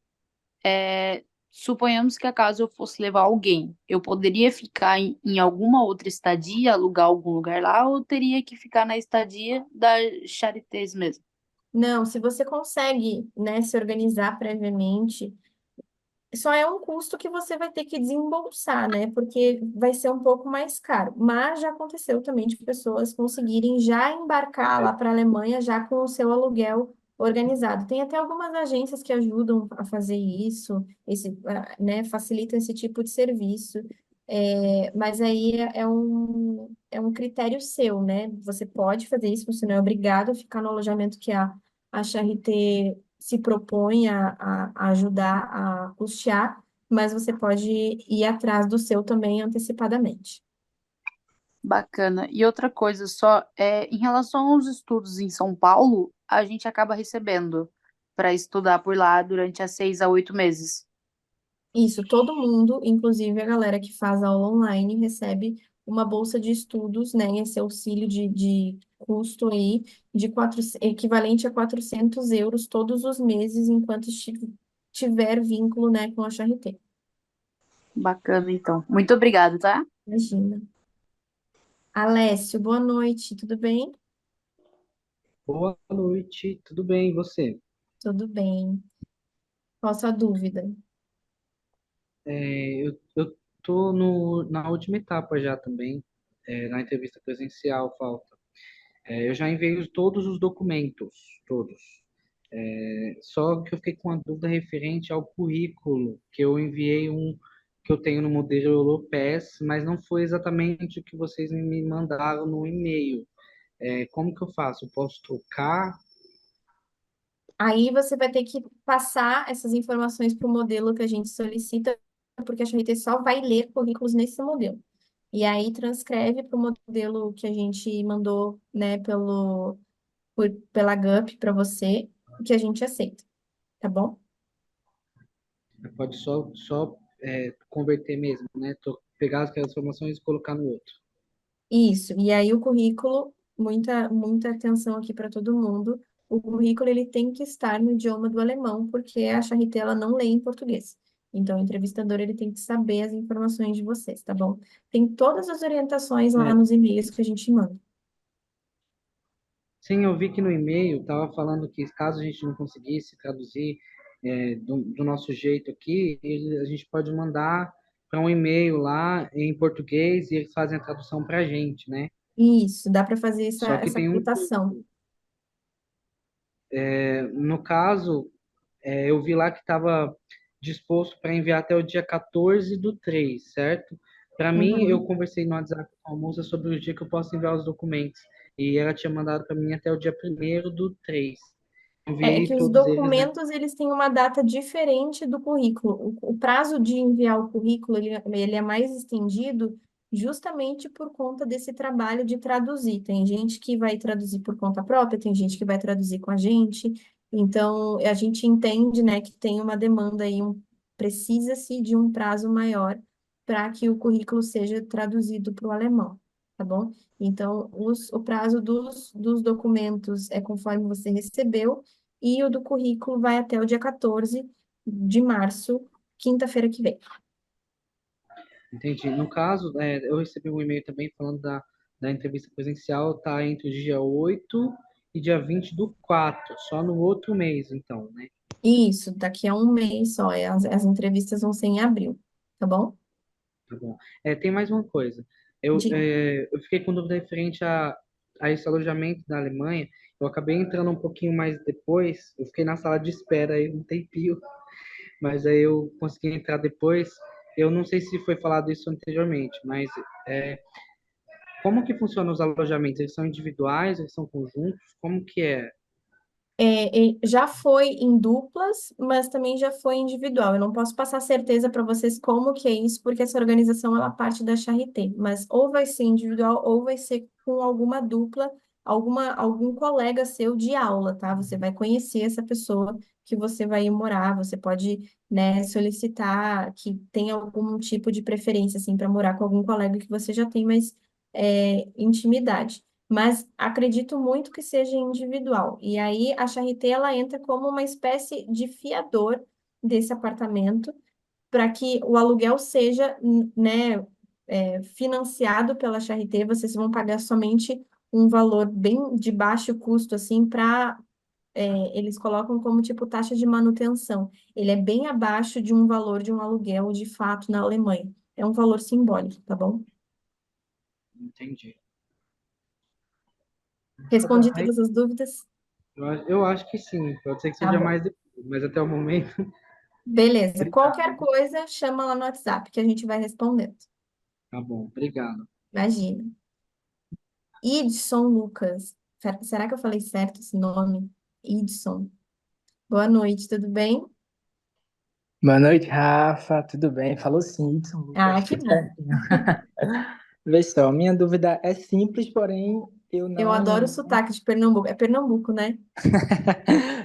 suponhamos que acaso eu fosse levar alguém, eu poderia ficar em alguma outra estadia, alugar algum lugar lá, ou teria que ficar na estadia da Charités mesmo? Não, se você consegue, né, se organizar previamente, só é um custo que você vai ter que desembolsar, né? Porque vai ser um pouco mais caro. Mas já aconteceu também de pessoas conseguirem já embarcar lá para a Alemanha já com o seu aluguel organizado. Tem até algumas agências que ajudam a fazer isso, né, facilitam esse tipo de serviço. Mas aí é um critério seu, né? Você pode fazer isso, você não é obrigado a ficar no alojamento que a Charité se propõe a ajudar a custear, mas você pode ir atrás do seu também antecipadamente. Bacana. E outra coisa só, em relação aos estudos em São Paulo, a gente acaba recebendo para estudar por lá durante as 6 a 8 meses. Isso, todo mundo, inclusive a galera que faz aula online, recebe uma bolsa de estudos, né? Esse auxílio de custo aí, equivalente a 400 euros todos os meses, enquanto tiver vínculo, né, com a Charité. Bacana, então. Muito obrigada, tá? Imagina. Alessio, boa noite, tudo bem? Boa noite, tudo bem, e você? Tudo bem. Qual a sua dúvida? Eu tô na última etapa já também, na entrevista presencial, falta. Eu já enviei todos os documentos, todos. Só que eu fiquei com uma dúvida referente ao currículo, que eu enviei que eu tenho no modelo Europes, mas não foi exatamente o que vocês me mandaram no e-mail. Como que eu faço? Eu posso trocar? Aí você vai ter que passar essas informações para o modelo que a gente solicita, porque a Charité só vai ler currículos nesse modelo. E aí transcreve para o modelo que a gente mandou, né, pela GUP para você, que a gente aceita, tá bom? Pode só converter mesmo, né? Pegar aquelas informações e colocar no outro. Isso. E aí o currículo, muita atenção aqui para todo mundo. O currículo ele tem que estar no idioma do alemão, porque a Charité ela não lê em português. Então, o entrevistador ele tem que saber as informações de vocês, tá bom? Tem todas as orientações lá É, nos e-mails que a gente manda. sim, eu vi que no e-mail estava falando que caso a gente não conseguisse traduzir do nosso jeito aqui, a gente pode mandar para um e-mail lá em português e eles fazem a tradução para a gente, né? Isso, dá para fazer essa, Só que essa tem um cotação. no caso, eu vi lá que estava disposto para enviar até o dia 14/3, certo? Para mim, eu Uhum. conversei no WhatsApp com a moça sobre o dia que eu posso enviar os documentos. E ela tinha mandado para mim até o dia 1º/3. É Enviei que os todos eles, né? documentos, eles têm uma data diferente do currículo. O prazo de enviar o currículo, ele é mais estendido justamente por conta desse trabalho de traduzir. Tem gente que vai traduzir por conta própria, tem gente que vai traduzir com a gente. Então, a gente entende, né, que tem uma demanda aí, precisa-se de um prazo maior para que o currículo seja traduzido para o alemão, tá bom? Então, o prazo dos documentos é conforme você recebeu, e o do currículo vai até o dia 14 de março, quinta-feira que vem. Entendi. No caso, eu recebi um e-mail também falando da entrevista presencial, tá entre o dia 8 e dia 20/4, só no outro mês, então, né? Isso, daqui a um mês só, as entrevistas vão ser em abril, tá bom? Tá bom. Tem mais uma coisa. Diga. Eu fiquei com dúvida referente a esse alojamento na Alemanha. Eu acabei entrando um pouquinho mais depois. Eu fiquei na sala de espera aí um tempinho, mas aí eu consegui entrar depois. Eu não sei se foi falado isso anteriormente, mas como que funcionam os alojamentos? Eles são individuais, eles são conjuntos? Como que é? Já foi em duplas, mas também já foi individual. Eu não posso passar certeza para vocês como que é isso, porque essa organização ela parte da Charité, mas ou vai ser individual ou vai ser com alguma dupla, algum colega seu de aula, tá? Você vai conhecer essa pessoa que você vai ir morar, você pode, né, solicitar que tenha algum tipo de preferência, assim, para morar com algum colega que você já tem mais intimidade. Mas acredito muito que seja individual. E aí a Charité, ela entra como uma espécie de fiador desse apartamento, para que o aluguel seja, né, financiado pela Charité, vocês vão pagar somente um valor bem de baixo custo, assim, para eles colocam como tipo taxa de manutenção. Ele é bem abaixo de um valor de um aluguel de fato na Alemanha. É um valor simbólico, tá bom? Entendi. Tá bom. Respondi todas as dúvidas? Eu acho que sim. Pode ser que Tá seja bom. mais depois, mas até o momento. Beleza. Qualquer Obrigado. coisa, chama lá no WhatsApp que a gente vai respondendo. Tá bom, obrigado. Imagina. Idson Lucas. Será que eu falei certo esse nome? Idson. Boa noite, tudo bem? Boa noite, Rafa. Tudo bem? Falou sim, Edson Ah, Lucas. que Tudo bom. certinho. Vê só, minha dúvida é simples, porém eu Eu adoro o não. sotaque de Pernambuco. É Pernambuco, né?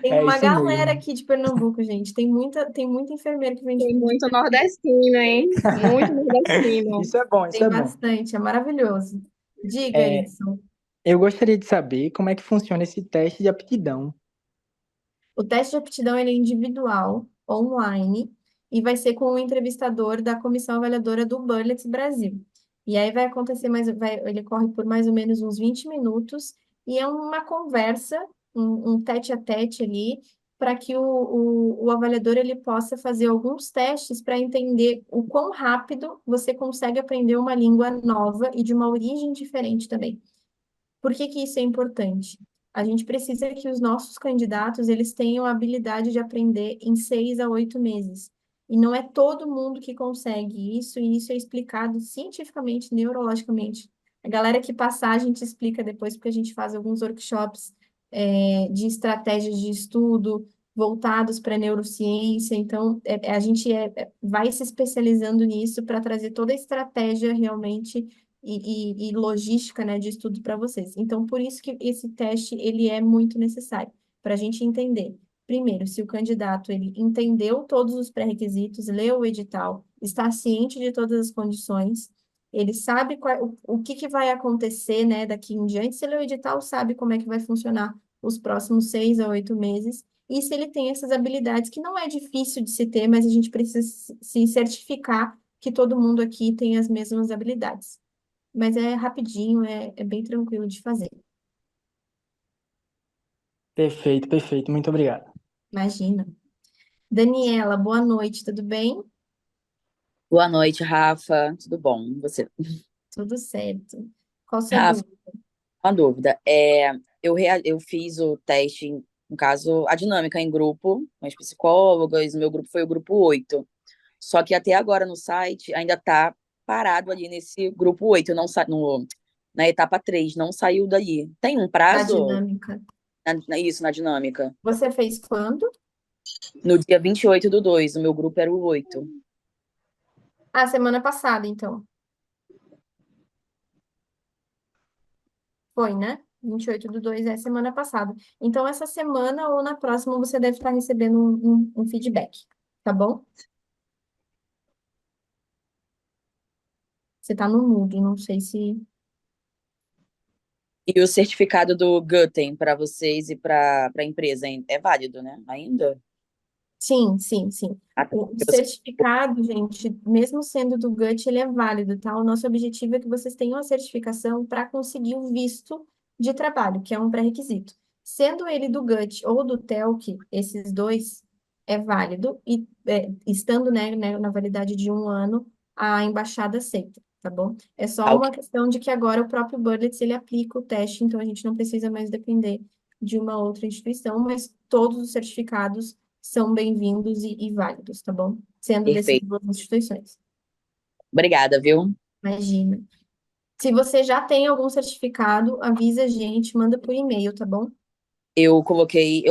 Tem É uma isso galera mesmo. aqui de Pernambuco, gente. Tem muita enfermeira que vem de Tem muito nordestino, hein? Muito nordestino. Isso é bom, isso Tem é bom. bastante, é maravilhoso. Diga, É, Idson. eu gostaria de saber como é que funciona esse teste de aptidão. O teste de aptidão ele é individual, online, e vai ser com o entrevistador da comissão avaliadora do Burlitz Brasil. E aí vai acontecer ele corre por mais ou menos uns 20 minutos, e é uma conversa, um tete a tete ali, para que o avaliador ele possa fazer alguns testes para entender o quão rápido você consegue aprender uma língua nova e de uma origem diferente também. Por que que isso é importante? A gente precisa que os nossos candidatos eles tenham a habilidade de aprender em 6 a 8 meses. E não é todo mundo que consegue isso, e isso é explicado cientificamente, neurologicamente. A galera que passar, a gente explica depois, porque a gente faz alguns workshops de estratégias de estudo voltados para neurociência. Então, a gente vai se especializando nisso para trazer toda a estratégia realmente e logística, né, de estudo para vocês. Então, por isso que esse teste ele é muito necessário para a gente entender. Primeiro, se o candidato ele entendeu todos os pré-requisitos, leu o edital, está ciente de todas as condições, ele sabe o que que vai acontecer, né, daqui em diante. Se leu o edital, sabe como é que vai funcionar os próximos 6 a 8 meses. E se ele tem essas habilidades, que não é difícil de se ter, mas a gente precisa se certificar que todo mundo aqui tem as mesmas habilidades. Mas é rapidinho, é bem tranquilo de fazer. Perfeito, perfeito. Muito obrigado. Imagina. Daniela, boa noite, tudo bem? Boa noite, Rafa. Tudo bom? E você? Tudo certo. Qual a sua Rafa, dúvida? uma dúvida. Eu fiz o teste, no caso, a dinâmica em grupo, com as psicólogas, o meu grupo foi o grupo 8. Só que até agora no site ainda está parado ali nesse grupo 8, não na etapa 3, não saiu daí. Tem um A prazo dinâmica. isso, na dinâmica? Você fez quando? No dia 28/2, o meu grupo era o 8. Ah, semana passada, então. Foi, né? 28/2 é semana passada. Então, essa semana ou na próxima você deve estar recebendo um feedback, tá bom? Você tá no mudo, não sei se... E o certificado do Guten para vocês e para a empresa é válido, né? Ainda? Sim, sim, sim. Ah, tá. O certificado, gente, mesmo sendo do GUT, ele é válido, tá? O nosso objetivo é que vocês tenham a certificação para conseguir o visto de trabalho, que é um pré-requisito. Sendo ele do GUT ou do TELC, esses dois é válido, e estando, né, na validade de 1 ano, a embaixada aceita, tá bom? É só Ok. uma questão de que agora o próprio Burlitz, ele aplica o teste, então a gente não precisa mais depender de uma outra instituição, mas todos os certificados são bem-vindos e válidos, tá bom? Sendo dessas Perfeito. duas instituições. Obrigada, viu? Imagina. Se você já tem algum certificado, avisa a gente, manda por e-mail, tá bom? Eu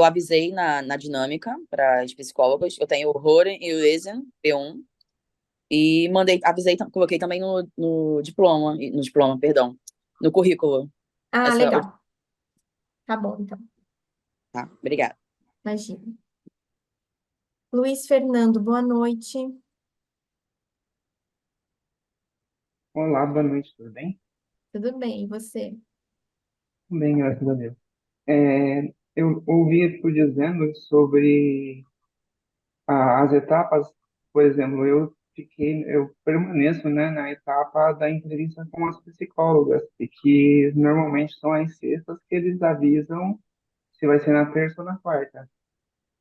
avisei na dinâmica para as psicólogas. Eu tenho o Horen e o Eisen, P1. E coloquei também no diploma, perdão, no currículo. Ah, legal. Tá bom, então. Tá, obrigada. Imagina. Luiz Fernando, boa noite. Olá, boa noite, tudo bem? Tudo bem, e você? Tudo bem, graças a Deus. Eu ouvi tu dizendo sobre as etapas, por exemplo, eu permaneço, né, na etapa da entrevista com as psicólogas, e que normalmente são as sextas que eles avisam se vai ser na terça ou na quarta.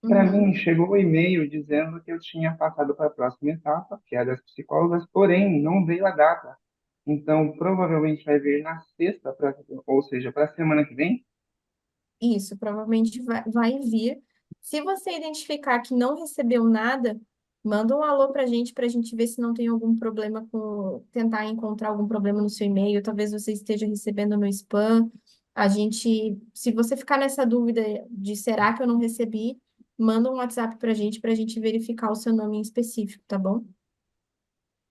Para mim, Uhum. chegou o e-mail dizendo que eu tinha passado para a próxima etapa, que é a das psicólogas, porém, não veio a data. Então, provavelmente vai vir na sexta, ou seja, para a semana que vem. Isso, provavelmente vai vir. Se você identificar que não recebeu nada, manda um alô para a gente ver se não tem algum problema tentar encontrar algum problema no seu e-mail, talvez você esteja recebendo no spam. Se você ficar nessa dúvida de será que eu não recebi, manda um WhatsApp para a gente verificar o seu nome em específico, tá bom?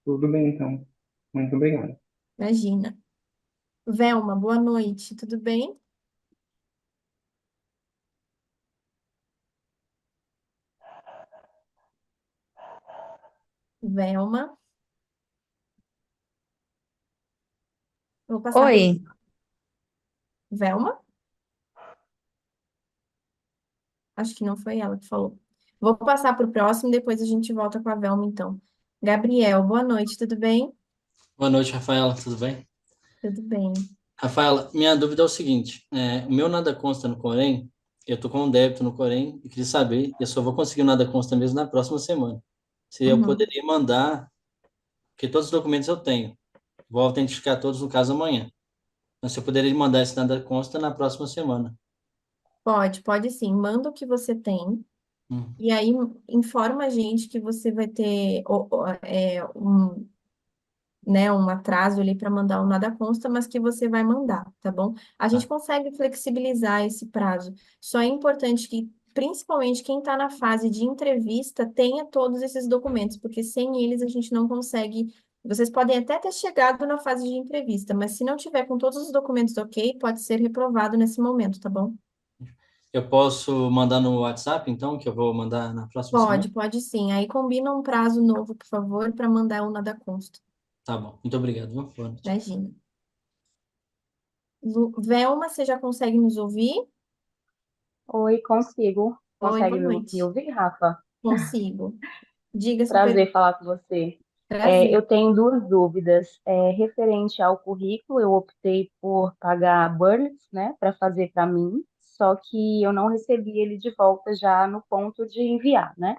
Tudo bem, então. Muito obrigado. Imagina. Velma, boa noite, tudo bem? Velma, vou passar para Oi, Velma? Acho que não foi ela que falou. Vou passar para o próximo, depois a gente volta com a Velma, então. Gabriel, boa noite, tudo bem? Boa noite, Rafaela, tudo bem? Tudo bem. Rafaela, minha dúvida é o seguinte: o meu nada consta no Corém, eu tô com um débito no Corém e queria saber, eu só vou conseguir o nada consta mesmo na próxima semana. Se eu Uhum. poderia mandar, porque todos os documentos eu tenho, vou autentificar todos no caso amanhã. Mas se eu poderia mandar esse nada consta na próxima semana. Pode sim. Manda o que você tem. Hum. E aí informa a gente que você vai ter um atraso ali para mandar o nada consta, mas que você vai mandar, tá bom? A gente consegue flexibilizar esse prazo. Só é importante que, principalmente quem está na fase de entrevista, tenha todos esses documentos, porque sem eles a gente não consegue. Vocês podem até ter chegado na fase de entrevista, mas se não tiver com todos os documentos ok, pode ser reprovado nesse momento, tá bom? Eu posso mandar no WhatsApp, então, que eu vou mandar na próxima semana? Pode sim. Aí combina um prazo novo, por favor, para mandar o nada consta. Tá bom, muito obrigado, viu? Boa noite. Imagina. Velma, você já consegue nos ouvir? Oi, consigo. Oi, Consegue boa me noite. ouvir, Rafa? Consigo. Diga sua Prazer pergunta. falar com você. Prazer. Eu tenho duas dúvidas. Referente ao currículo, eu optei por pagar Burlitz, né, para fazer para mim, só que eu não recebi ele de volta já no ponto de enviar, né?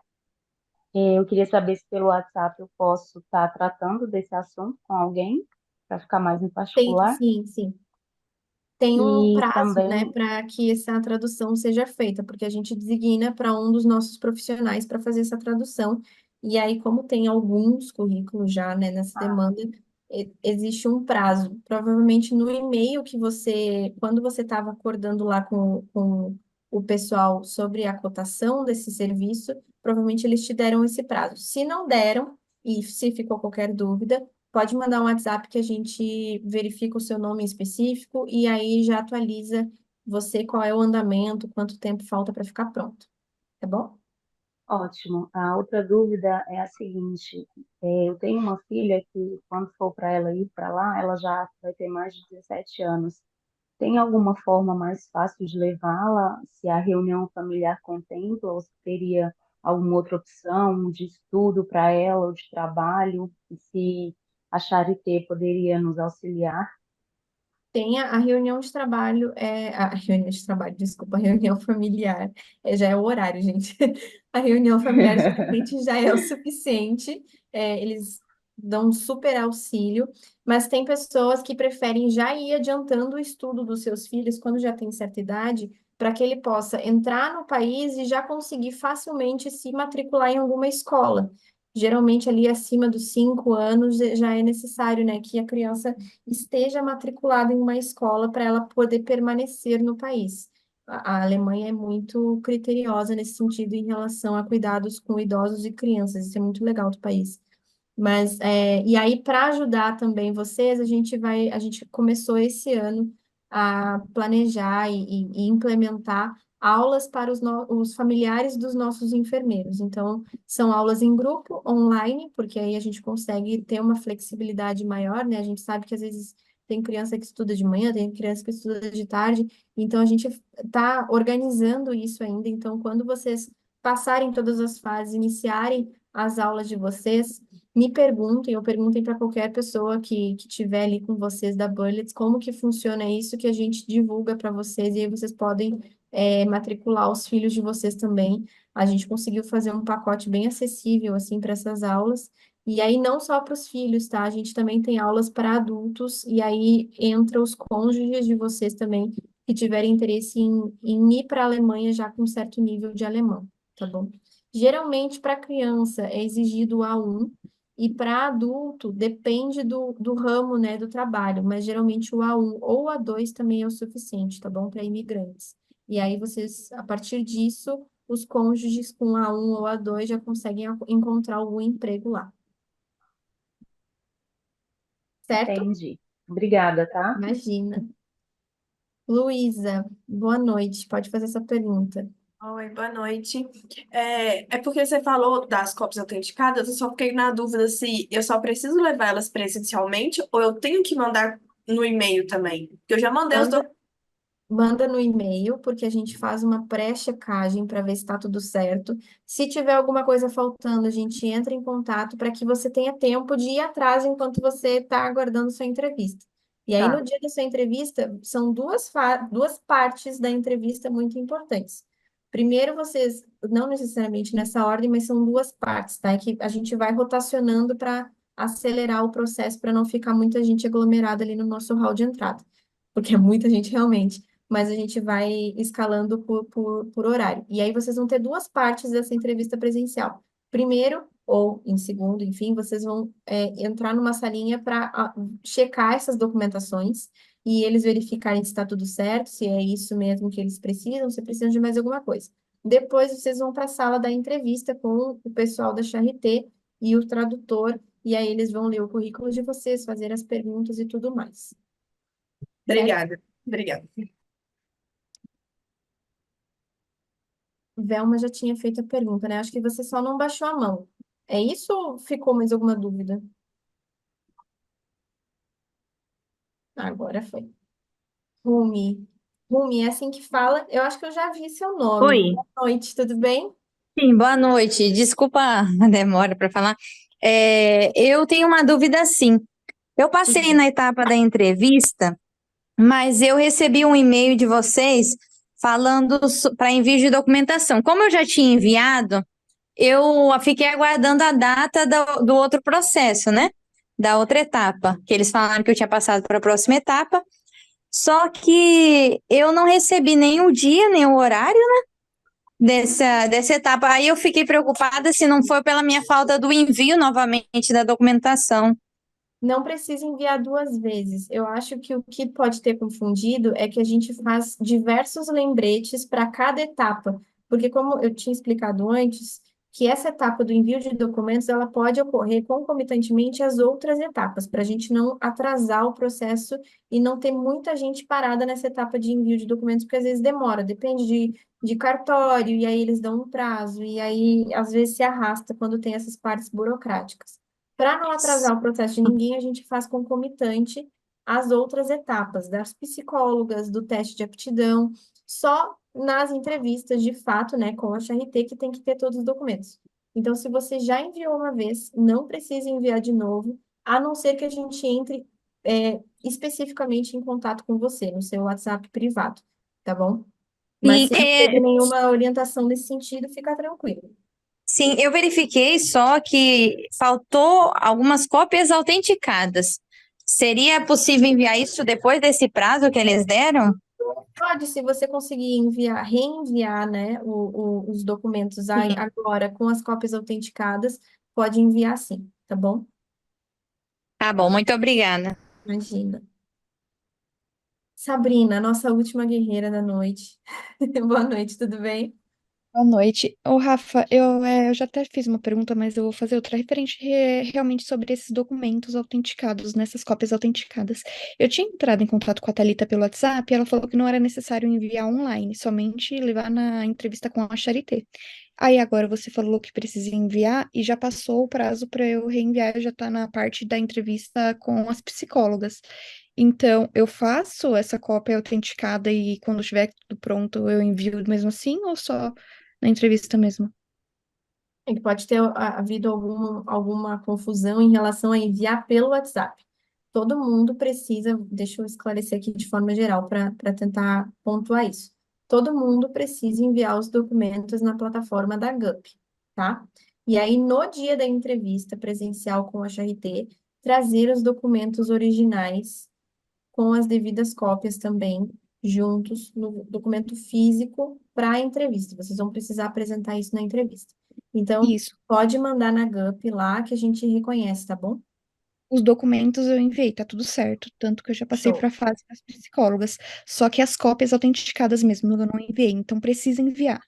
Eu queria saber se pelo WhatsApp eu posso estar tratando desse assunto com alguém, para ficar mais em particular. Sim. Tem um E prazo, né, também, para que essa tradução seja feita, porque a gente designa para um dos nossos profissionais para fazer essa tradução. E aí, como tem alguns currículos já, né, nessa demanda, existe um prazo. Provavelmente no e-mail quando você estava acordando lá com o pessoal sobre a cotação desse serviço, provavelmente eles te deram esse prazo. Se não deram, e se ficou qualquer dúvida, pode mandar um WhatsApp que a gente verifica o seu nome em específico e aí já atualiza você qual é o andamento, quanto tempo falta para ficar pronto. Tá bom? ótimo. A outra dúvida é a seguinte: eu tenho uma filha que, quando for para ela ir para lá, ela já vai ter mais de 17 anos. Tem alguma forma mais fácil de levá-la, se a reunião familiar contempla, ou se teria alguma outra opção de estudo para ela ou de trabalho, e se a Charité poderia nos auxiliar? Tem a reunião de trabalho, a reunião de trabalho, desculpa, a reunião familiar, já é o horário, gente. A reunião familiar geralmente já é o suficiente, eles dão um super auxílio, mas tem pessoas que preferem já ir adiantando o estudo dos seus filhos quando já tem certa idade, para que ele possa entrar no país e já conseguir facilmente se matricular em alguma escola. Geralmente ali acima dos 5 anos já é necessário, né, que a criança esteja matriculada em uma escola para ela poder permanecer no país. A Alemanha é muito criteriosa nesse sentido em relação a cuidados com idosos e crianças, isso é muito legal do país. Mas, e aí, para ajudar também vocês, a gente começou esse ano a planejar e implementar aulas para os familiares dos nossos enfermeiros. Então, são aulas em grupo, online, porque aí a gente consegue ter uma flexibilidade maior, né? A gente sabe que às vezes tem criança que estuda de manhã, tem criança que estuda de tarde, então a gente está organizando isso ainda. Então, quando vocês passarem todas as fases, iniciarem as aulas de vocês, me perguntem, ou perguntem para qualquer pessoa que tiver ali com vocês da Bullets, como que funciona isso, que a gente divulga para vocês, e aí vocês podem matricular os filhos de vocês também. A gente conseguiu fazer um pacote bem acessível, assim, para essas aulas, e aí não só para os filhos, tá? A gente também tem aulas para adultos, e aí entra os cônjuges de vocês também, que tiverem interesse em ir para a Alemanha já com um certo nível de alemão, tá bom? Geralmente, para criança, é exigido o A1, e para adulto, depende do ramo, né, do trabalho, mas geralmente o A1 ou o A2 também é o suficiente, tá bom? Para imigrantes. E aí vocês, a partir disso, os cônjuges com A1 ou A2 já conseguem encontrar algum emprego lá, certo? Entendi. Obrigada, tá? Imagina. Luísa, boa noite. Pode fazer essa pergunta. Oi, boa noite. É porque você falou das cópias autenticadas, eu só fiquei na dúvida se eu só preciso levar elas presencialmente ou eu tenho que mandar no e-mail também. Porque eu já mandei os Manda, manda no e-mail, porque a gente faz uma pré-checagem para ver se está tudo certo. Se tiver alguma coisa faltando, a gente entra em contato para que você tenha tempo de ir atrás enquanto você está aguardando sua entrevista. E aí, no Tá. dia da sua entrevista, são duas partes da entrevista muito importantes. Primeiro, vocês, não necessariamente nessa ordem, mas são duas partes, tá? É que a gente vai rotacionando para acelerar o processo, para não ficar muita gente aglomerada ali no nosso hall de entrada, porque é muita gente realmente, mas a gente vai escalando por horário. E aí vocês vão ter duas partes dessa entrevista presencial. Primeiro, ou em segundo, enfim, vocês vão entrar numa salinha para checar essas documentações e eles verificarem se está tudo certo, se é isso mesmo que eles precisam, se precisam de mais alguma coisa. Depois vocês vão para a sala da entrevista com o pessoal da Charité e o tradutor, e aí eles vão ler o currículo de vocês, fazer as perguntas e tudo mais. Certo? Obrigada. Obrigada. Velma já tinha feito a pergunta, né? Acho que você só não baixou a mão. É isso ou ficou mais alguma dúvida? Agora foi. Rumi. Rumi, é assim que fala? Eu acho que eu já vi seu nome. Oi, Boa noite, tudo bem? sim, boa noite. Desculpa a demora para falar. Eu tenho uma dúvida sim. Eu passei na etapa da entrevista, mas eu recebi um e-mail de vocês falando para envio de documentação. Como eu já tinha enviado, eu fiquei aguardando a data do outro processo, né? Da outra etapa, que eles falaram que eu tinha passado para a próxima etapa, só que eu não recebi nem o dia, nem o horário dessa etapa. Aí eu fiquei preocupada se não foi pela minha falta do envio novamente da documentação. Não precisa enviar duas vezes. Eu acho que o que pode ter confundido é que a gente faz diversos lembretes para cada etapa, porque como eu tinha explicado antes, que essa etapa do envio de documentos ela pode ocorrer concomitantemente às outras etapas, para a gente não atrasar o processo e não ter muita gente parada nessa etapa de envio de documentos, porque às vezes demora, depende de cartório, e aí eles dão um prazo, e aí às vezes se arrasta quando tem essas partes burocráticas. Para não atrasar o processo de ninguém, a gente faz concomitante às outras etapas, das psicólogas, do teste de aptidão, só nas entrevistas, de fato, né, com a CRT, que tem que ter todos os documentos. Então, se você já enviou uma vez, não precisa enviar de novo, a não ser que a gente entre especificamente em contato com você, no seu WhatsApp privado, tá bom? Mas E, se não teve nenhuma orientação nesse sentido, fica tranquilo. sim, eu verifiquei só que faltou algumas cópias autenticadas. Seria possível enviar isso depois desse prazo que eles deram? Pode, se você conseguir enviar, reenviar, né, os documentos aí agora com as cópias autenticadas, pode enviar sim, tá bom? Tá bom, muito obrigada. Imagina. Sabrina, nossa última guerreira da noite. Boa noite, tudo bem? Boa noite. Ô, Rafa, eu já até fiz uma pergunta, mas eu vou fazer outra referente realmente sobre esses documentos autenticados, nessas cópias autenticadas. Eu tinha entrado em contato com a Thalita pelo WhatsApp e ela falou que não era necessário enviar online, somente levar na entrevista com a Charité. Aí agora você falou que precisa enviar e já passou o prazo para eu reenviar, já está na parte da entrevista com as psicólogas. Então, eu faço essa cópia autenticada e quando estiver tudo pronto eu envio mesmo assim ou só na entrevista mesmo? É que pode ter havido alguma confusão em relação a enviar pelo WhatsApp. Todo mundo precisa, deixa eu esclarecer aqui de forma geral para tentar pontuar isso. Todo mundo precisa enviar os documentos na plataforma da GUP, tá? E aí, no dia da entrevista presencial com a Charité, trazer os documentos originais com as devidas cópias também, juntos no documento físico para a entrevista. Vocês vão precisar apresentar isso na entrevista. Então, Isso. pode mandar na GUP lá que a gente reconhece, tá bom? Os documentos eu enviei, tá tudo certo. Tanto que eu já passei Show. para a fase das psicólogas. Só que as cópias autenticadas mesmo eu não enviei, então precisa enviar.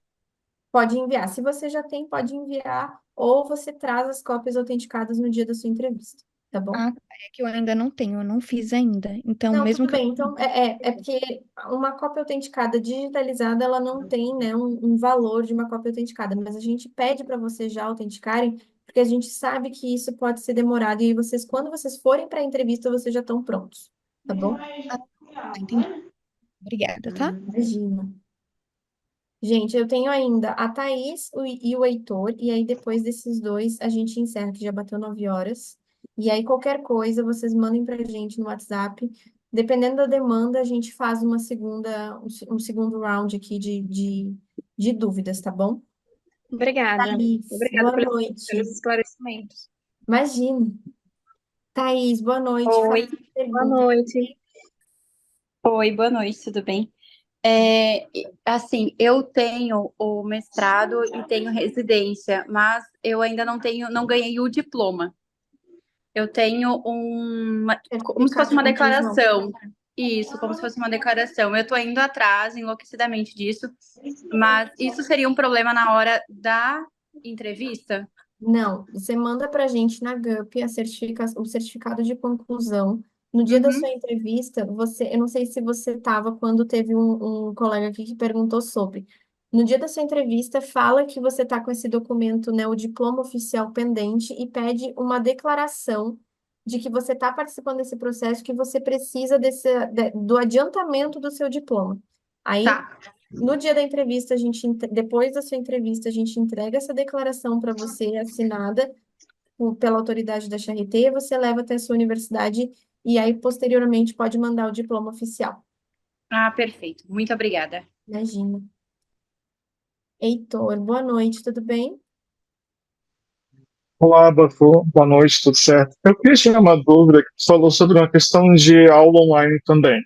Pode enviar. Se você já tem, pode enviar, ou você traz as cópias autenticadas no dia da sua entrevista, tá bom? Ah, é que eu ainda não tenho, eu não fiz ainda. Então, Não, mesmo tudo que eu. bem. Então, é porque uma cópia autenticada digitalizada, ela não tem, né, um valor de uma cópia autenticada, mas a gente pede para vocês já autenticarem, porque a gente sabe que isso pode ser demorado, e aí vocês, quando vocês forem para a entrevista, vocês já estão prontos, tá bom? Ah, entendi. Obrigada, tá? Imagina. Gente, eu tenho ainda a Thaís e o Heitor, e aí depois desses dois a gente encerra, que já bateu 9 horas. E aí qualquer coisa vocês mandem pra gente no WhatsApp. Dependendo da demanda, a gente faz um segundo round aqui de dúvidas, tá bom? Obrigada. Thaís, Obrigada boa noite. pelos esclarecimentos. Imagina. Thaís, boa noite. Faz Oi, uma boa pergunta. noite. Oi, boa noite, tudo bem? Assim, eu tenho o mestrado e tenho residência, mas eu ainda não tenho, não ganhei o diploma. Eu tenho como se fosse Certificado de uma conclusão. declaração. Isso, como se fosse uma declaração. Eu tô indo atrás enlouquecidamente disso, mas isso seria um problema na hora da entrevista? Não, você manda para a gente na GUP o certificado de conclusão. No dia da Uhum. sua entrevista, eu não sei se você estava quando teve um colega aqui que perguntou sobre. No dia da sua entrevista, fala que você está com esse documento, né, o diploma oficial pendente, e pede uma declaração de que você está participando desse processo, que você precisa do adiantamento do seu diploma. Aí, Tá. no dia da entrevista, depois da sua entrevista, a gente entrega essa declaração para você, assinada pela autoridade da Charité, você leva até a sua universidade e aí, posteriormente, pode mandar o diploma oficial. Ah, perfeito. Muito obrigada. Imagina. Heitor, boa noite, tudo bem? Olá, Bafo. Boa noite, tudo certo? Eu queria tirar uma dúvida que tu falou sobre uma questão de aula online também.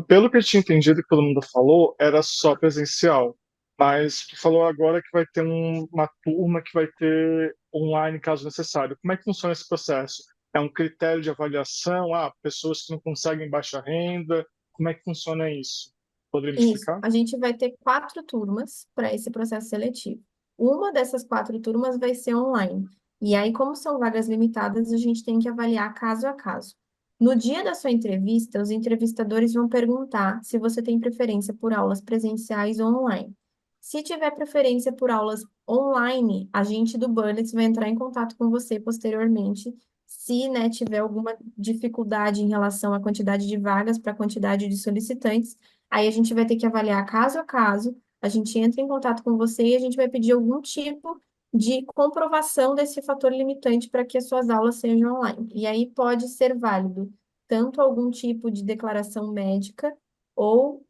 Pelo que eu tinha entendido que todo mundo falou, era só presencial. Mas tu falou agora que vai ter uma turma que vai ter online caso necessário. Como é que funciona esse processo? É um critério de avaliação? Ah, pessoas que não conseguem baixa renda? Como é que funciona isso? Poderia me Isso, explicar? a gente vai ter 4 turmas para esse processo seletivo. Uma dessas 4 turmas vai ser online. E aí, como são vagas limitadas, a gente tem que avaliar caso a caso. No dia da sua entrevista, os entrevistadores vão perguntar se você tem preferência por aulas presenciais ou online. Se tiver preferência por aulas online, a gente do Burlitz vai entrar em contato com você posteriormente, se, né, tiver alguma dificuldade em relação à quantidade de vagas para a quantidade de solicitantes. Aí a gente vai ter que avaliar caso a caso, a gente entra em contato com você e a gente vai pedir algum tipo de comprovação desse fator limitante para que as suas aulas sejam online. E aí pode ser válido tanto algum tipo de declaração médica ou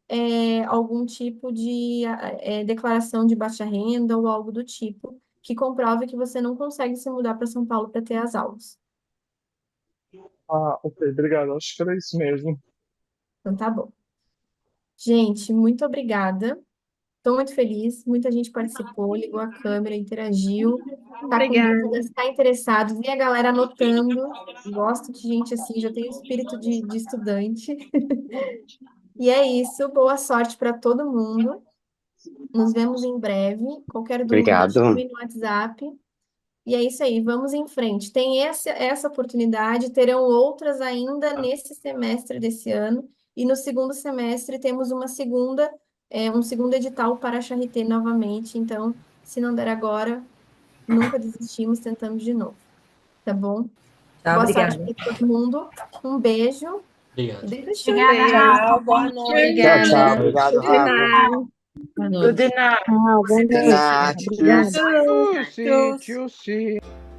algum tipo de declaração de baixa renda ou algo do tipo que comprove que você não consegue se mudar para São Paulo para ter as aulas. Ah, ok, obrigado. Acho que era isso mesmo. Então tá bom. Gente, muito obrigada. Estou muito feliz, muita gente participou, ligou a câmera, interagiu, está com Obrigada. dúvidas, está interessado, vi a galera anotando, gosto de gente assim, já tenho espírito de estudante. E é isso, boa sorte para todo mundo. Nos vemos em breve. Qualquer dúvida, Obrigado. chame no WhatsApp. E é isso aí, vamos em frente. Tem essa oportunidade, terão outras ainda nesse semestre desse ano. E no segundo semestre temos um segundo edital para a Charité novamente. Então, se não der agora, nunca desistimos, tentamos de novo. Tá bom? Tá, Boa sorte obrigada. para todo mundo. Um beijo. Obrigado. Deixa eu Obrigada, ver. Rafa. Boa Tchau, noite. tchau. Obrigado, Good Rafa. night. Boa Good noite. night. Boa Good noite. night. Obrigada. Tchau. Tchau.